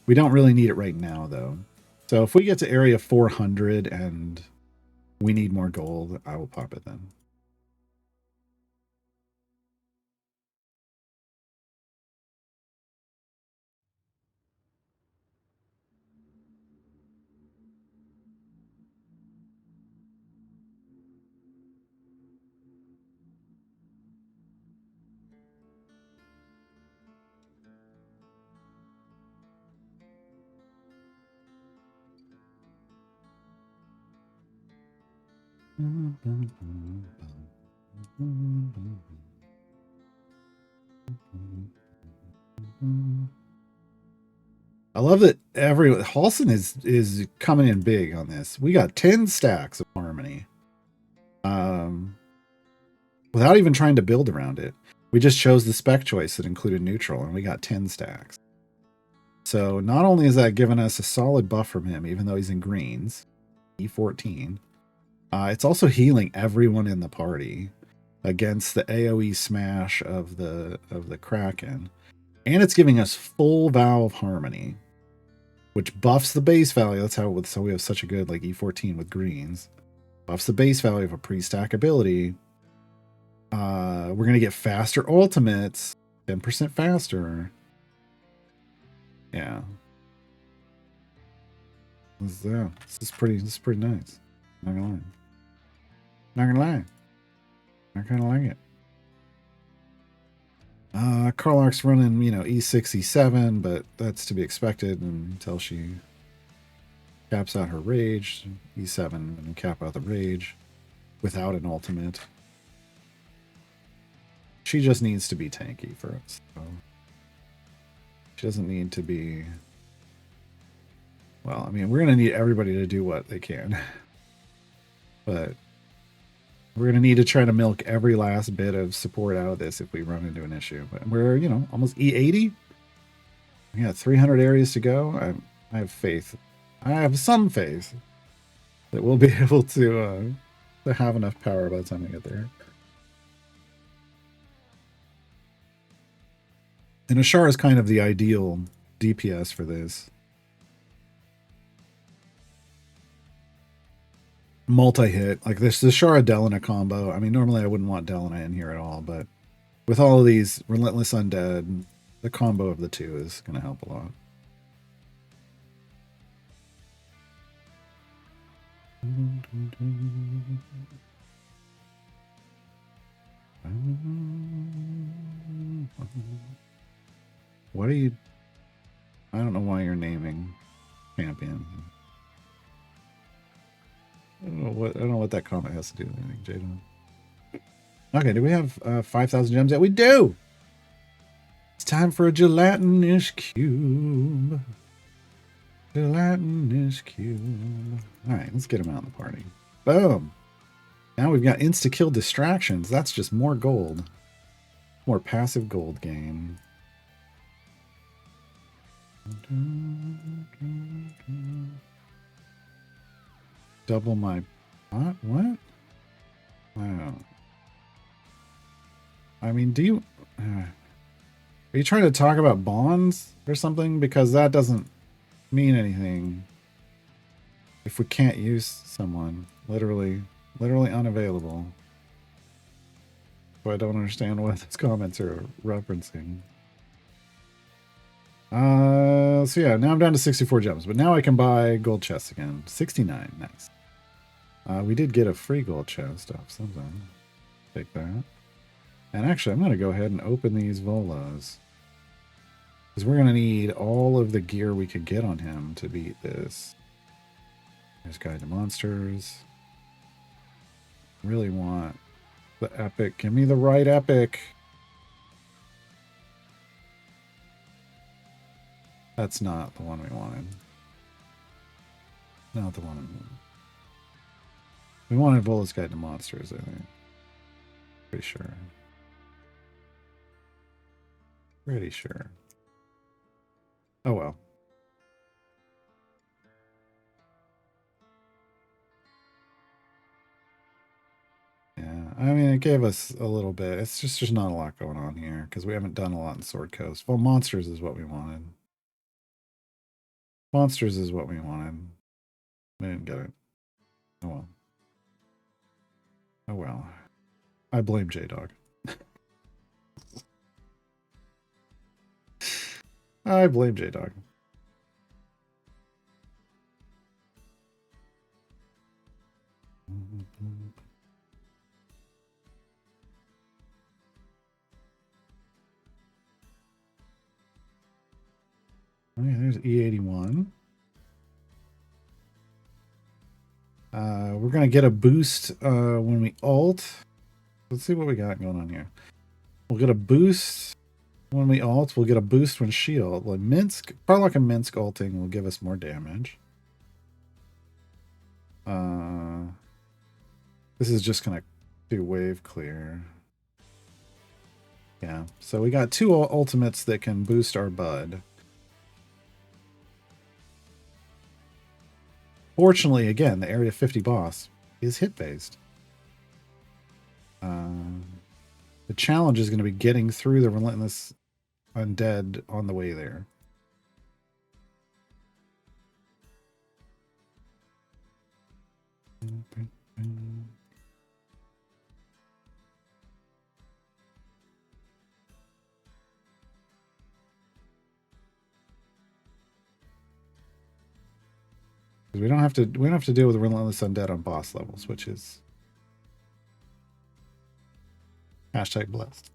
We don't really need it right now, though. So if we get to area 400 and we need more gold, I will pop it then. I love that Halson is coming in big on this. We got 10 stacks of harmony. Without even trying to build around it. We just chose the spec choice that included neutral, and we got 10 stacks. So not only is that giving us a solid buff from him, even though he's in greens, E14, it's also healing everyone in the party against the AoE smash of the Kraken. And it's giving us full vow of harmony, which buffs the base value. That's how so we have such a good like E14 with greens. Buffs the base value of a pre-stack ability. We're gonna get faster ultimates, 10% faster. Yeah. This is pretty nice. Not gonna lie. Not gonna lie. I kind of like it. Karlach's running, E6, E7, but that's to be expected until she caps out her rage. E7 and cap out the rage without an ultimate. She just needs to be tanky for us. So she doesn't need to be... Well, I mean, we're going to need everybody to do what they can. But we're going to need to try to milk every last bit of support out of this if we run into an issue. But we're, almost E80. We got 300 areas to go. I have faith. I have some faith that we'll be able to have enough power by the time we get there. And Ashar is kind of the ideal DPS for this. Multi-hit. Like this Ashara Delina combo. I mean, normally I wouldn't want Delina in here at all, but with all of these Relentless Undead, the combo of the two is going to help a lot. What are you... I don't know why you're naming champions. I don't know what that comment has to do with anything, Jada. Okay, do we have 5,000 gems yet? We do! It's time for a gelatinous cube. Gelatinous cube. Alright, let's get him out in the party. Boom! Now we've got insta-kill distractions. That's just more gold. More passive gold gain. Double my... What? Wow. I mean, do you... are you trying to talk about bonds or something? Because that doesn't mean anything if we can't use someone. Literally unavailable. So I don't understand what those comments are referencing. So yeah, now I'm down to 64 gems, but now I can buy gold chests again. 69, nice. We did get a free gold chest off something. Take that. And actually, I'm going to go ahead and open these Volas. Because we're going to need all of the gear we could get on him to beat this. There's Guide to Monsters. Really want the epic. Give me the right epic. That's not the one we wanted. Not the one we wanted. We wanted Vola's Guide to Monsters, I think. Pretty sure. Pretty sure. Oh well. Yeah, I mean, it gave us a little bit. It's just not a lot going on here because we haven't done a lot in Sword Coast. Well, Monsters is what we wanted. Monsters is what we wanted. We didn't get it. Oh well. Oh well. I blame J-Dog. I blame J-Dog. Okay, there's E81. We're going to get a boost when we ult. Let's see what we got going on here. We'll get a boost when we ult. We'll get a boost when she ult. Like Minsk, Karlach and Minsk ulting will give us more damage. This is just going to do wave clear. Yeah, so we got two ultimates that can boost our bud. Fortunately, again, the Area 50 boss is hit-based. The challenge is going to be getting through the Relentless Undead on the way there. We don't have to deal with Relentless Undead on boss levels, which is hashtag blessed.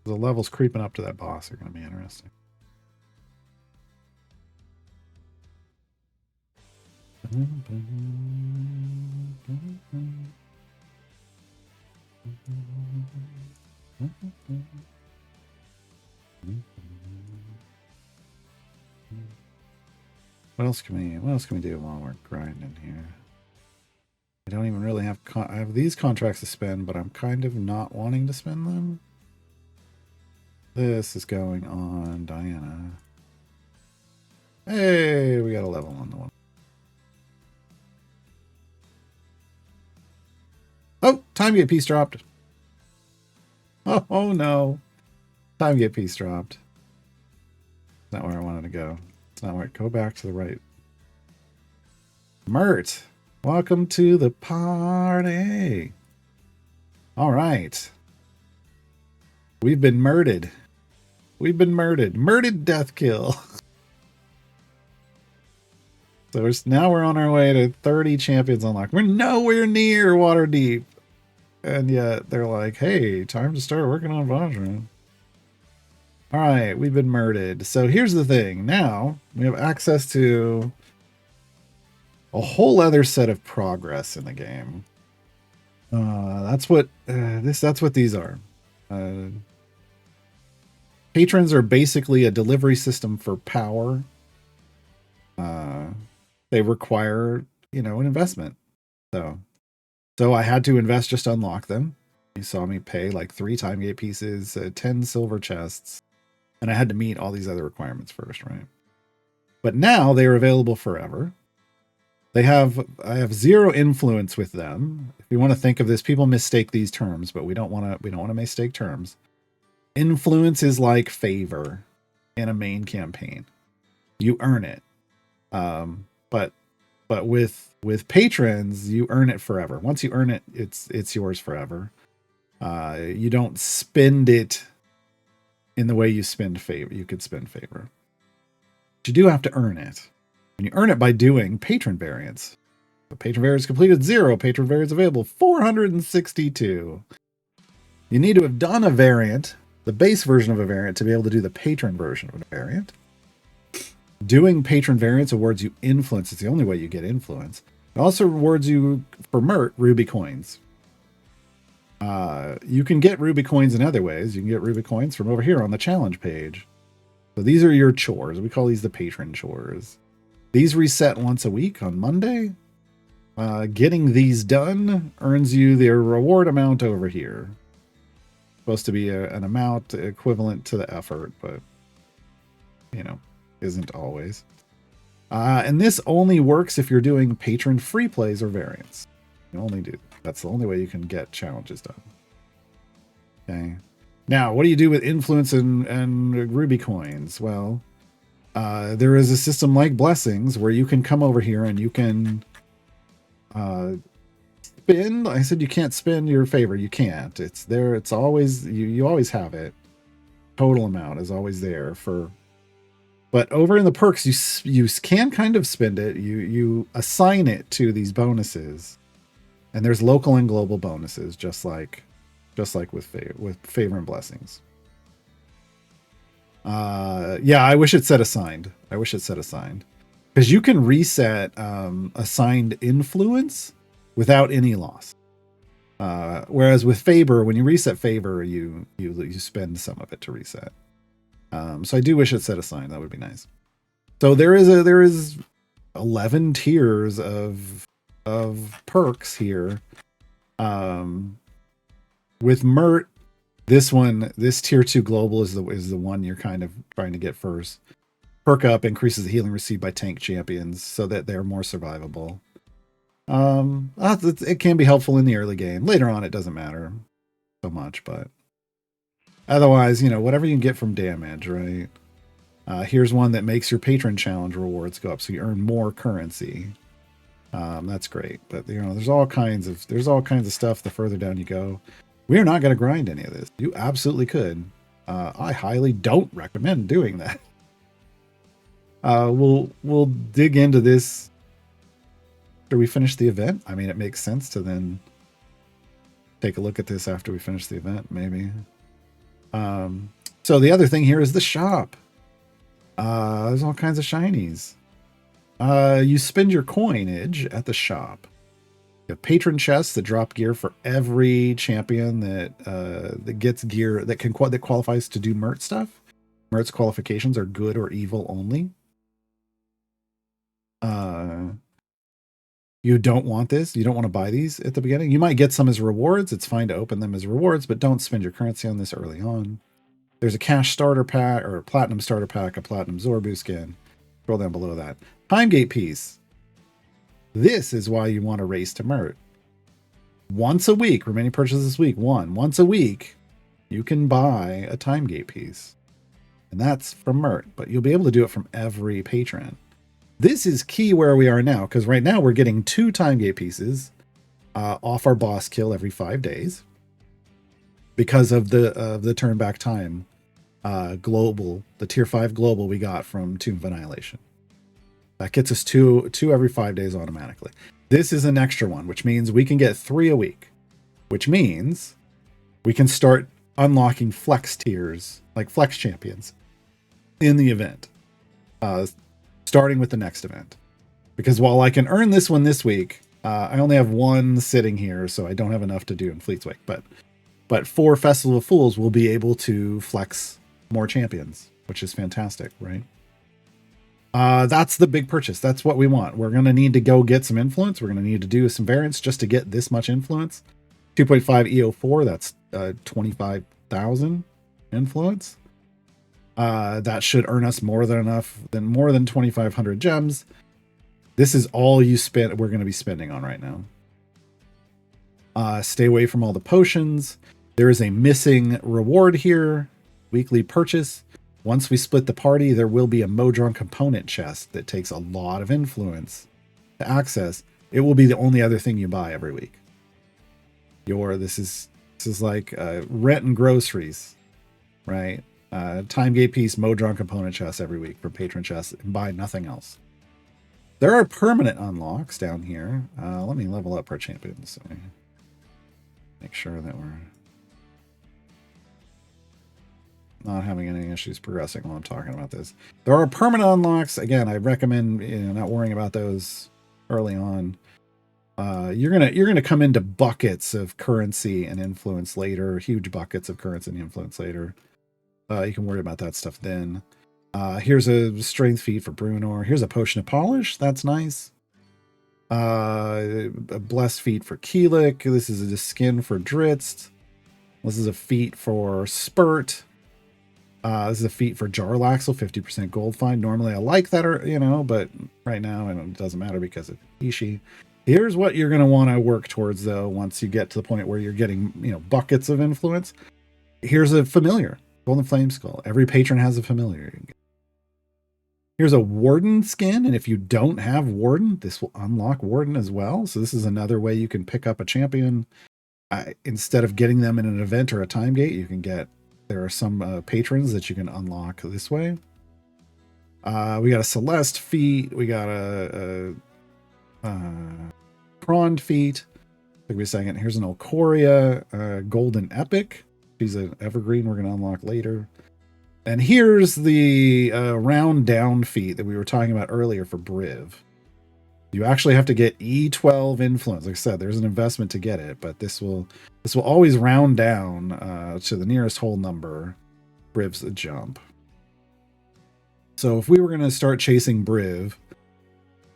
The levels creeping up to that boss are going to be interesting. What else can we do while we're grinding here? I don't even really have I have these contracts to spend, but I'm kind of not wanting to spend them. This is going on Diana. Hey, we got a level on the one. Oh, time gate piece dropped. Oh no. Time gate piece dropped. Not where I wanted to go. It's not where. Go back to the right. Mert, welcome to the party. All right. We've been murdered. We've been murdered. Murdered death kill. So now we're on our way to 30 champions unlocked. We're nowhere near Waterdeep. And yet they're like, hey, time to start working on Vajra. All right, we've been murdered. So here's the thing. Now we have access to a whole other set of progress in the game. That's what these are. Patrons are basically a delivery system for power. They require, an investment. So I had to invest just to unlock them. You saw me pay like 3 time gate pieces, 10 silver chests, and I had to meet all these other requirements first, right? But now they are available forever. I have 0 influence with them. If you want to think of this, people mistake these terms, but we don't want to mistake terms. Influence is like favor in a main campaign. You earn it. But with patrons, you earn it forever. Once you earn it, it's yours forever. You don't spend it in the way you spend favor. You could spend favor. But you do have to earn it. And you earn it by doing patron variants. The patron variants completed 0. Patron variants available 462. You need to have done a variant, the base version of a variant, to be able to do the patron version of a variant. Doing patron variants awards you influence. It's the only way you get influence. It also rewards you for Mert ruby coins. You can get ruby coins in other ways. You can get ruby coins from over here on the challenge page. So these are your chores. We call these the patron chores. These reset once a week on Monday. Getting these done earns you their reward amount over here. Supposed to be an amount equivalent to the effort, but isn't always. And this only works if you're doing patron free plays or variants. You only do. That's the only way you can get challenges done. Okay. Now, what do you do with influence and ruby coins? Well, there is a system like blessings where you can come over here and you can spend. I said you can't spend your favor. You can't. It's there. It's always you always have it. Total amount is always there for. But over in the perks, you can kind of spend it. You assign it to these bonuses, and there's local and global bonuses, just like with favor and blessings. Yeah, I wish it said assigned. Because you can reset assigned influence without any loss. Whereas with favor, when you reset favor, you spend some of it to reset. So I do wish it said assigned. That would be nice. So there is 11 tiers of perks here. With Mert, this tier 2 global is the one you're kind of trying to get first. Perk up increases the healing received by tank champions so that they're more survivable. It can be helpful in the early game. Later on, it doesn't matter so much, but otherwise, whatever you can get from damage, right? Here's one that makes your patron challenge rewards go up, so you earn more currency. That's great, but there's all kinds of stuff the further down you go. We are not going to grind any of this. You absolutely could. I highly don't recommend doing that. We'll dig into this after we finish the event. I mean, it makes sense to then take a look at this after we finish the event, maybe. So the other thing here is the shop. There's all kinds of shinies. You spend your coinage at the shop. You have patron chests that drop gear for every champion that gets gear that qualifies to do Mert stuff. Mert's qualifications are good or evil only. You don't want this. You don't want to buy these at the beginning. You might get some as rewards. It's fine to open them as rewards, but don't spend your currency on this early on. There's a cash starter pack or a platinum starter pack, a platinum Zorbu skin. Scroll down below that. Time gate piece. This is why you want to race to Mert. Once a week, remaining purchases this week, once a week, you can buy a time gate piece. And that's from Mert, but you'll be able to do it from every patron. This is key where we are now, because right now we're getting 2 time gate pieces off our boss kill every 5 days because of the turn back time global, the tier 5 global we got from Tomb of Annihilation. That gets us 2 every 5 days automatically. This is an extra one, which means we can get 3 a week, which means we can start unlocking flex tiers, like flex champions, in the event. Starting with the next event. Because while I can earn this one this week, I only have 1 sitting here, so I don't have enough to do in Fleet's Wake. But for Festival of Fools, we'll be able to flex more champions, which is fantastic, right? That's the big purchase. That's what we want. We're going to need to go get some influence. We're going to need to do some variants just to get this much influence. 2.5 EO4, that's 25,000 influence. That should earn us more than 2,500 gems. This is all we're going to be spending on right now. Stay away from all the potions. There is a missing reward here. Weekly purchase. Once we split the party, there will be a Modron component chest that takes a lot of influence to access. It will be the only other thing you buy every week. This is like rent and groceries, right? Time gate piece, Modron component chest every week for patron chests, and buy nothing else. There are permanent unlocks down here. Let me level up our champions so we make sure that we're not having any issues progressing while I'm talking about this. There are permanent unlocks. Again, I recommend not worrying about those early on. You're gonna come into buckets of currency and influence later, huge buckets of currency and influence later. You can worry about that stuff then. Here's a strength feat for Brunor. Here's a potion of polish. That's nice. A blessed feat for Keelik. This is a skin for Dritz. This is a feat for Spurt. This is a feat for Jarlaxle, 50% gold find. Normally I like that, but right now it doesn't matter because of Ishii. Here's what you're going to want to work towards, though, once you get to the point where you're getting, buckets of influence. Here's a familiar, Golden Flame Skull. Every patron has a familiar. Here's a Warden skin, and if you don't have Warden, this will unlock Warden as well. So this is another way you can pick up a champion. Instead of getting them in an event or a time gate, you can get... There are some patrons that you can unlock this way. We got a Celeste feat. We got a Prawn feat. Take me a second. Here's an Olcoria Golden Epic. She's an evergreen we're going to unlock later. And here's the round down feat that we were talking about earlier for Briv. You actually have to get E12 influence. Like I said, there's an investment to get it, but this will always round down to the nearest whole number. Briv's a jump. So if we were going to start chasing Briv,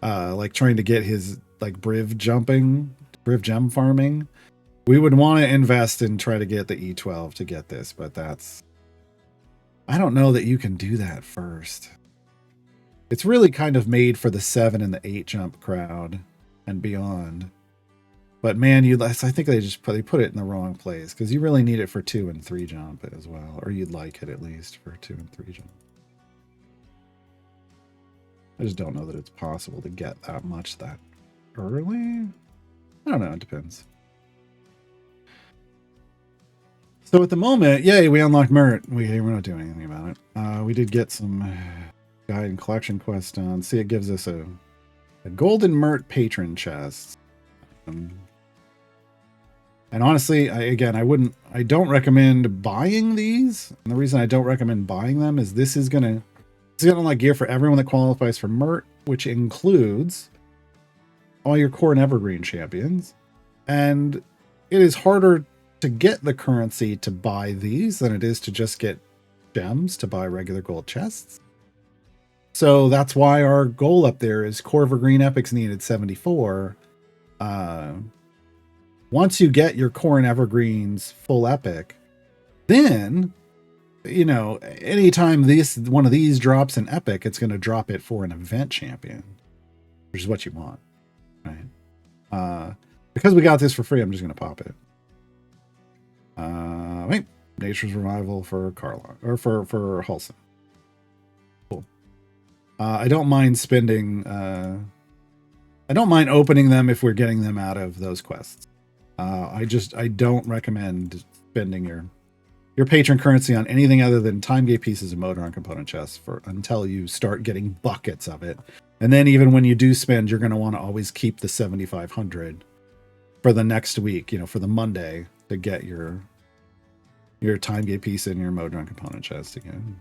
like trying to get his Briv gem farming, we would want to invest and try to get the E12 to get this, but I don't know that you can do that first. It's really kind of made for the 7 and the 8 jump crowd and beyond. But man, I think they put it in the wrong place, because you really need it for 2 and 3 jump as well, or you'd like it at least for 2 and 3 jump. I just don't know that it's possible to get that much that early. I don't know, it depends. So at the moment, yay, we unlocked Mert. We're not doing anything about it. We did get some guide and collection quest done. See, it gives us a golden Mert patron chest. And honestly, I don't recommend buying these. And the reason I don't recommend buying them is this is gonna unlock gear for everyone that qualifies for Mert, which includes all your core and evergreen champions. And it is harder to get the currency to buy these than it is to just get gems to buy regular gold chests. So that's why our goal up there is core evergreen epics needed 74. Once you get your core and evergreens full epic, then, you know, anytime one of these drops an epic, it's going to drop it for an event champion, which is what you want, right? Because we got this for free, I'm just going to pop it. Wait, Nature's Revival for Carla, or for Halson. Cool. I don't mind spending. I don't mind opening them if we're getting them out of those quests. I don't recommend spending your patron currency on anything other than time gate pieces and motor on component chests until you start getting buckets of it. And then even when you do spend, you're going to want to always keep the 7,500 for the next week, you know, for the Monday to get your time gate piece and your motor on component chest again.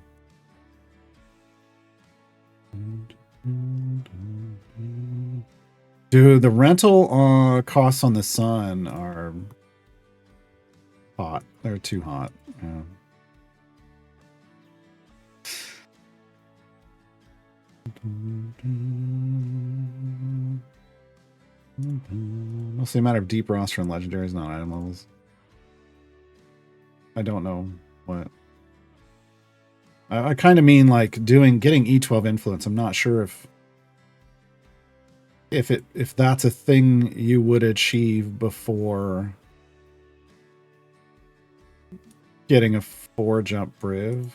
Dude, the rental costs on the Sun are hot. They're too hot. Yeah. Mostly a matter of deep roster and legendaries, not item levels. I don't know what. I kind of mean like getting E12 influence. I'm not sure if that's a thing you would achieve before getting a 4-jump Briv.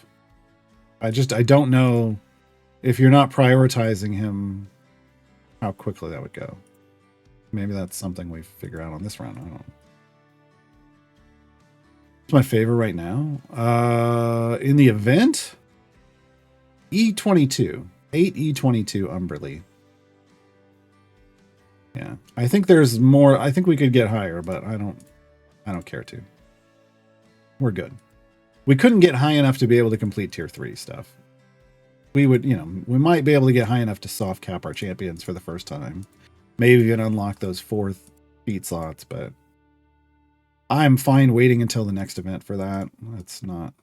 I don't know if you're not prioritizing him, how quickly that would go. Maybe that's something we figure out on this round. I don't know. It's my favorite right now. In the event, E22, 8 E22 Umberly. Yeah, I think there's more. I think we could get higher, but I don't care to. We're good. We couldn't get high enough to be able to complete tier 3 stuff. We would, you know, we might be able to get high enough to soft cap our champions for the first time. Maybe even unlock those 4th feat slots, but I'm fine waiting until the next event for that. That's not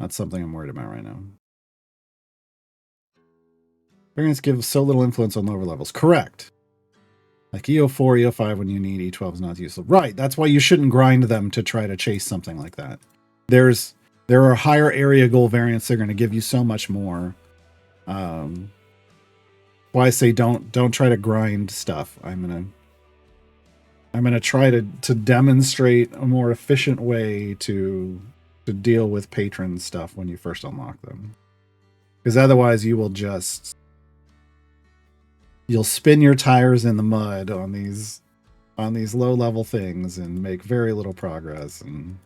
something I'm worried about right now. Variants give so little influence on lower levels. Correct. Like EO4, EO5 when you need E12 is not useful. Right, that's why you shouldn't grind them to try to chase something like that. There are higher area goal variants that are going to give you so much more. Why I say don't try to grind stuff. I'm gonna try to demonstrate a more efficient way to deal with patron stuff when you first unlock them. Because otherwise you'll spin your tires in the mud on these low level things and make very little progress and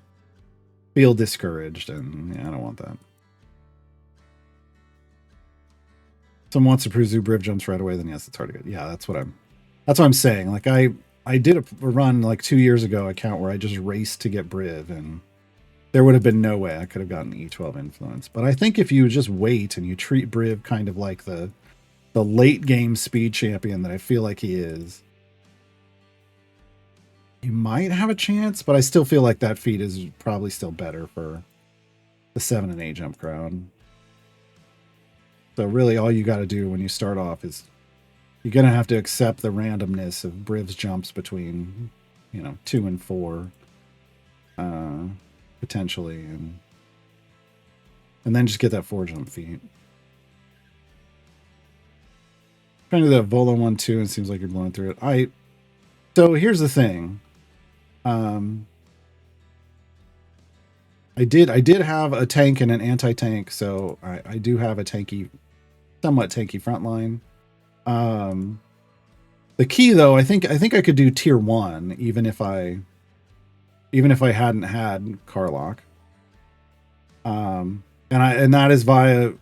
feel discouraged, and yeah, I don't want that. Someone wants to prove Briv jumps right away, then yes, it's hard to get. Yeah, that's what I'm saying. Like I did a run like 2 years ago account where I just raced to get Briv, and there would have been no way I could have gotten E12 influence. But I think if you just wait and you treat Briv kind of like the late game speed champion that I feel like he is, you might have a chance, but I still feel like that feat is probably still better for the 7 and 8 jump crowd. So really all you got to do when you start off is you're going to have to accept the randomness of Briv's jumps between, 2 and 4, potentially, and then just get that 4 jump feat. Trying to do that Volo 1-2, and it seems like you're blowing through it. So here's the thing. I did have a tank and an anti-tank, so I do have a somewhat tanky frontline. The key though, I think I could do tier 1 even if I even if I hadn't had Carlock. And that is via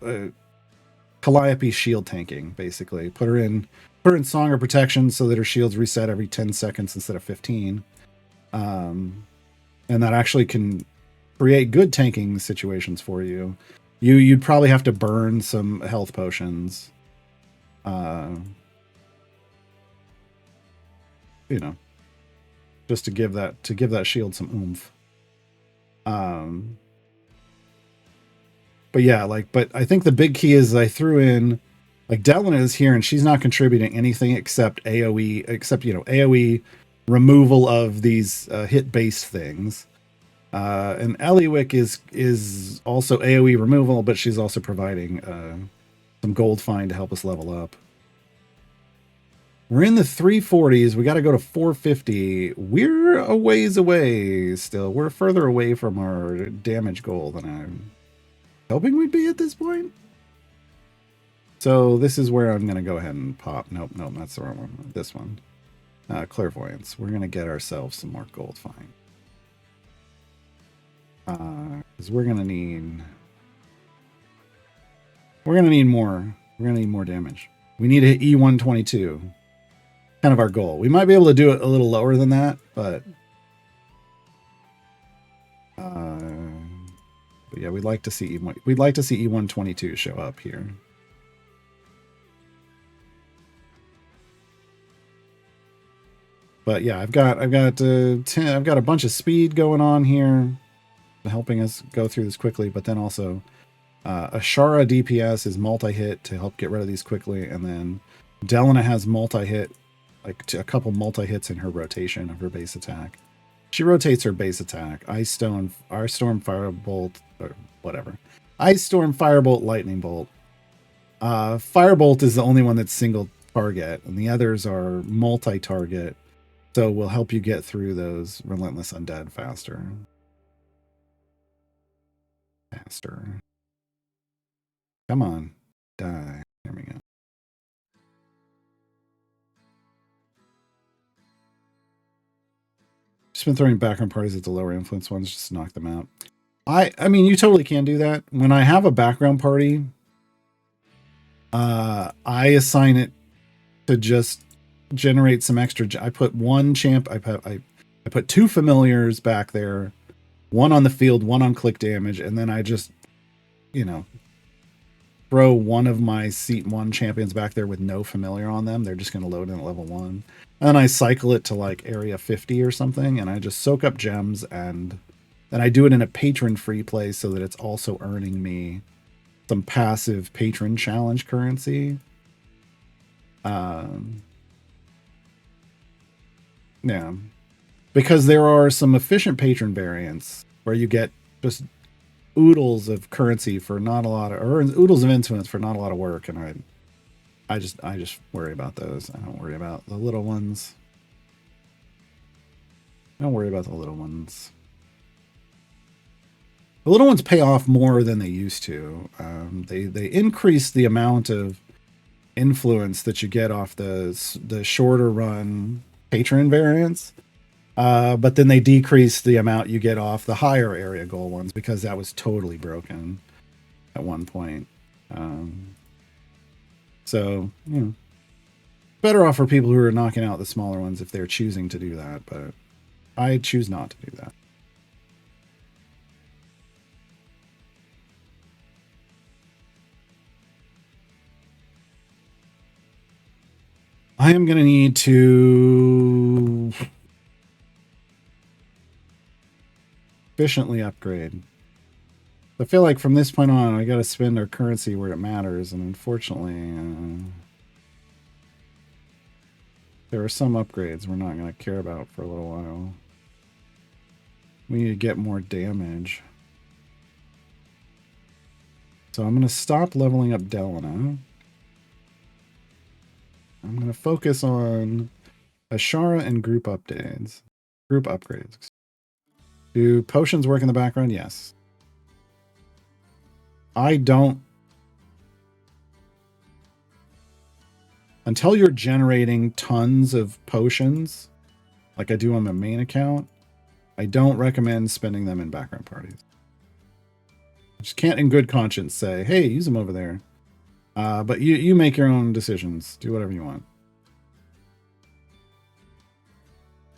Calliope shield tanking, basically. Put her in Song of Protection so that her shields reset every 10 seconds instead of 15. And that actually can create good tanking situations for you. You'd probably have to burn some health potions. You know, just to give that shield some oomph. But yeah, but I think the big key is I threw in, like, Delana is here and she's not contributing anything except AoE, AoE removal of these hit based things. And Eliwick is also AoE removal, but she's also providing some gold fine to help us level up. We're in the 340s. We got to go to 450. We're a ways away still. We're further away from our damage goal than I'm hoping we'd be at this point. So this is where I'm going to go ahead and pop. Nope, that's the wrong one. This one. Clairvoyance. We're going to get ourselves some more gold fine. Because we're going to need more. We're going to need more damage. We need to hit E122. Kind of our goal. We might be able to do it a little lower than that, but yeah, we'd like to see E122 show up here. But yeah, I've got a bunch of speed going on here, helping us go through this quickly. But then also, Ashara DPS is multi-hit to help get rid of these quickly, and then Delana has multi-hit, like a couple multi-hits in her rotation of her base attack. She rotates her base attack. Ice Storm, Firebolt, or whatever. Ice Storm, Firebolt, Lightning Bolt. Firebolt is the only one that's single target, and the others are multi-target. So we'll help you get through those Relentless Undead faster. Come on. Die. There we go. Just been throwing background parties at the lower influence ones just to knock them out. I mean, you totally can do that. When I have a background party, I assign it to just generate some extra. I put one champ. I put two familiars back there, one on the field, one on click damage, and then I just, throw one of my seat 1 champions back there with no familiar on them. They're just going to load in at level 1. And then I cycle it to like area 50 or something, and I just soak up gems, and then I do it in a patron free place so that it's also earning me some passive patron challenge currency. Yeah, because there are some efficient patron variants where you get just oodles of currency for not a lot of, or oodles of influence for not a lot of work, and I just worry about those. I don't worry about the little ones. The little ones pay off more than they used to. They increase the amount of influence that you get off the shorter run patron variants, but then they decrease the amount you get off the higher area goal ones, because that was totally broken at one point. So better off for people who are knocking out the smaller ones if they're choosing to do that, but I choose not to do that. I am going to need to efficiently upgrade. I feel like from this point on, I got to spend our currency where it matters, and unfortunately, there are some upgrades we're not going to care about for a little while. We need to get more damage. So I'm going to stop leveling up Delana. I'm going to focus on Ashara and group upgrades. Do potions work in the background? Yes. I don't. Until you're generating tons of potions, like I do on my main account, I don't recommend spending them in background parties. I just can't in good conscience say, hey, use them over there. But you make your own decisions. Do whatever you want.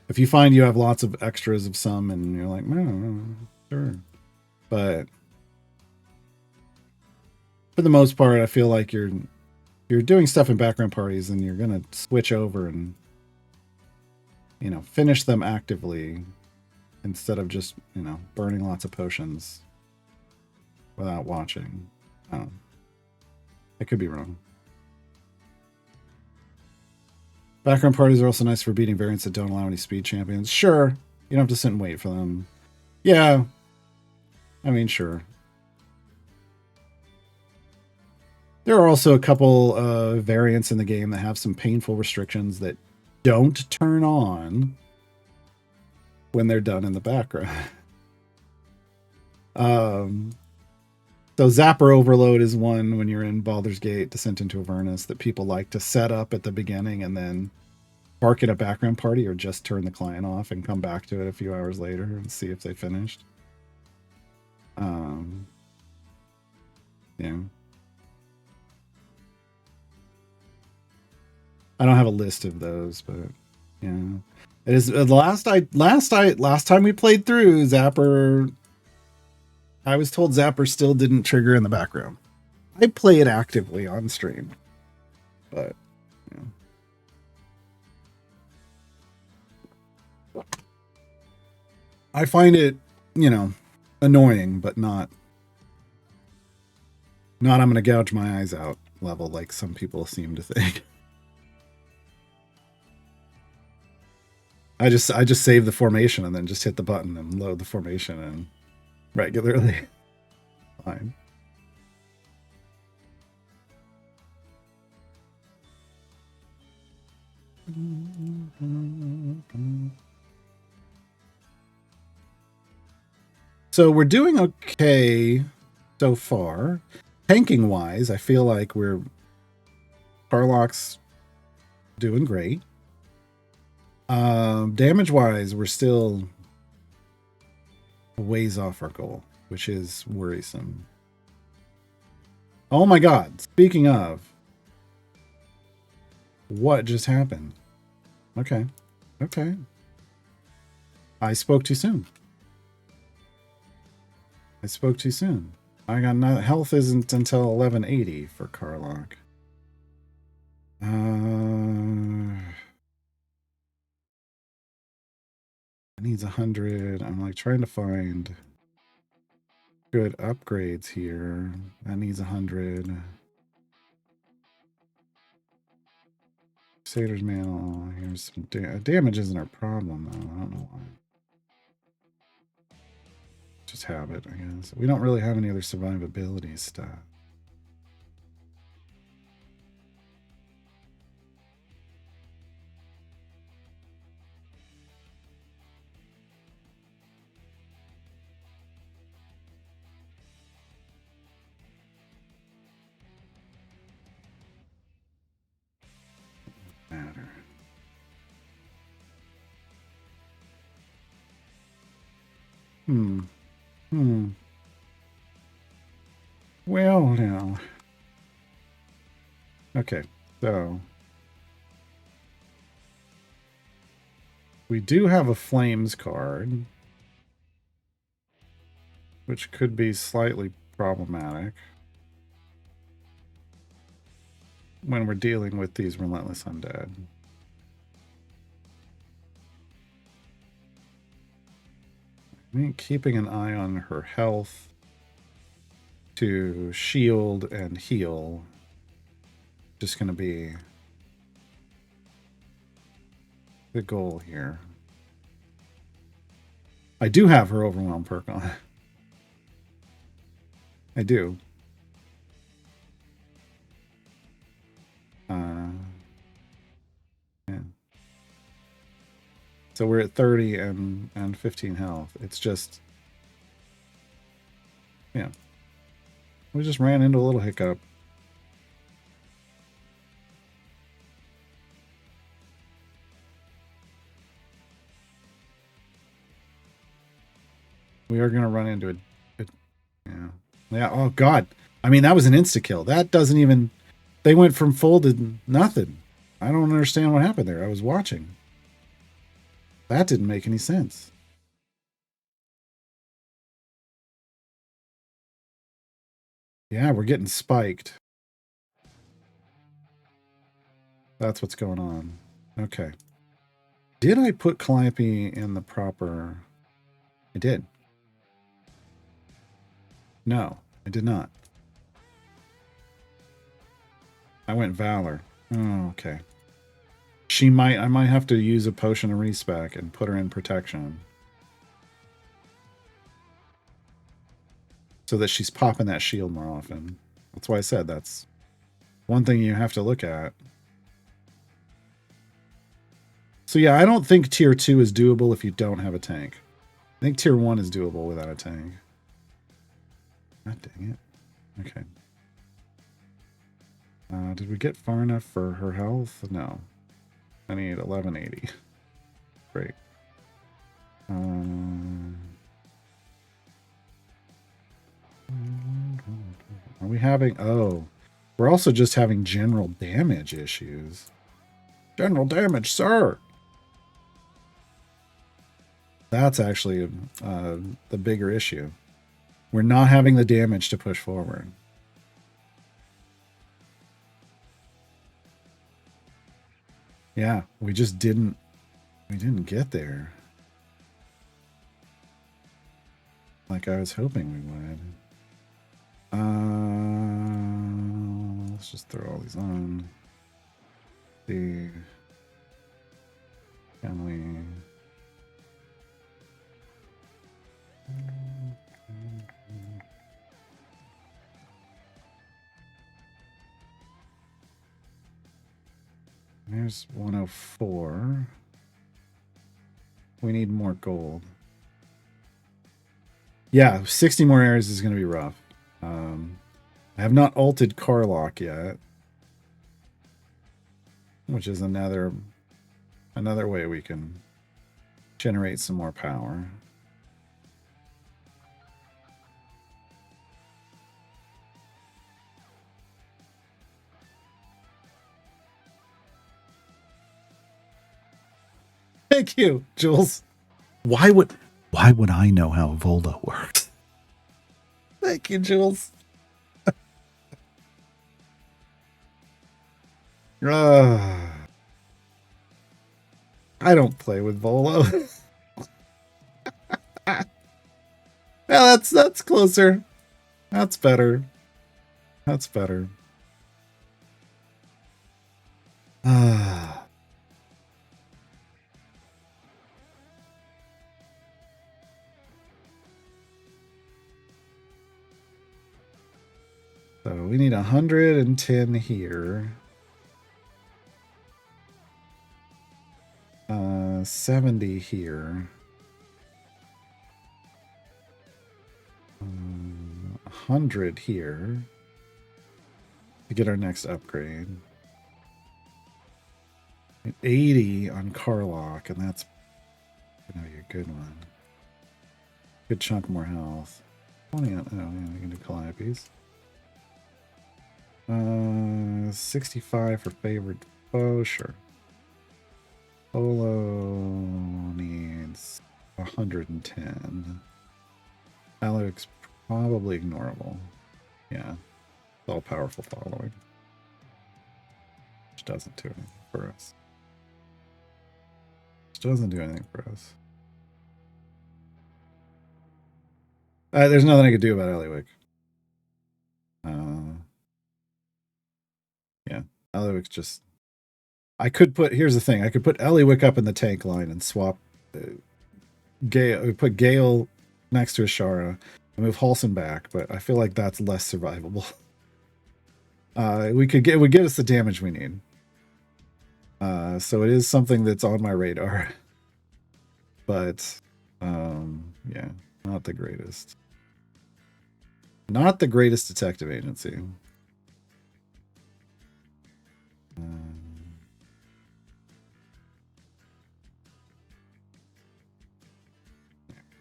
If you find you have lots of extras of some and you're like, no, sure. But for the most part, I feel like you're doing stuff in background parties and you're going to switch over and, finish them actively instead of just, burning lots of potions without watching. I could be wrong. Background parties are also nice for beating variants that don't allow any speed champions. Sure. You don't have to sit and wait for them. Yeah. I mean, sure. There are also a couple of variants in the game that have some painful restrictions that don't turn on when they're done in the background. So Zapper Overload is one when you're in Baldur's Gate, Descent into Avernus, that people like to set up at the beginning and then park in a background party or just turn the client off and come back to it a few hours later and see if they finished. Yeah. I don't have a list of those, but yeah. It is the last time we played through Zapper. I was told Zapper still didn't trigger in the background. I play it actively on stream, but I find it, annoying, but not I'm going to gouge my eyes out level like some people seem to think. I just save the formation and then just hit the button and load the formation in regularly. Fine. So we're doing okay so far. Tanking wise, I feel like Carlock's doing great. Damage wise, we're still a ways off our goal, which is worrisome. Oh my god, speaking of, what just happened? Okay. I spoke too soon. I got health isn't until 1180 for Carlock. Needs 100. I'm like trying to find good upgrades here. That needs 100. Crusader's Mail. Here's some damage isn't our problem though. I don't know why. Just habit, I guess. We don't really have any other survivability stuff. Matter. Well, now. Okay, so we do have a Flames card, which could be slightly problematic when we're dealing with these Relentless Undead. I mean, keeping an eye on her health to shield and heal just going to be the goal here. I do have her Overwhelm perk on. I do. Yeah. So we're at 30 and 15 health. It's just, yeah. We just ran into a little hiccup. We are going to run into it. Yeah. Yeah. Oh, God. I mean, that was an insta-kill. That doesn't even... They went from full to nothing. I don't understand what happened there. I was watching. That didn't make any sense. Yeah, we're getting spiked. That's what's going on. Okay. Did I put Calliope in the proper... I did. No, I did not. I went Valor. Oh, okay. I might have to use a potion of respec and put her in protection. So that she's popping that shield more often. That's why I said that's one thing you have to look at. So yeah, I don't think tier 2 is doable if you don't have a tank. I think tier 1 is doable without a tank. God dang it. Okay. Did we get far enough for her health? No. I need 1180. Great. Are we having... Oh. We're also just having general damage issues. General damage, sir! That's actually the bigger issue. We're not having the damage to push forward. Yeah, we just didn't... We didn't get there. Like I was hoping we would. Let's just throw all these on. See. Can we... There's 104. We need more gold. Yeah, 60 more areas is going to be rough. I have not ulted Carlock yet, which is another way we can generate some more power. Thank you, Jules. Why would I know how Volda works? Thank you, Jules. I don't play with Volo. Yeah, that's closer. That's better. That's better. So we need 110 here. 70 here. 100 here to get our next upgrade. 80 on Carlock, and that's gonna be a good one. Good chunk more health. 20 on, oh yeah, we can do Calliopes. 65 for favored foe, sure. Polo needs 110. Alex probably ignorable. Yeah. It's all powerful following. Which doesn't do anything for us. Which doesn't do anything for us. There's nothing I could do about Eliwick. Yeah. Eliwick's just... I could put... Here's the thing. I could put Eliwick up in the tank line and swap... Gale, put Gale next to Ashara and move Halson back, but I feel like that's less survivable. It would get us the damage we need. So it is something that's on my radar. But yeah, not the greatest. Not the greatest detective agency. There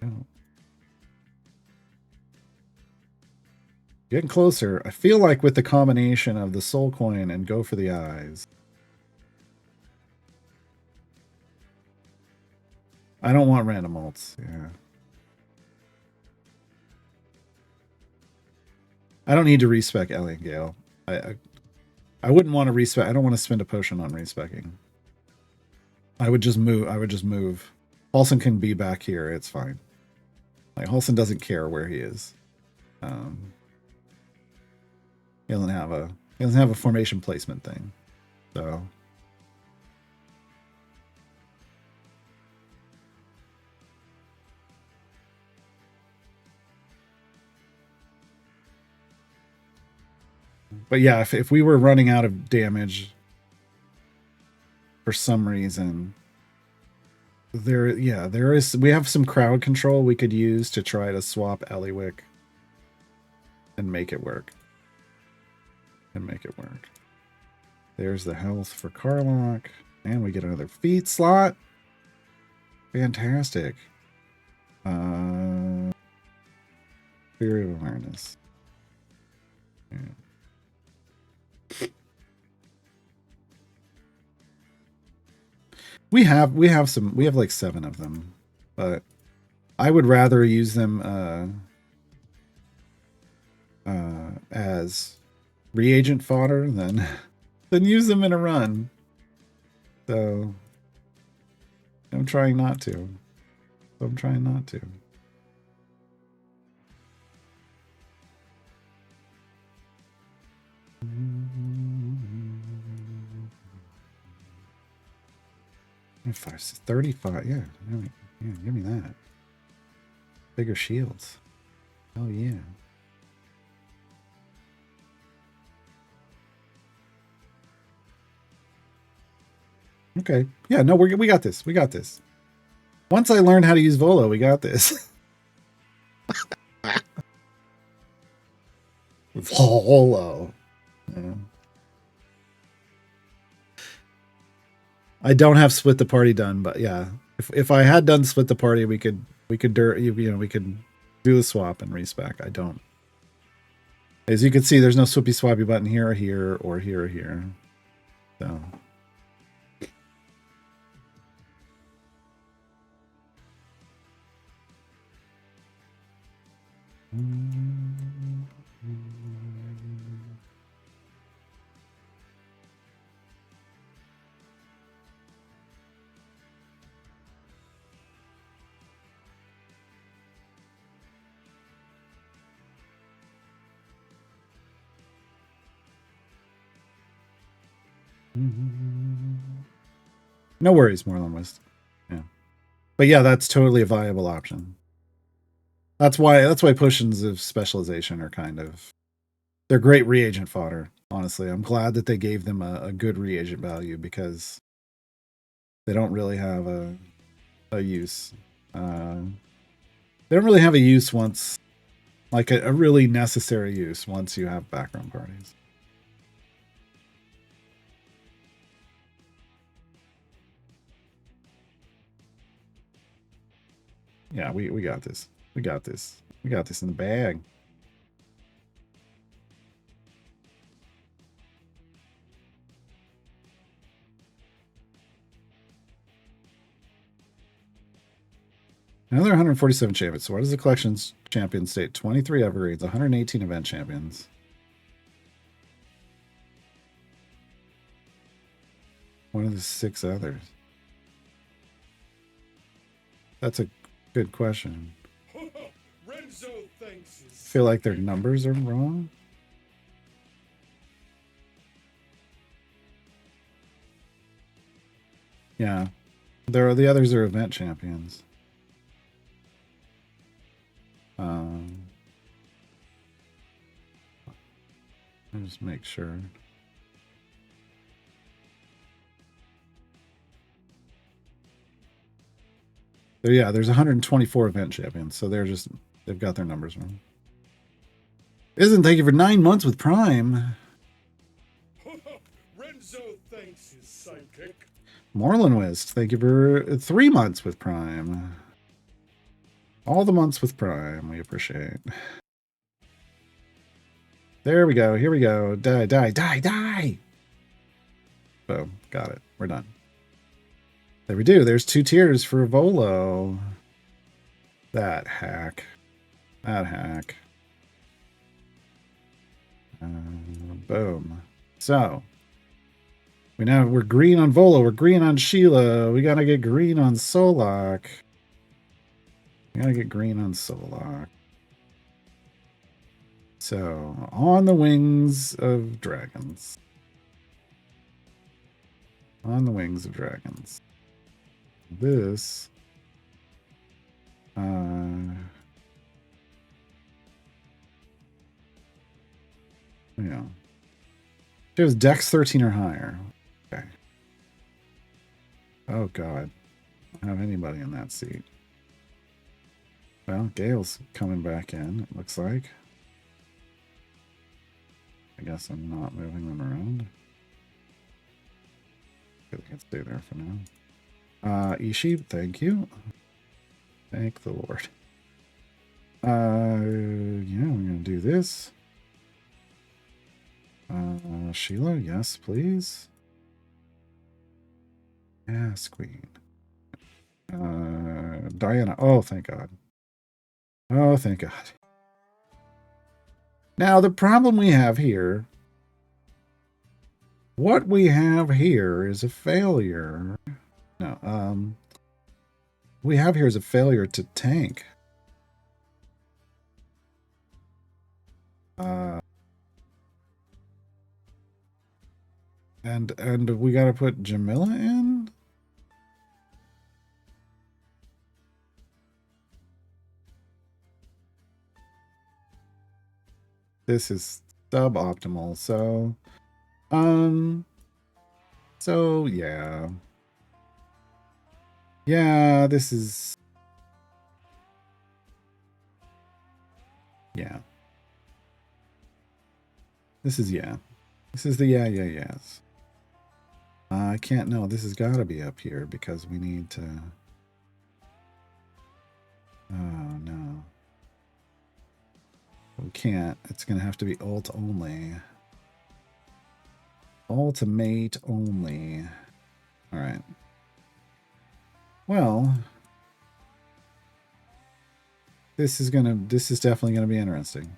we go. Getting closer. I feel like with the combination of the soul coin and go for the eyes. I don't want random ults. Yeah. I don't need to respec Ellie and Gale. I wouldn't want to respec. I don't want to spend a potion on respecking. I would just move. Halson can be back here. It's fine. Like Halson doesn't care where he is. He doesn't have a formation placement thing. So but yeah, if we were running out of damage for some reason, there is, we have some crowd control we could use to try to swap Eliwick and make it work. There's the health for Karlach, and we get another feat slot. Fantastic. Theory of awareness. Yeah. We have like 7 of them, but I would rather use them as reagent fodder than use them in a run. So I'm trying not to. Mm-hmm. 35, yeah, give me that. Bigger shields. Oh yeah. Okay. Yeah, no, we got this. We got this. Once I learned how to use Volo, we got this. Volo. Yeah. I don't have split the party done, but yeah, if I had done split the party, we could do the swap and respec. I don't. As you can see, there's no swippy swappy button here or here or here or here. So. No worries, Moreland West. Yeah, but yeah, that's totally a viable option. That's why potions of specialization are they're great reagent fodder. Honestly, I'm glad that they gave them a good reagent value because they don't really have a use. They don't really have a use once, like a really necessary use once you have background parties. Yeah, we got this. We got this. We got this in the bag. Another 147 champions. So what does the collection's champion state? 23 evergreens, 118 event champions. What are the 6 others? That's a good question. Renzo thanks. I feel like their numbers are wrong. Yeah. The others are event champions. I'll just make sure. So yeah, there's 124 event champions, so they've got their numbers wrong. Isn't thank you for 9 months with Prime. Renzo thanks his sidekick. Moreland West, thank you for 3 months with Prime. All the months with Prime, we appreciate. There we go. Here we go. Die, die, die, die. Boom. Got it. We're done. There we do. There's 2 tiers for Volo. That hack. That hack. Boom. So we're green on Volo. We're green on Sheila. We gotta get green on Solak. We gotta get green on Solak. So on the wings of dragons. On the wings of dragons. This. Yeah. She has Dex 13 or higher. Okay. Oh god. I don't have anybody in that seat. Well, Gale's coming back in, it looks like. I guess I'm not moving them around. They can stay there for now. Ishi, thank you. Thank the Lord. Yeah, we're gonna do this. Sheila, yes, please. Yes, Queen. Diana, oh, thank God. Oh, thank God. Now, the problem we have here, what we have here is a failure. No, we have here is a failure to tank. And we got to put Jamila in? This is suboptimal, so yeah. Yeah, this is yeah. This is yeah. This is the yes. I can't know. This has got to be up here because we need to. Oh no. We can't. It's going to have to be ult only. Ultimate only. All right. Well, this is definitely going to be interesting.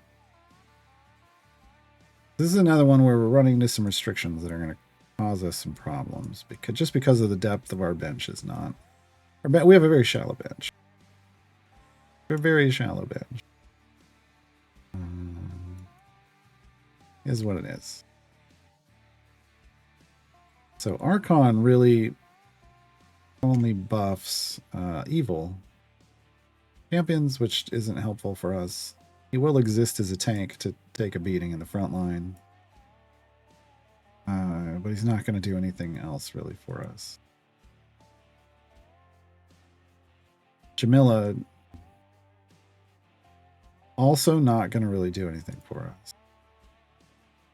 This is another one where we're running into some restrictions that are going to cause us some problems because of the depth of our bench is not. We have a very shallow bench. We're a very shallow bench. Is what it is. So Archon really only buffs evil champions, which isn't helpful for us. He will exist as a tank to take a beating in the front line. But he's not going to do anything else really for us. Jamila also not going to really do anything for us.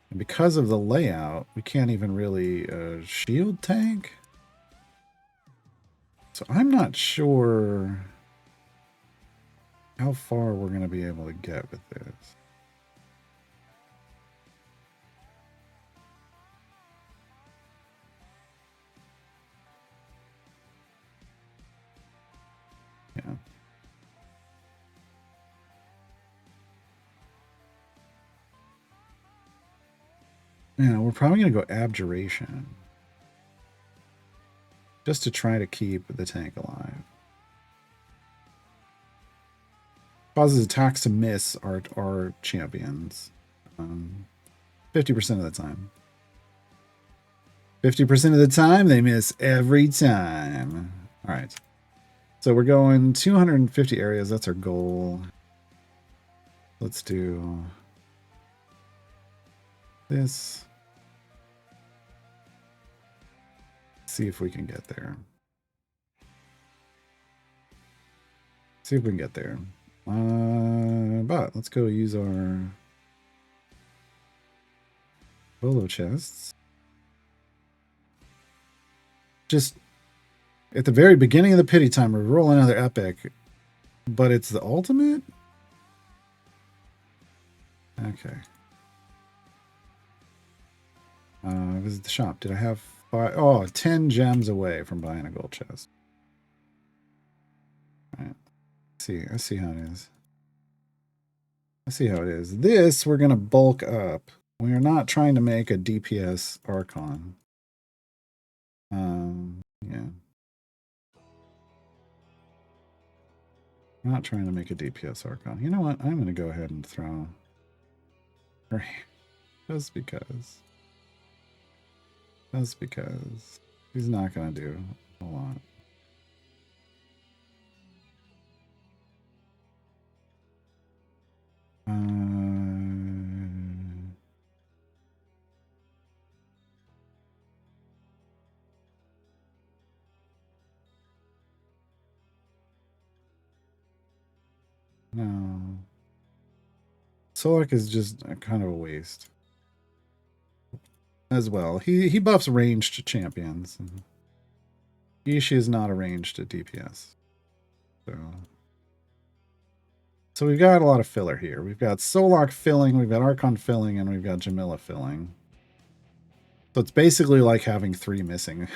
And because of the layout, we can't even really shield tank. So I'm not sure how far we're going to be able to get with this. Yeah. Yeah, we're probably going to go Abjuration. Just to try to keep the tank alive. Causes attacks to miss our champions. 50% of the time. 50% of the time, they miss every time. All right. So we're going 250 areas. That's our goal. Let's do this. See if we can get there. See if we can get there. But let's go use our Volo chests. Just at the very beginning of the pity time, we roll another epic, but it's the ultimate? Okay. visit the shop. Did I have 5? Oh, 10 gems away from buying a gold chest. All right. I see how it is. I see how it is. This, we're going to bulk up. We are not trying to make a DPS Archon. Yeah. I'm not trying to make a DPS Archon. You know what? I'm going to go ahead and throw her just because. Just because. He's not going to do a lot. No. Solak is just kind of a waste. As well. He buffs ranged champions. Ishi is not a ranged DPS. So we've got a lot of filler here. We've got Solak filling, we've got Archon filling, and we've got Jamila filling. So it's basically like having 3 missing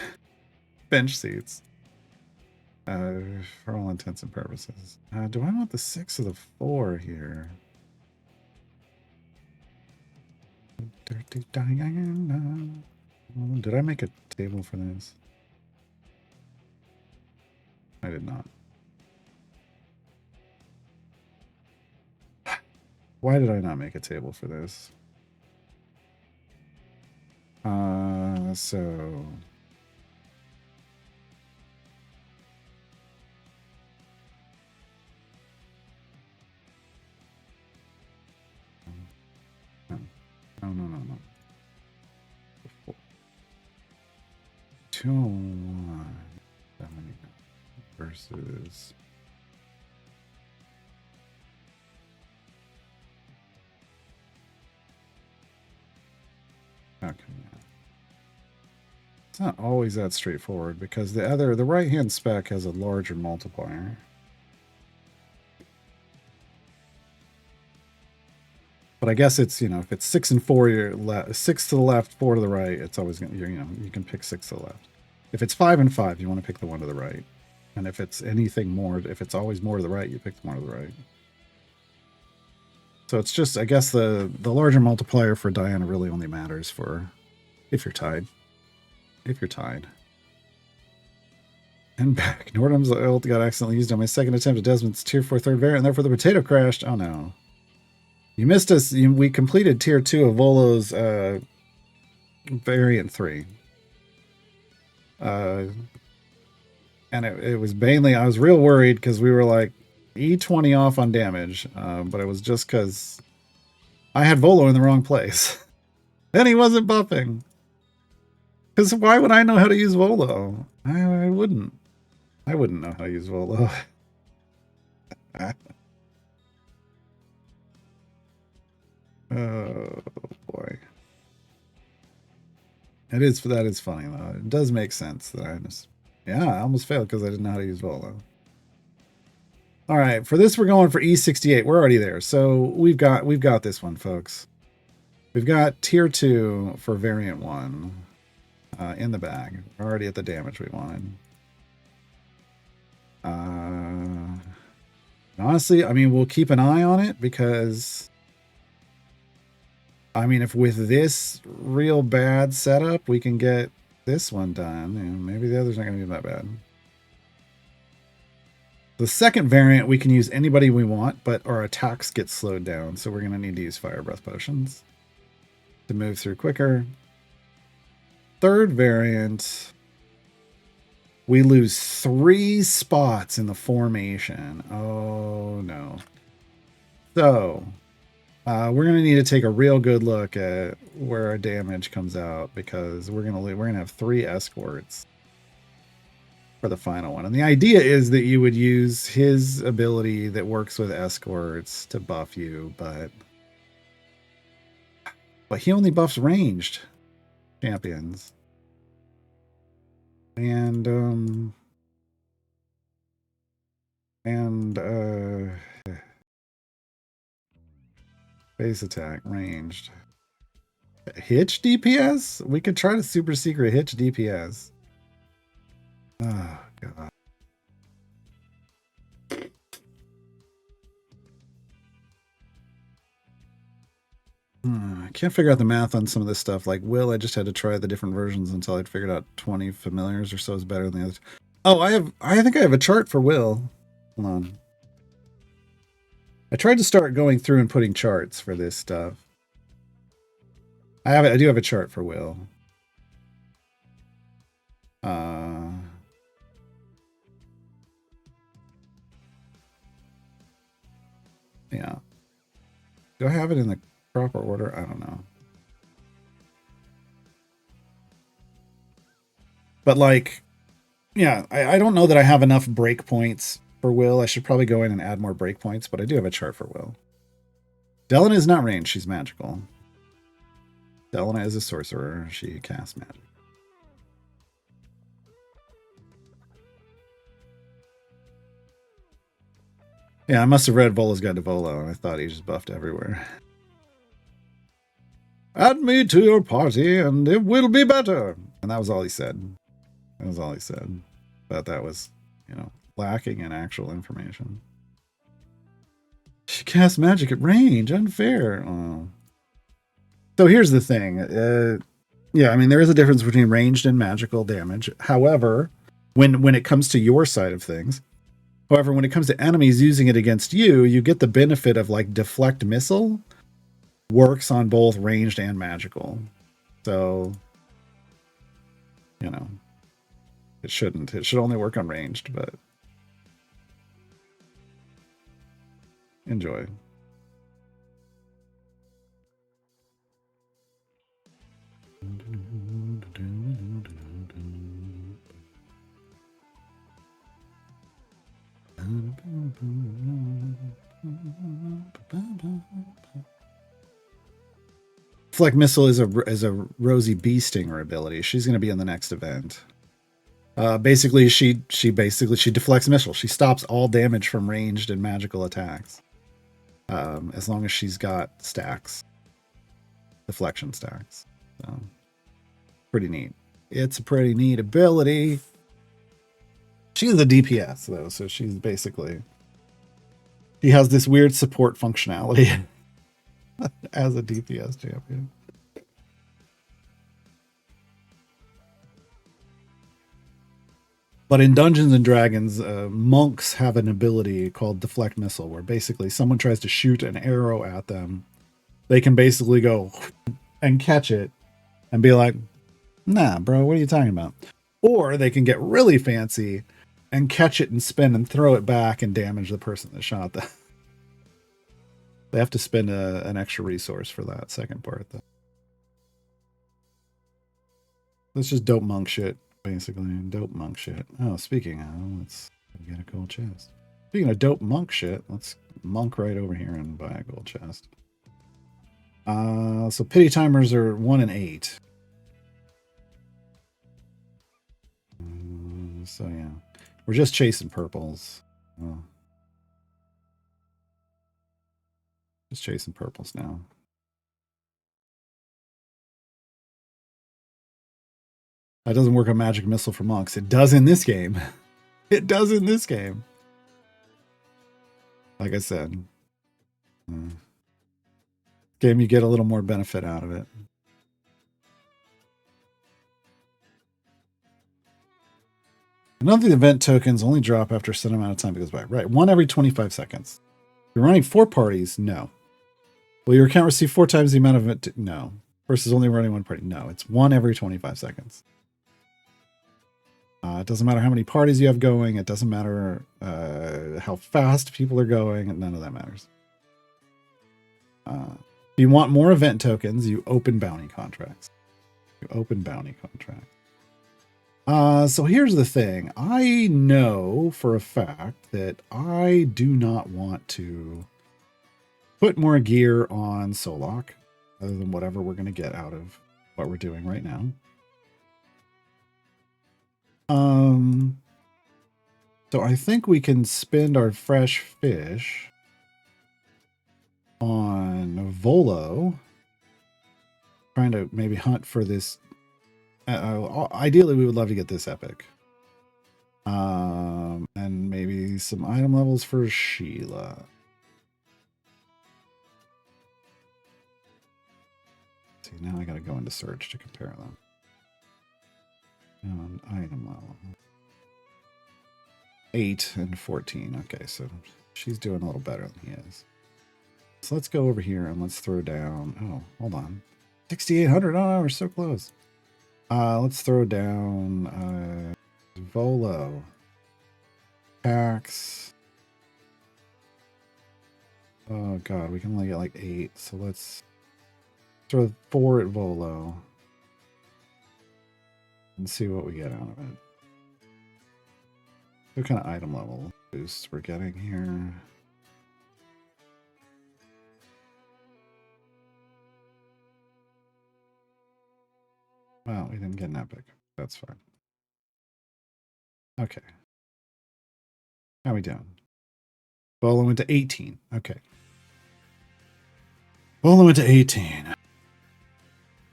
bench seats. For all intents and purposes. Do I want the 6 or the 4 here? Dirty Diana. Did I make a table for this? I did not. Why did I not make a table for this? So... No. 201 versus... Okay. It's not always that straightforward because the right-hand spec has a larger multiplier. But I guess it's, if it's 6 and 4, you're 6 to the left, 4 to the right, it's always going to, you can pick 6 to the left. If it's 5 and 5, you want to pick the one to the right. And if it's anything more, if it's always more to the right, you pick the one to the right. So it's just, I guess the larger multiplier for Diana really only matters for if you're tied. If you're tied. And back. Nordham's ult got accidentally used on my second attempt at Desmond's tier 4 third variant, and therefore the potato crashed. Oh no. You missed us. We completed tier 2 of Volo's variant 3. And it was mainly, I was real worried because we were like E20 off on damage, but it was just because I had Volo in the wrong place. And he wasn't buffing. Because why would I know how to use Volo? I wouldn't. I wouldn't know how to use Volo. Oh boy. That is funny though. It does make sense that I almost failed because I didn't know how to use Volo. All right, for this we're going for E68. We're already there. So we've got this one, folks. We've got tier 2 for variant 1 in the bag. We're already at the damage we wanted. Honestly, I mean, we'll keep an eye on it because I mean, if with this real bad setup, we can get this one done, maybe the others aren't going to be that bad. The second variant, we can use anybody we want, but our attacks get slowed down, so we're going to need to use Fire Breath Potions to move through quicker. Third variant, we lose 3 spots in the formation. Oh, no. So... we're going to need to take a real good look at where our damage comes out because we're going to have 3 escorts for the final one. And the idea is that you would use his ability that works with escorts to buff you, but he only buffs ranged champions. And base attack ranged. Hitch DPS? We could try to super secret Hitch DPS. Oh, God. I can't figure out the math on some of this stuff. Like Will, I just had to try the different versions until I'd figured out 20 familiars or so is better than the others. Oh, I think I have a chart for Will. Hold on. I tried to start going through and putting charts for this stuff. I do have a chart for Will. Yeah. Do I have it in the proper order? I don't know. But like, yeah, I don't know that I have enough breakpoints for Will. I should probably go in and add more breakpoints, but I do have a chart for Will. Delana is not ranged. She's magical. Delana is a sorcerer. She casts magic. Yeah, I must have read Vola's Guide to Vola, and I thought he just buffed everywhere. Add me to your party, and it will be better. And that was all he said. That was all he said. But that was, you know, lacking in actual information. She casts magic at range. Unfair. Oh. So here's the thing. Yeah, I mean, there is a difference between ranged and magical damage. However, when it comes to your side of things, however, when it comes to enemies using it against you, you get the benefit of like deflect missile works on both ranged and magical. So, you know, it shouldn't. It should only work on ranged, but enjoy. Deflect missile is a Rosie Bee Stinger ability. She's going to be in the next event. Basically, she deflects missile. She stops all damage from ranged and magical attacks, as long as she's got stacks, deflection stacks. So, pretty neat. It's a pretty neat ability. She's a DPS though, so she's basically she has this weird support functionality as a DPS champion. But in Dungeons and Dragons, monks have an ability called Deflect Missile, where basically someone tries to shoot an arrow at them. They can basically go and catch it and be like, nah, bro, what are you talking about? Or they can get really fancy and catch it and spin and throw it back and damage the person that shot them. They have to spend an extra resource for that second part, though. That's just dope monk shit. Basically, dope monk shit. Oh, speaking of, let's get a gold chest. Speaking of dope monk shit, let's monk right over here and buy a gold chest. So pity timers are 1 and 8. So yeah, we're just chasing purples. Oh. Just chasing purples now. That doesn't work on magic missile for monks. It does in this game. It does in this game. Like I said, game you get a little more benefit out of it. None of the event tokens only drop after a certain amount of time goes by. Right, 1 every 25 seconds. If you're running 4 parties, no. Will your account receive 4 times the amount of event? No. Versus only running 1 party. No, it's 1 every 25 seconds. It doesn't matter how many parties you have going. It doesn't matter how fast people are going. None of that matters. If you want more event tokens, you open bounty contracts. You open bounty contracts. So here's the thing. I know for a fact that I do not want to put more gear on Solok other than whatever we're going to get out of what we're doing right now. So I think we can spend our fresh fish on Volo Trying to maybe hunt for this. Ideally, we would love to get this epic. And maybe some item levels for Sheila. See, now I gotta go into search to compare them. And item level 8 and 14. Okay, so she's doing a little better than he is. So let's go over here and let's throw down. Oh, hold on, 6,800. Oh, we're so close. Let's throw down Volo. Packs. Oh god, we can only get like 8, so let's throw 4 at Volo and see what we get out of it. What kind of item level boosts we're getting here? Well, we didn't get an epic. That's fine. Okay. How we doing? Volo went to 18. Okay. Volo went to 18.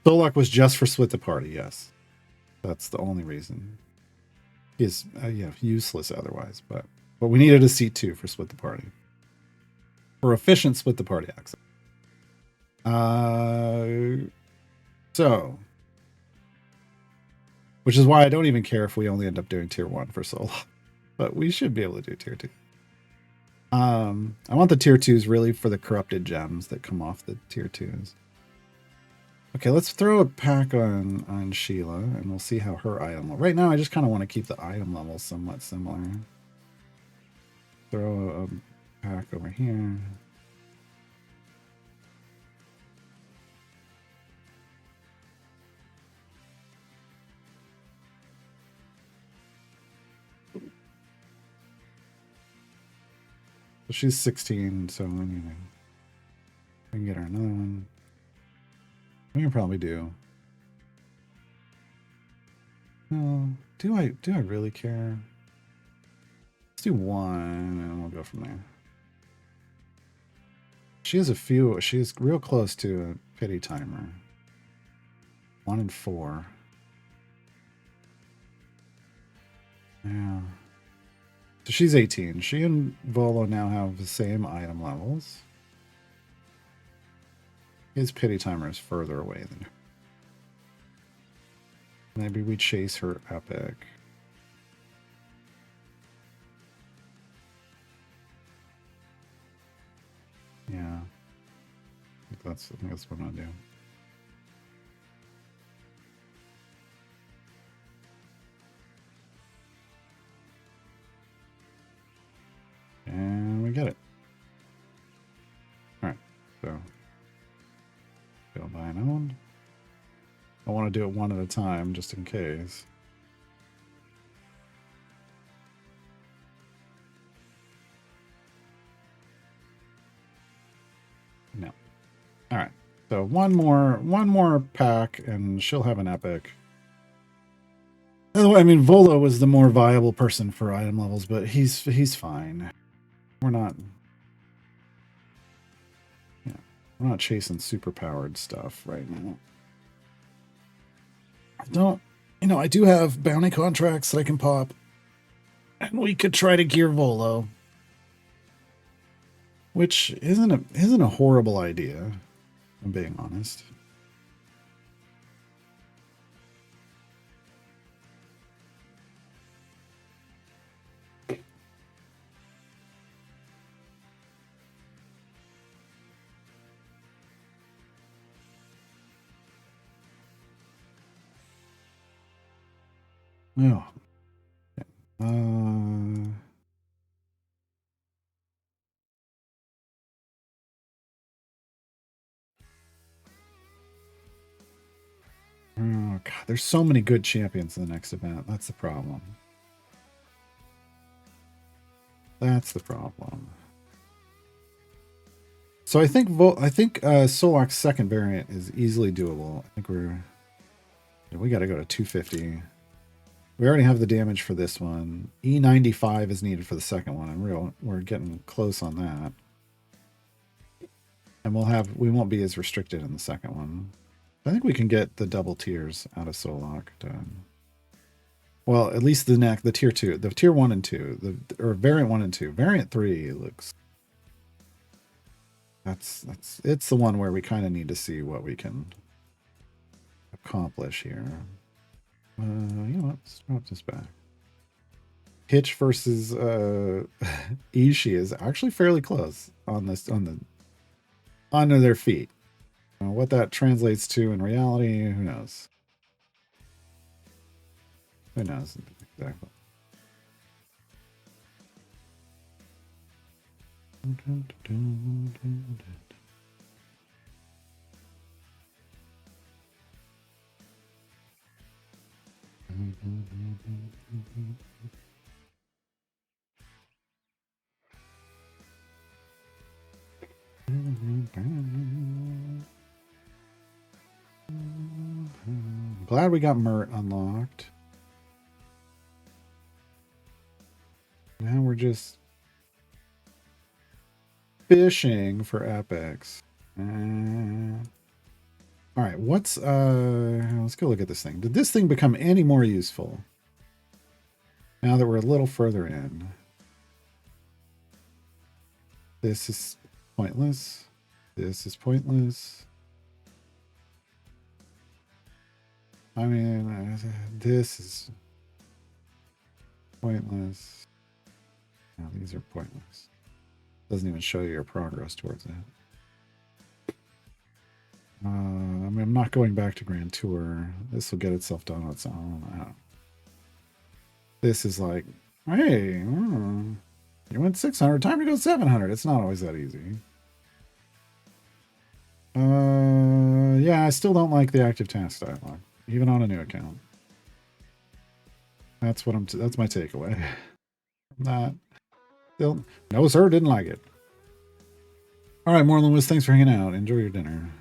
Solak was just for split the party, yes. That's the only reason. He's useless otherwise, but we needed a C2 for split the party. For efficient split the party access. So, which is why I don't even care if we only end up doing tier 1 for solo, but we should be able to do tier 2. I want the tier 2s really for the corrupted gems that come off the tier 2s. Okay, let's throw a pack on Sheila, and we'll see how her item level. Right now, I just kind of want to keep the item level somewhat similar. Throw a pack over here. She's 16, so we can get her another one. We can probably do. No, do I really care? Let's do 1, and we'll go from there. She has a few. She's real close to a pity timer. 1 and 4. Yeah. So she's 18. She and Volo now have the same item levels. His pity timer is further away than her. Maybe we chase her epic. Yeah. I think that's what I'm gonna do. And we get it. Alright, so go buy an own. I want to do it one at a time just in case. No. Alright. So one more pack and she'll have an epic. I mean, Volo was the more viable person for item levels, but he's fine. We're not chasing super powered stuff right now. I do have bounty contracts that I can pop. And we could try to gear Volo. Which isn't a horrible idea, I'm being honest. Oh. Oh, God, there's so many good champions in the next event. That's the problem. That's the problem. So I think Solak's second variant is easily doable. I think we got to go to 250. We already have the damage for this one. E95 is needed for the second one, and we're getting close on that. And we won't be as restricted in the second one. I think we can get the double tiers out of Solok done. Well, at least the tier 2, the tier 1 and 2, or variant 1 and 2. Variant 3 looks, it's the one where we kind of need to see what we can accomplish here. You know what? Let's drop this back. Hitch versus Ishii is actually fairly close on this under their feet. What that translates to in reality, who knows? Who knows exactly? Glad we got Mert unlocked. Now we're just fishing for epics. All right, let's go look at this thing. Did this thing become any more useful now that we're a little further in? This is pointless. This is pointless. I mean, this is pointless. No, these are pointless. Doesn't even show you your progress towards that. I mean, I'm not going back to Grand Tour. This will get itself done on its own. This is like, hey, you went 600, time to go 700. It's not always that easy. Yeah, I still don't like the active task dialog, even on a new account. That's what that's my takeaway. Not still, no sir, didn't like it. All right, Moreland Wiz, thanks for hanging out. Enjoy your dinner.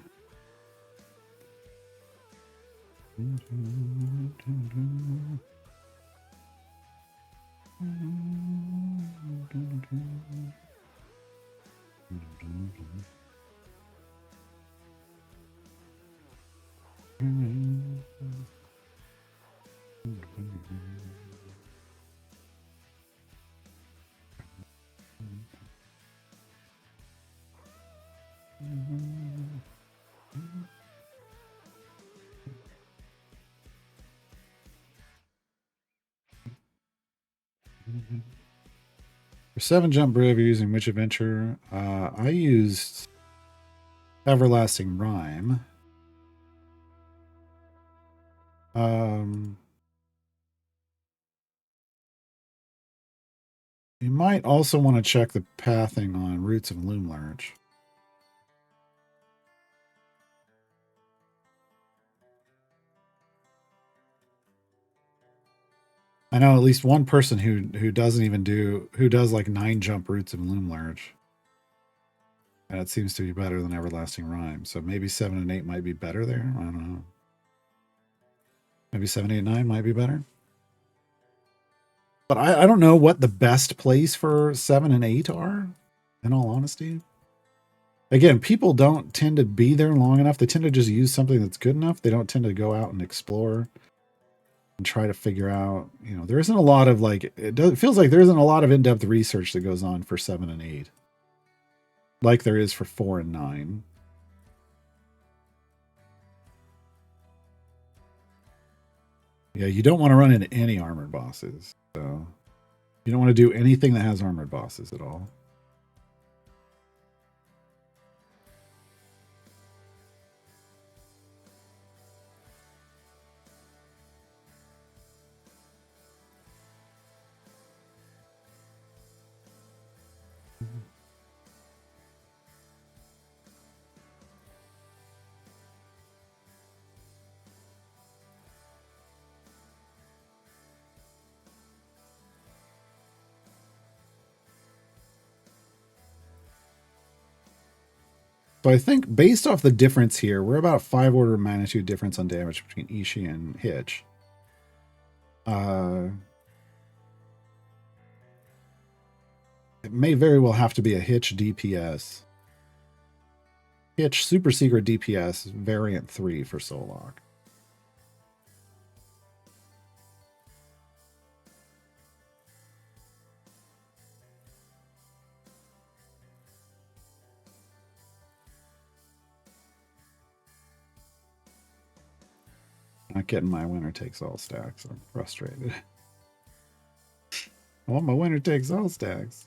For 7 jump brew, you're using which adventure? I used Everlasting Rhyme. You might also want to check the pathing on Roots of Loomlurch. I know at least one person who doesn't even who does like 9 jump Roots of Loomlurch. And it seems to be better than Everlasting Rhyme. So maybe 7 and 8 might be better there. I don't know. Maybe 7, 8, 9 might be better. But I don't know what the best place for 7 and 8 are, in all honesty. Again, people don't tend to be there long enough. They tend to just use something that's good enough. They don't tend to go out and explore and try to figure out, you know, there isn't a lot of like, it feels like there isn't a lot of in-depth research that goes on for 7 and 8. Like there is for 4 and 9. Yeah, you don't want to run into any armored bosses. So you don't want to do anything that has armored bosses at all. So I think based off the difference here, we're about a 5 order of magnitude difference on damage between Ishii and Hitch. It may very well have to be a Hitch DPS. Hitch Super Secret DPS variant 3 for Solok. Not getting my winner takes all stacks. I'm frustrated. I want my winner takes all stacks.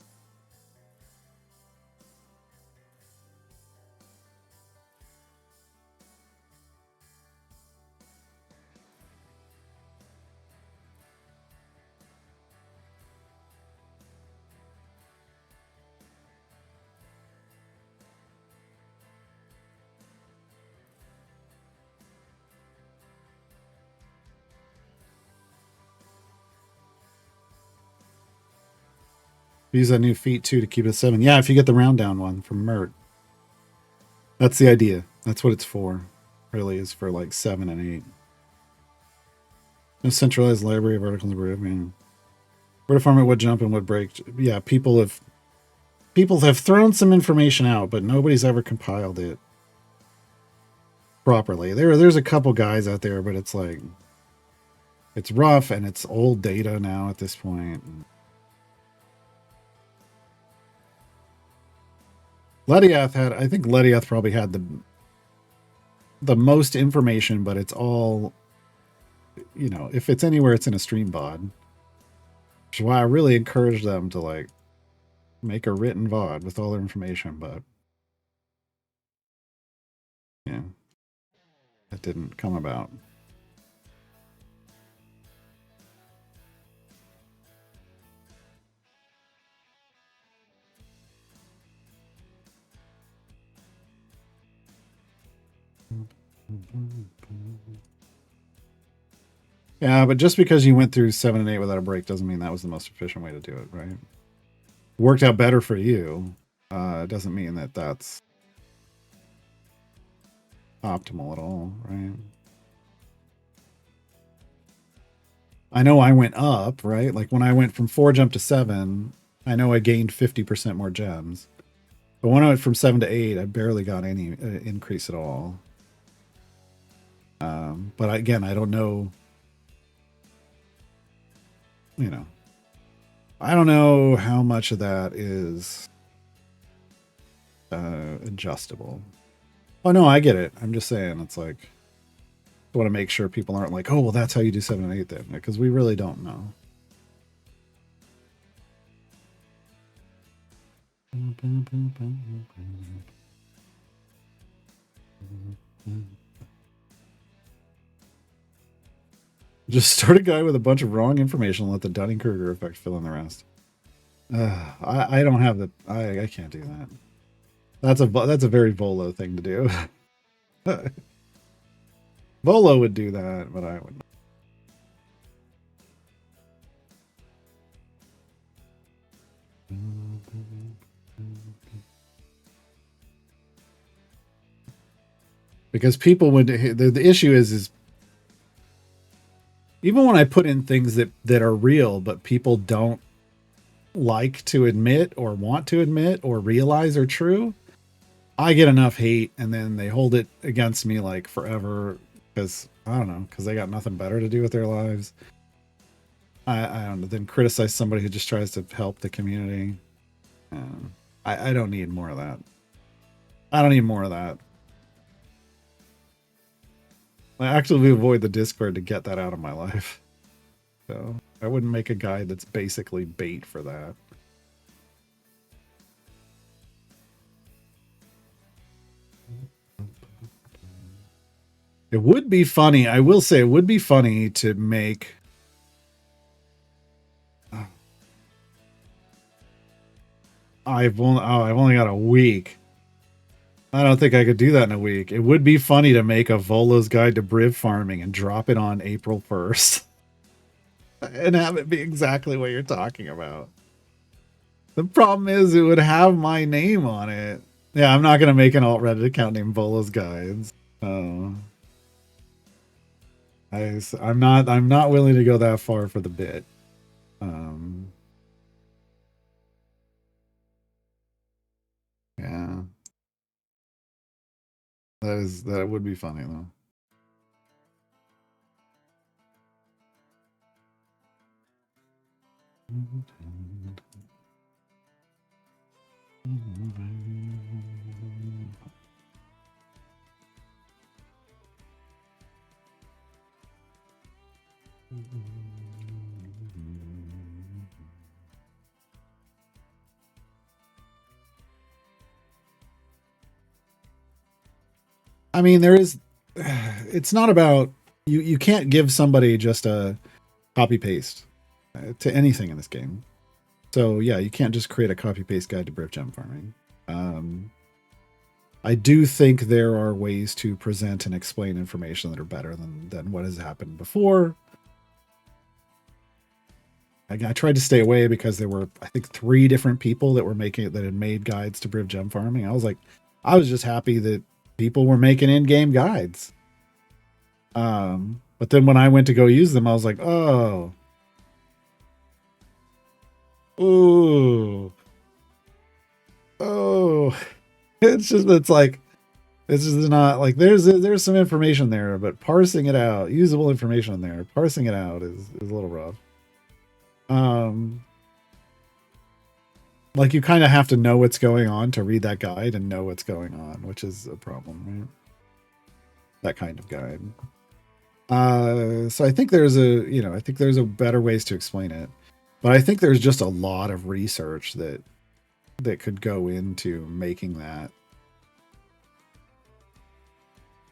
Use that new feat too to keep it 7. Yeah, if you get the round down one from Mert. That's the idea. That's what it's for. Really is for like 7 and 8. No centralized library of articles of brew. I mean, where to farm it, what jump, and what break. Yeah, people have thrown some information out, but nobody's ever compiled it properly. There's a couple guys out there, but it's like it's rough and it's old data now at this point. I think Lediath probably had the most information, but it's all, you know, if it's anywhere, it's in a stream VOD. Which is why I really encourage them to like make a written VOD with all their information, but yeah, that didn't come about. Yeah, but just because you went through 7 and 8 without a break doesn't mean that was the most efficient way to do it, right? Worked out better for you. It doesn't mean that that's optimal at all, right? I know I went up, right? Like when I went from 4 jump to 7, I know I gained 50% more gems. But when I went from 7 to 8, I barely got any increase at all. But again, I don't know. You know, I don't know how much of that is adjustable. Oh no, I get it. I'm just saying it's like I want to make sure people aren't like, oh well, that's how you do 7 and 8 then, because we really don't know. Just start a guy with a bunch of wrong information and let the Dunning-Kruger effect fill in the rest. I don't have the I can't do that. That's a very Volo thing to do. Volo would do that, but I wouldn't. Because people would the issue is even when I put in things that are real, but people don't like to admit or want to admit or realize are true, I get enough hate, and then they hold it against me like forever because I don't know, because they got nothing better to do with their lives. I don't know. Then criticize somebody who just tries to help the community. I don't need more of that. I don't need more of that. I actively avoid the Discord to get that out of my life. So I wouldn't make a guide that's basically bait for that. It would be funny. I will say it would be funny to make. I've only got a week. I don't think I could do that in a week. It would be funny to make a Volo's Guide to Briv Farming and drop it on April 1st. And have it be exactly what you're talking about. The problem is it would have my name on it. Yeah, I'm not going to make an alt Reddit account named Volo's Guides. I'm not willing to go that far for the bit. Yeah. That would be funny though. I mean, there is. It's not about you. You can't give somebody just a copy paste to anything in this game. So yeah, you can't just create a copy paste guide to Brick Gem farming. I do think there are ways to present and explain information that are better than what has happened before. I tried to stay away because there were, I think, 3 different people that were making it that had made guides to Briv Gem farming. I was just happy that people were making in-game guides. But then when I went to go use them, I was like, oh, ooh, oh, it's just not like there's some information there, but parsing it out, usable information in there, parsing it out is a little rough. Like you kind of have to know what's going on to read that guide and know what's going on, which is a problem, right? That kind of guide. So I think there's a better ways to explain it, but I think there's just a lot of research that could go into making that,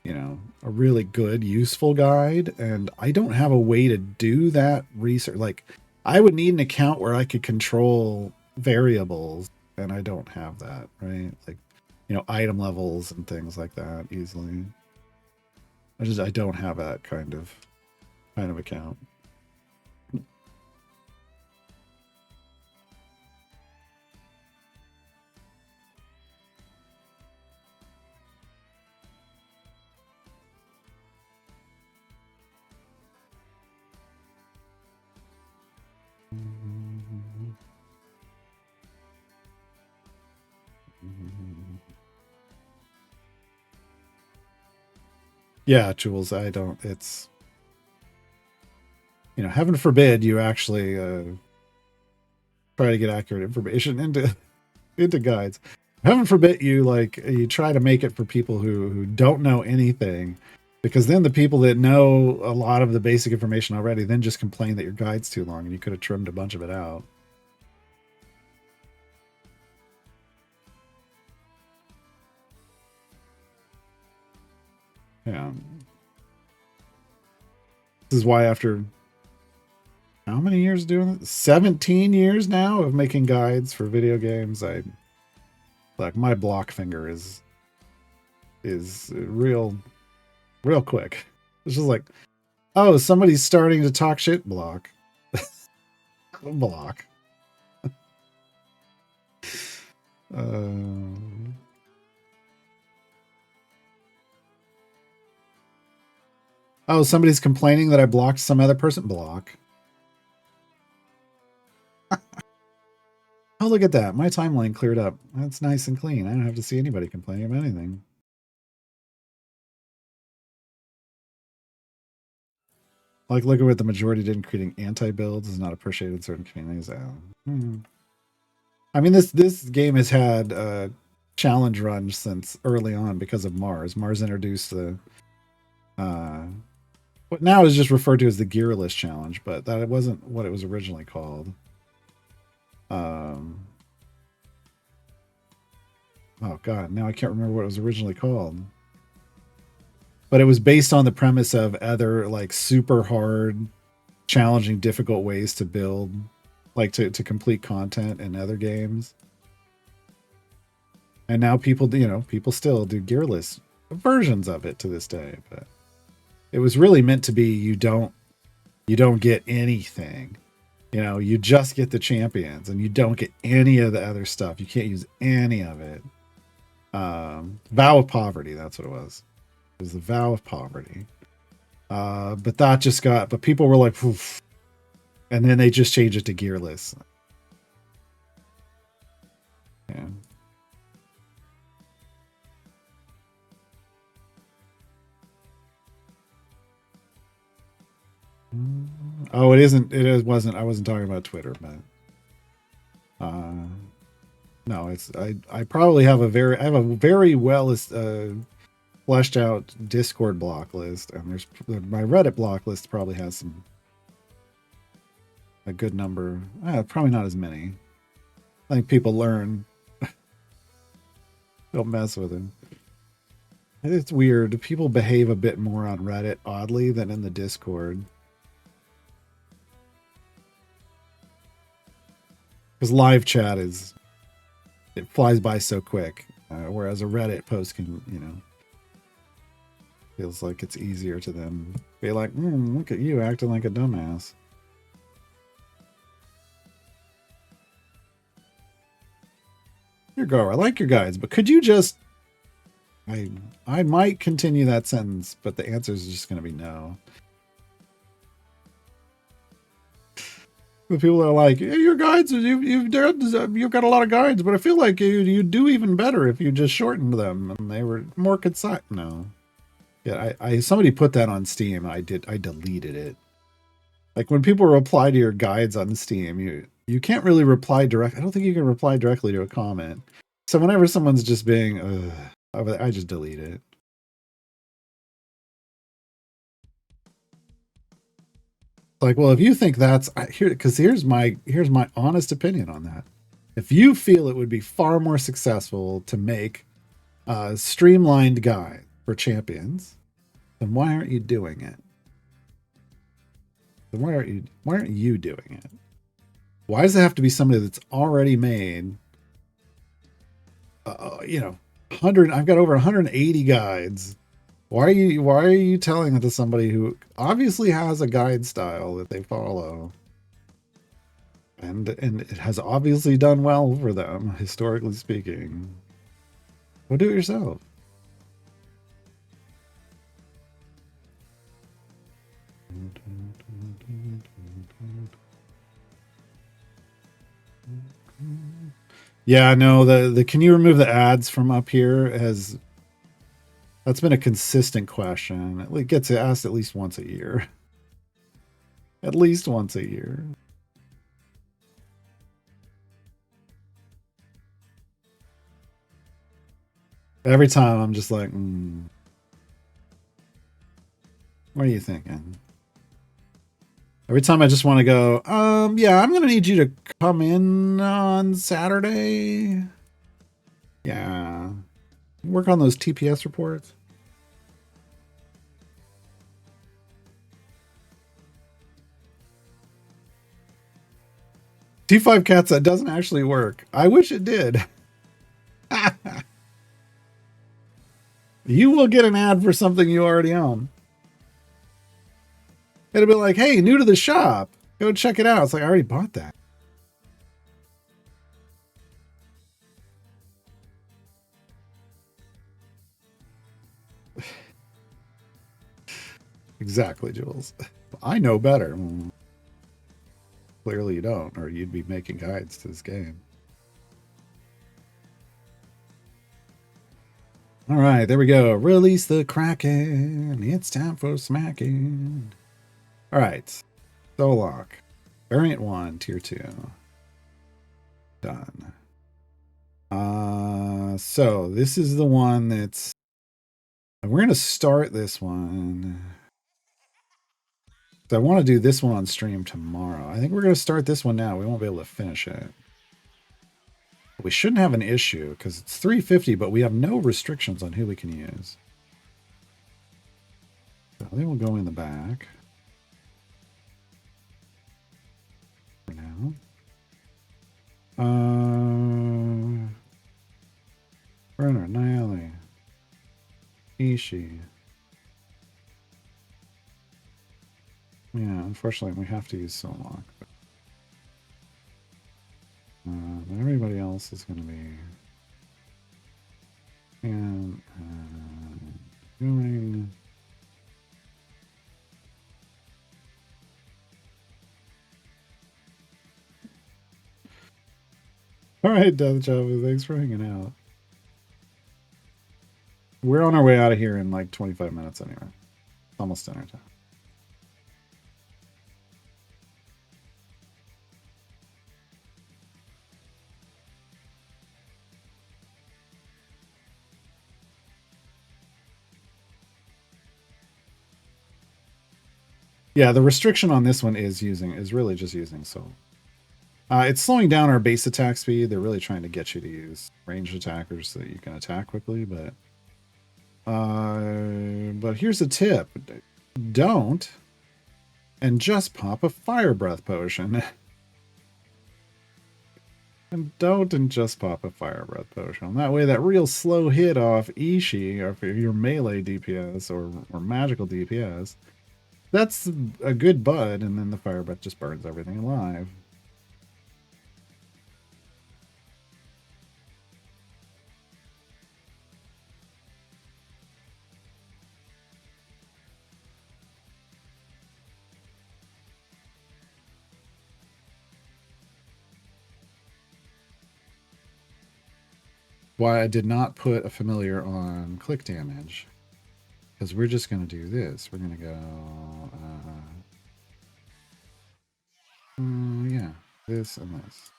a really good, useful guide. And I don't have a way to do that research. Like I would need an account where I could control variables, and I don't have that, right? Like, item levels and things like that easily. I don't have that kind of account. Yeah, Jules, I don't. It's, heaven forbid you actually try to get accurate information into guides. Heaven forbid you try to make it for people who don't know anything, because then the people that know a lot of the basic information already then just complain that your guide's too long and you could have trimmed a bunch of it out. Yeah. This is why after how many years doing it? 17 years now of making guides for video games. My block finger is real quick. It's just like, oh, somebody's starting to talk shit. Block. Block. Oh, somebody's complaining that I blocked some other person. Block. Oh, look at that. My timeline cleared up. That's nice and clean. I don't have to see anybody complaining about anything. Like, look at what the majority did in creating anti-builds is not appreciated in certain communities. I mean, this game has had challenge runs since early on because of Mars. Mars introduced the what now is just referred to as the Gearless Challenge, but that it wasn't what it was originally called. Oh god, now I can't remember what it was originally called. But it was based on the premise of other like super hard, challenging, difficult ways to build, like to complete content in other games. And now people still do gearless versions of it to this day, but it was really meant to be you don't get anything. You just get the champions and you don't get any of the other stuff. You can't use any of it. Vow of Poverty, that's what it was. It was the Vow of Poverty. But people were like, oof. And then they just changed it to gearless. Yeah. Oh, it isn't. It wasn't. I wasn't talking about Twitter, but no, it's. I probably have a very well fleshed out Discord block list, and there's my Reddit block list probably has a good number. Probably not as many. I think people learn. Don't mess with him. It's weird. People behave a bit more on Reddit, oddly, than in the Discord. Because live chat it flies by so quick, whereas a Reddit post can, feels like it's easier to them be like, look at you acting like a dumbass. Here go. I like your guides, but could you just? I might continue that sentence, but the answer is just going to be no. The people are like, hey, your guides, you've got a lot of guides, but I feel like you do even better if you just shortened them and they were more concise. No, yeah, I somebody put that on Steam. I deleted it. Like when people reply to your guides on Steam, you can't really reply direct. I don't think you can reply directly to a comment. So whenever someone's just being, I just delete it. Like, well, if you think that's here, because here's my honest opinion on that. If you feel it would be far more successful to make a streamlined guide for champions, then why aren't you doing it? Then why aren't you doing it? Why does it have to be somebody that's already made? 100. I've got over 180 guides. Why are you telling it to somebody who obviously has a guide style that they follow? And it has obviously done well for them, historically speaking. Well, do it yourself. Yeah, no, the can you remove the ads from up here that's been a consistent question. It gets asked at least once a year. At least once a year. Every time I'm just like, what are you thinking? Every time I just want to go, yeah, I'm going to need you to come in on Saturday. Yeah. Work on those TPS reports. T5 Cats, that doesn't actually work. I wish it did. You will get an ad for something you already own. It'll be like, hey, new to the shop. Go check it out. It's like, I already bought that. Exactly, Jules. I know better. Clearly you don't, or you'd be making guides to this game. All right, there we go. Release the Kraken. It's time for smacking. All right. Solok. Variant 1, Tier 2. Done. So this is the one that's... We're going to start this one. So I want to do this one on stream tomorrow. I think we're going to start this one now. We won't be able to finish it. We shouldn't have an issue because it's 350, but we have no restrictions on who we can use. So they will go in the back. For now. Brenner, Nayeli. Ishii. Yeah, unfortunately, we have to use Solok. But everybody else is going to be... And... doing... Alright, Death Java, thanks for hanging out. We're on our way out of here in like 25 minutes anyway. Almost dinner time. Yeah, the restriction on this one is really just using soul. It's slowing down our base attack speed. They're really trying to get you to use ranged attackers so that you can attack quickly, but here's a tip. Don't and just pop a fire breath potion. And don't and just pop a fire breath potion. That way that real slow hit off Ishii or your melee DPS or magical DPS, that's a good bud, and then the fire breath just burns everything alive. Why I did not put a familiar on click damage, because we're just going to do this. We're going to go, yeah, this and this.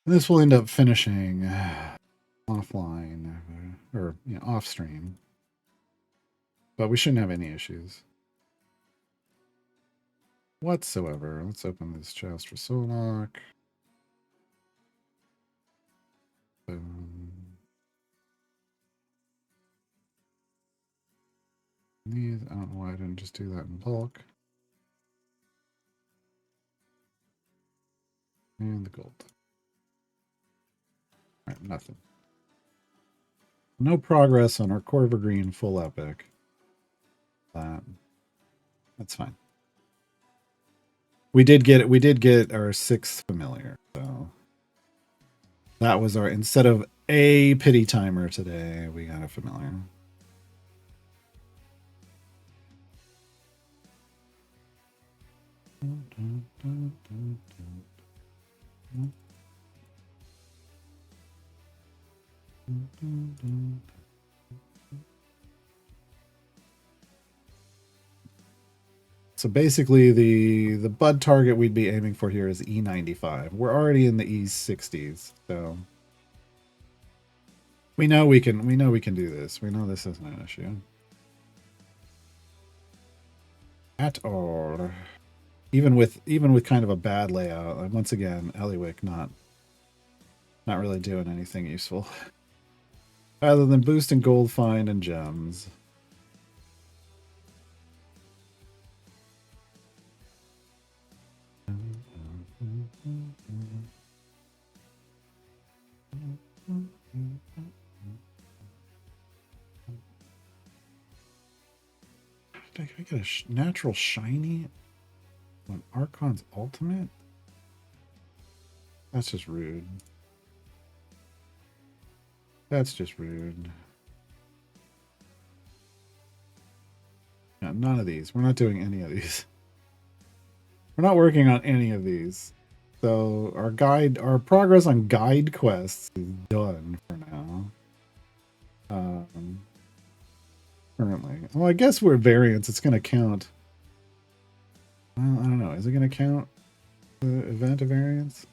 And this will end up finishing offline or off stream, but we shouldn't have any issues whatsoever. Let's open this chest for Solok. These, I don't know why I didn't just do that in bulk. And the gold. Alright, nothing. No progress on our Corver Green full epic. That's fine. We did get our 6th familiar, so that was our, instead of a pity timer today, we got a familiar. So basically the bud target we'd be aiming for here is E95. We're already in the E60s, so we know we can do this. We know this isn't an issue at all. Even with kind of a bad layout. Once again, Eliwick not really doing anything useful other than boosting gold find and gems. Did I get a natural shiny on Archon's ultimate? That's just rude. That's just rude. Yeah, none of these. We're not doing any of these. We're not working on any of these. So our progress on guide quests is done for now. Currently. Well, I guess we're variants. It's going to count. Well, I don't know. Is it going to count the event of variance?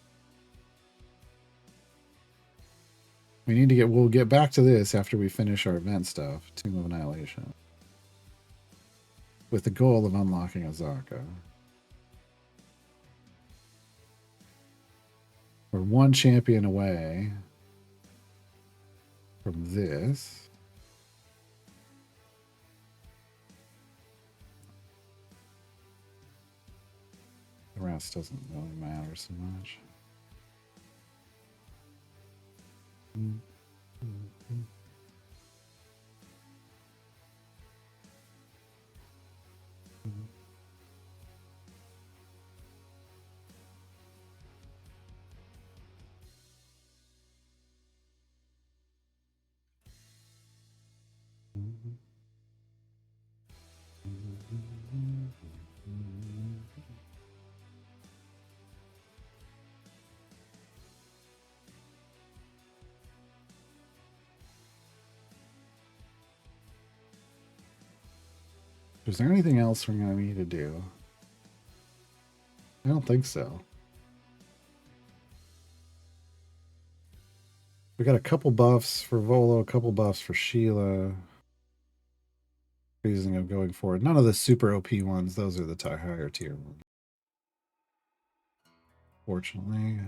We need to get, we'll get back to this after we finish our event stuff. Tomb of Annihilation. With the goal of unlocking Azaka. We're one champion away from this. The rest doesn't really matter so much. Is there anything else we're going to need to do? I don't think so. We got a couple buffs for Volo, a couple buffs for Sheila. Reason of going forward. None of the super OP ones. Those are the higher tier ones. Fortunately.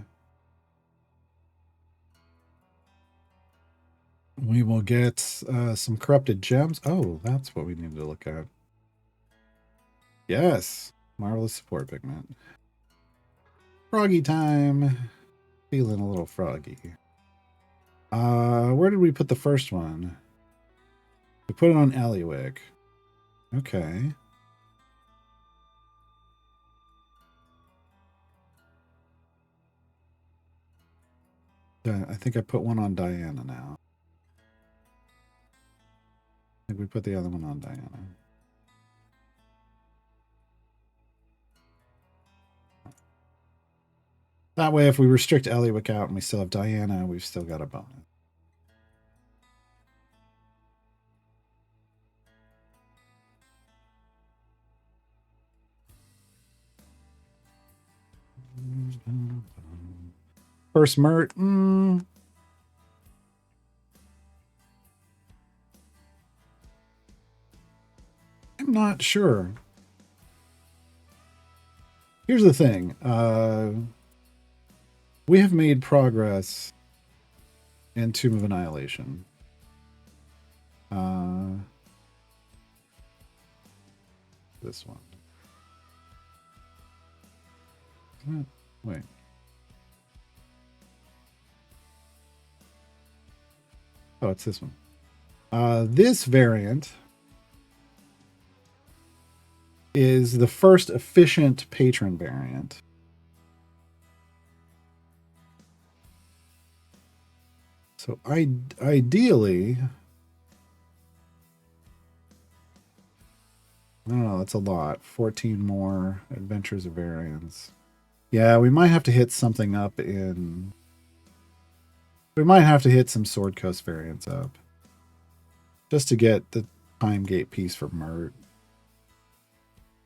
We will get some corrupted gems. Oh, that's what we need to look at. Yes. Marvelous support pigment. Froggy time. Feeling a little froggy. Where did we put the first one? We put it on Eliwick. Okay. I think I put one on Diana now. I think we put the other one on Diana. That way, if we restrict Eliwick out and we still have Diana, we've still got a bonus. First Mert. I'm not sure. Here's the thing. We have made progress in Tomb of Annihilation. This one. Wait. Oh, it's this one. This variant is the first efficient patron variant. So ideally, I don't know, that's a lot. 14 more Adventures of Variants. Yeah, we might have to hit something up in... We might have to hit some Sword Coast variants up. Just to get the Time Gate piece for Mert.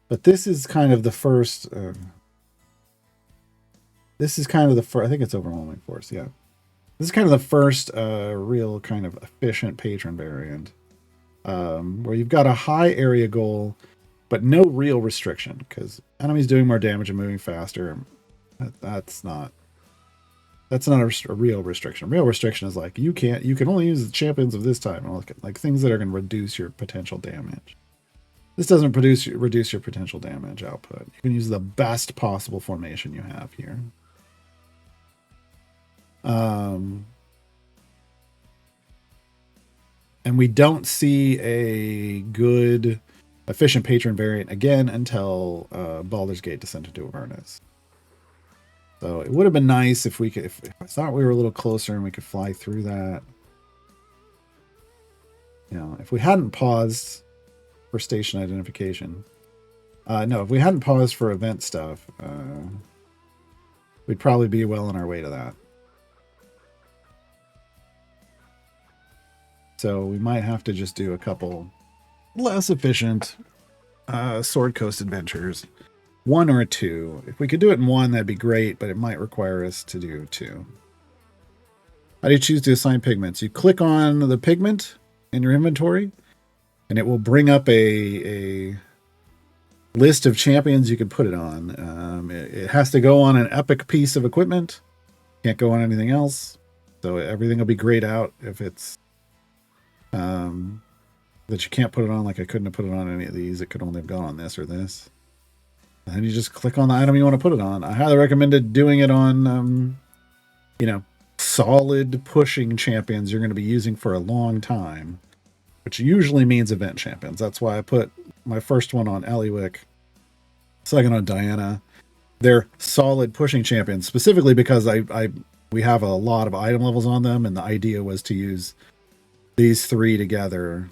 But this is kind of the first... this is kind of the first... I think it's Overwhelming Force, yeah. This is kind of the first real kind of efficient patron variant. Where you've got a high area goal, but no real restriction. Because enemies doing more damage and moving faster... That's not a real restriction. Real restriction is like you can only use the champions of this time, like things that are going to reduce your potential damage. This doesn't reduce your potential damage output. You can use the best possible formation you have here. And we don't see a good efficient patron variant again until Baldur's Gate Descent into Avernus. So it would have been nice if we could, if I thought we were a little closer and we could fly through that. You know, if we hadn't paused for station identification. No, if we hadn't paused for event stuff, we'd probably be well on our way to that. So we might have to just do a couple less efficient Sword Coast adventures. 1 or 2. If we could do it in 1, that'd be great, but it might require us to do 2. How do you choose to assign pigments? You click on the pigment in your inventory, and it will bring up a list of champions you can put it on. It has to go on an epic piece of equipment. Can't go on anything else. So everything will be grayed out if it's that you can't put it on. Like I couldn't have put it on any of these. It could only have gone on this or this. And then you just click on the item you want to put it on. I highly recommended doing it on, you know, solid pushing champions you're going to be using for a long time, which usually means event champions. That's why I put my first one on Eliwick, second on Diana. They're solid pushing champions, specifically because we have a lot of item levels on them, and the idea was to use these 3 together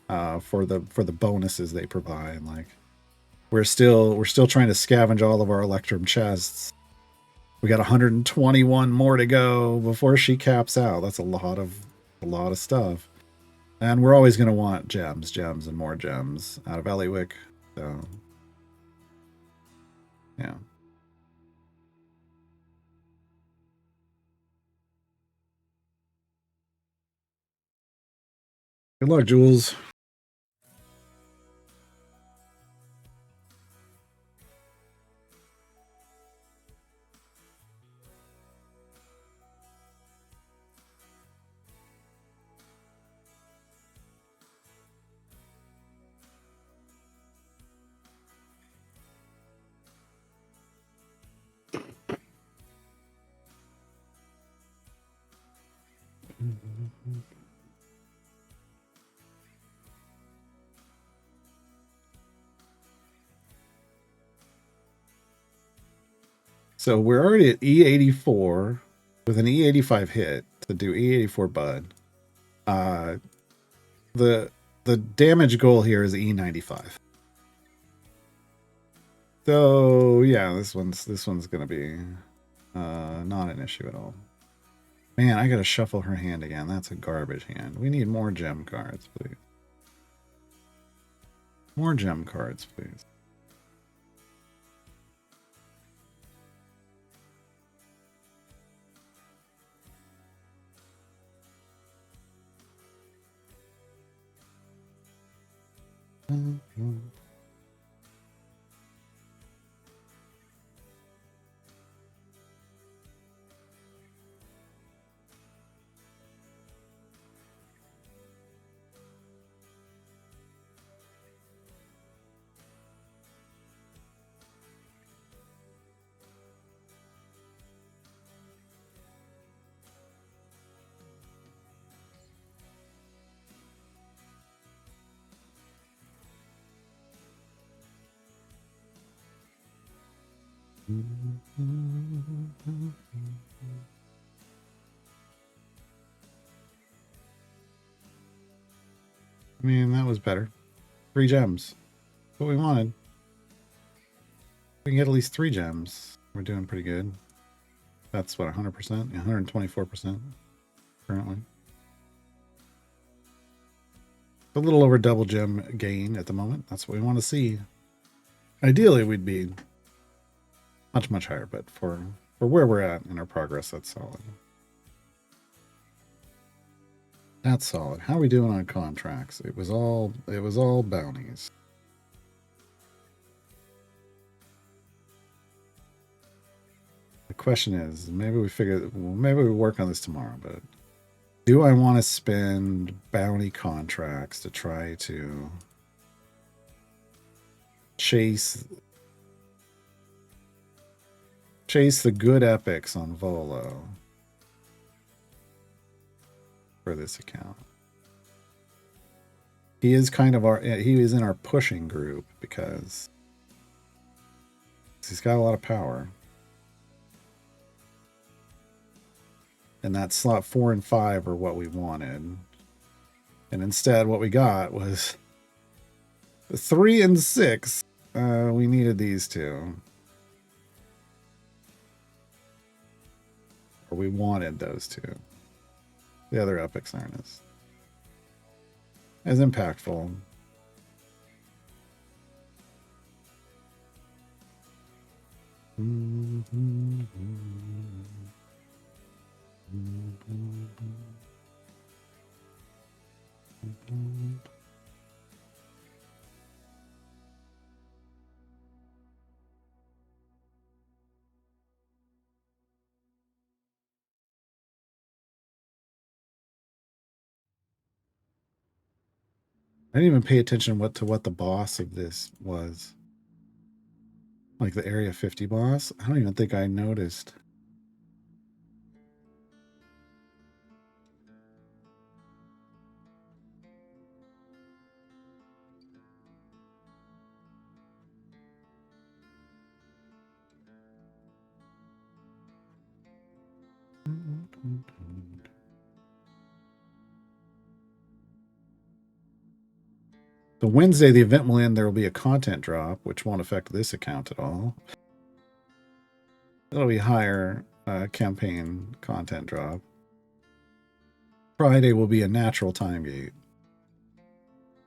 for the bonuses they provide. Like we're still trying to scavenge all of our Electrum chests. We got 121 more to go before she caps out. That's a lot of stuff. And we're always going to want gems, and more gems out of Eliwick. So, yeah. Good luck, Jules. So we're already at E84 with an E85 hit to do E84 Bud. The damage goal here is E95. So yeah, this one's gonna be not an issue at all. Man, I gotta shuffle her hand again. That's a garbage hand. We need more gem cards, please. More gem cards, please. Mm-hmm. I mean, that was better. 3 gems. What we wanted. We can get at least 3 gems. We're doing pretty good. That's what, 100%? 124% currently. A little over double gem gain at the moment. That's what we want to see. Ideally, we'd be much, much higher, but for where we're at in our progress, that's solid. That's solid. How are we doing on contracts? It was all bounties. The question is, maybe we work on this tomorrow, but do I want to spend bounty contracts to try to chase the good epics on Volo for this account? He is he is in our pushing group because he's got a lot of power. And that slot 4 and 5 are what we wanted. And instead what we got was 3 and 6. We needed these two. Or we wanted those two. The other epics aren't as impactful. I didn't even pay attention to what the boss of this was. Like the Area 50 boss? I don't even think I noticed. The Wednesday the event will end, there will be a content drop, which won't affect this account at all. It'll be higher campaign content drop. Friday will be a natural time gate.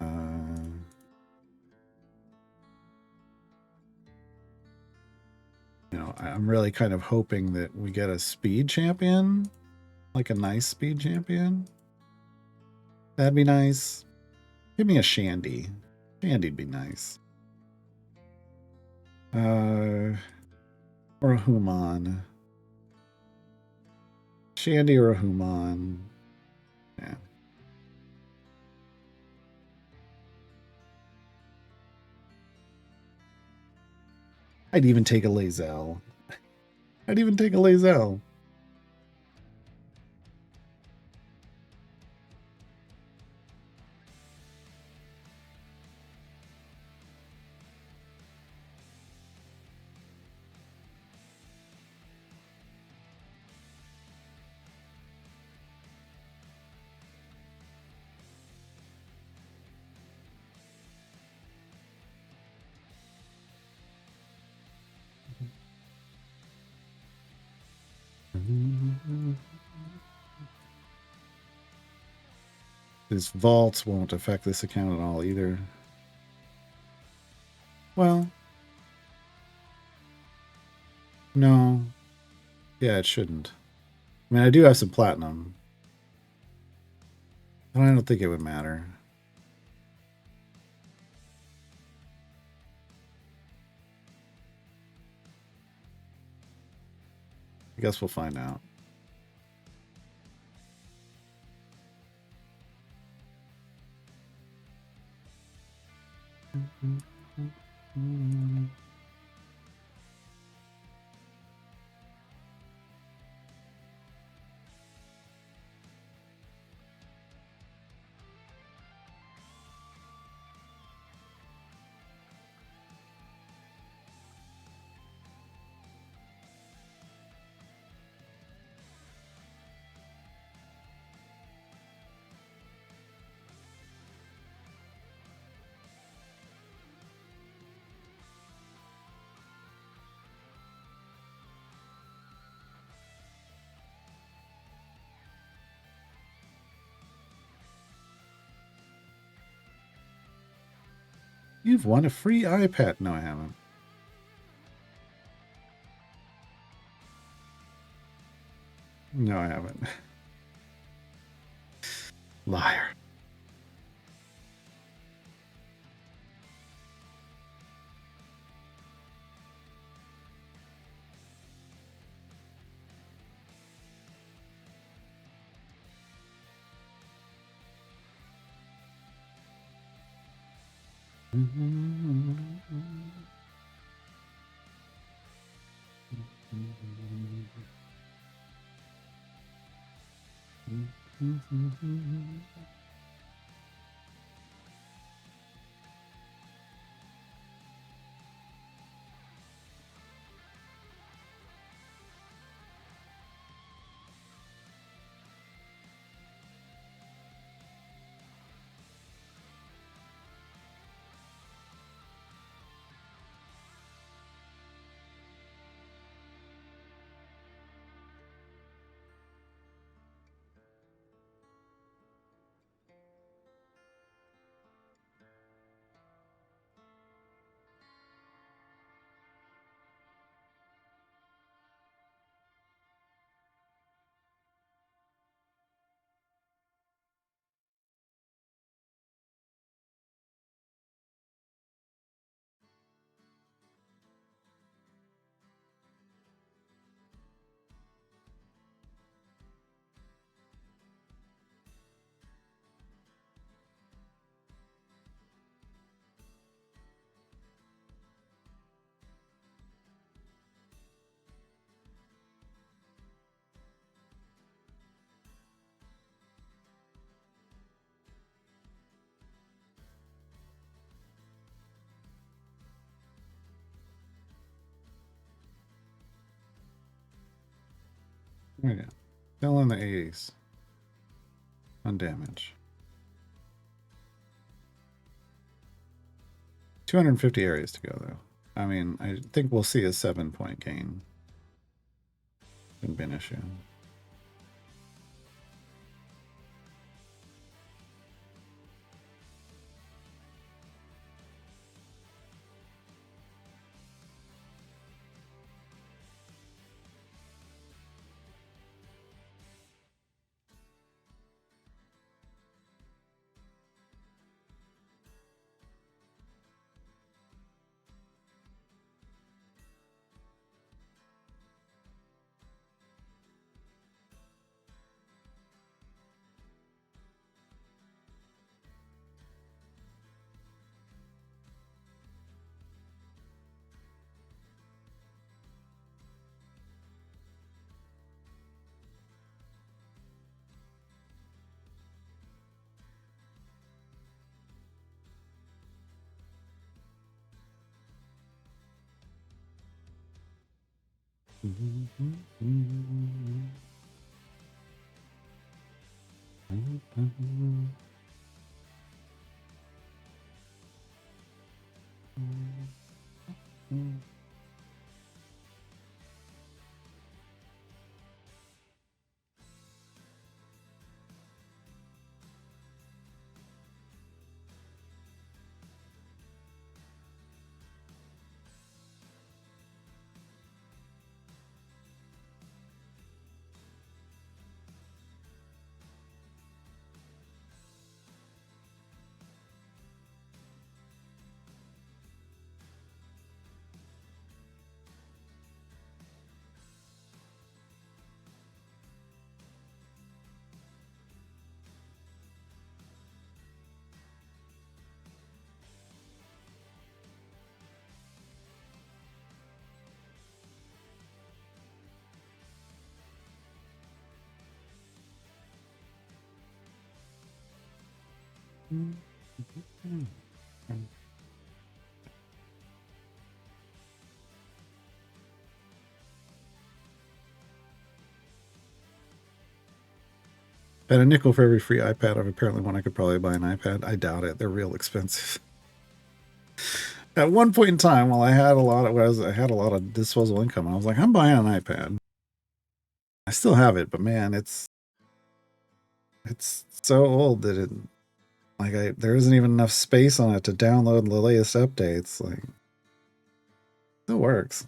You know, I'm really kind of hoping that we get a speed champion, like a nice speed champion. That'd be nice. Give me a Shandy. Shandy'd be nice. Or a Human. Shandy or a Human. Yeah. I'd even take a Lae'zel. I'd even take a Lae'zel. His vaults won't affect this account at all either. Well, no. Yeah, it shouldn't. I mean, I do have some platinum. But I don't think it would matter. I guess we'll find out. You've won a free iPad. No, I haven't. No, I haven't. Liar. There you go. Still in the 80s on damage. 250 areas to go, though. I mean, I think we'll see a 7-point gain. Shouldn't be an issue. At a nickel for every free iPad I've apparently won, I could probably buy an iPad. I doubt it. They're real expensive. At one point in time, while I had a lot of disposable income, I was like, I'm buying an iPad. I still have it, but man, it's so old that there isn't even enough space on it to download the latest updates. Like, it still works.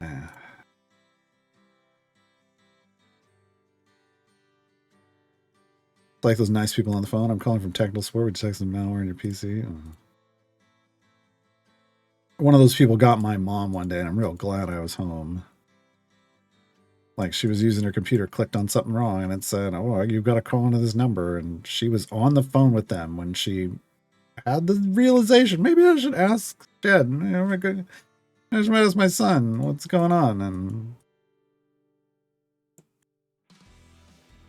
Yeah. Like those nice people on the phone. I'm calling from Technical Support. We detect some malware in your PC. One of those people got my mom one day, and I'm real glad I was home. Like, she was using her computer, clicked on something wrong, and it said, "Oh, you've got to call into this number." And she was on the phone with them when she had the realization, maybe I should ask Jed. I just met as my son. What's going on? And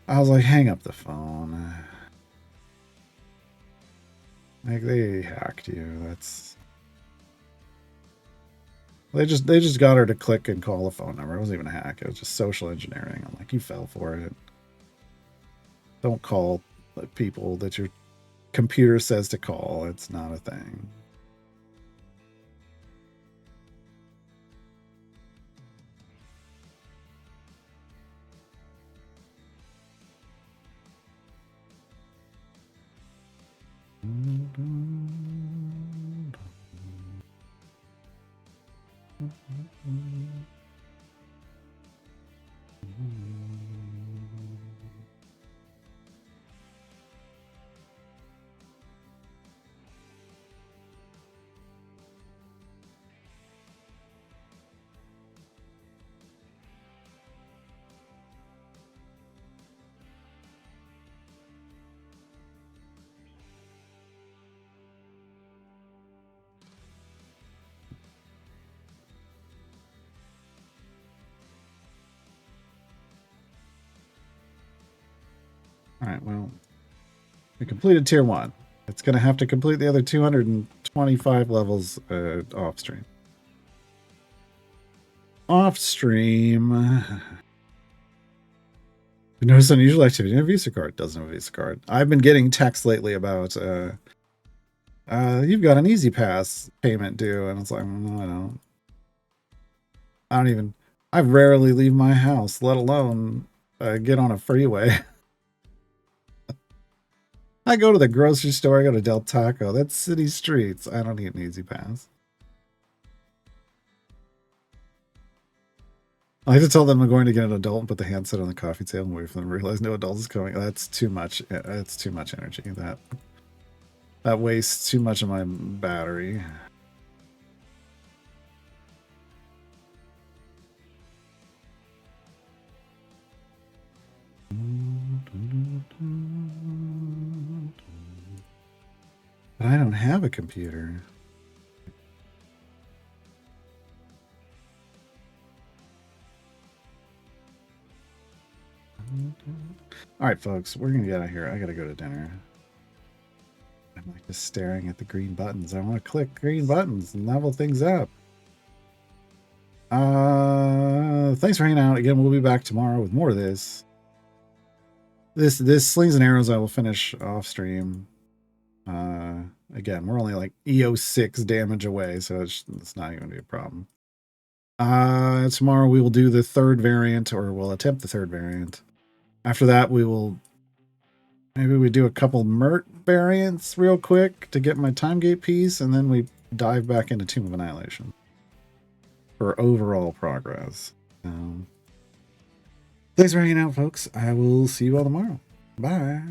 I was like, hang up the phone. Like, they hacked you. They just got her to click and call the phone number. It wasn't even a hack. It was just social engineering. I'm like, you fell for it. Don't call the people that your computer says to call. It's not a thing. All right, well, we completed tier 1. It's going to have to complete the other 225 levels off stream. Off stream. You notice unusual activity in a Visa card. Doesn't have a Visa card. I've been getting texts lately about you've got an Easy Pass payment due, and it's like, no, I don't even. I rarely leave my house, let alone get on a freeway. I go to the grocery store. I go to Del Taco. That's city streets. I don't need an Easy Pass. I like to tell them I'm going to get an adult and put the handset on the coffee table and wait for them to realize no adult is coming. That's too much. That's too much energy. That wastes too much of my battery. But I don't have a computer. All right, folks, we're gonna get out of here. I gotta go to dinner. like just staring at the green buttons. I want to click green buttons and level things up. Thanks for hanging out. Again, we'll be back tomorrow with more of this. This slings and arrows I will finish off stream. Again, we're only like EO6 damage away, so it's not even gonna be a problem. Tomorrow we will do the third variant, or we'll attempt the third variant. After that, maybe we do a couple Mert variants real quick to get my time gate piece, and then we dive back into Tomb of Annihilation for overall progress. Thanks for hanging out, folks. I will see you all tomorrow. Bye.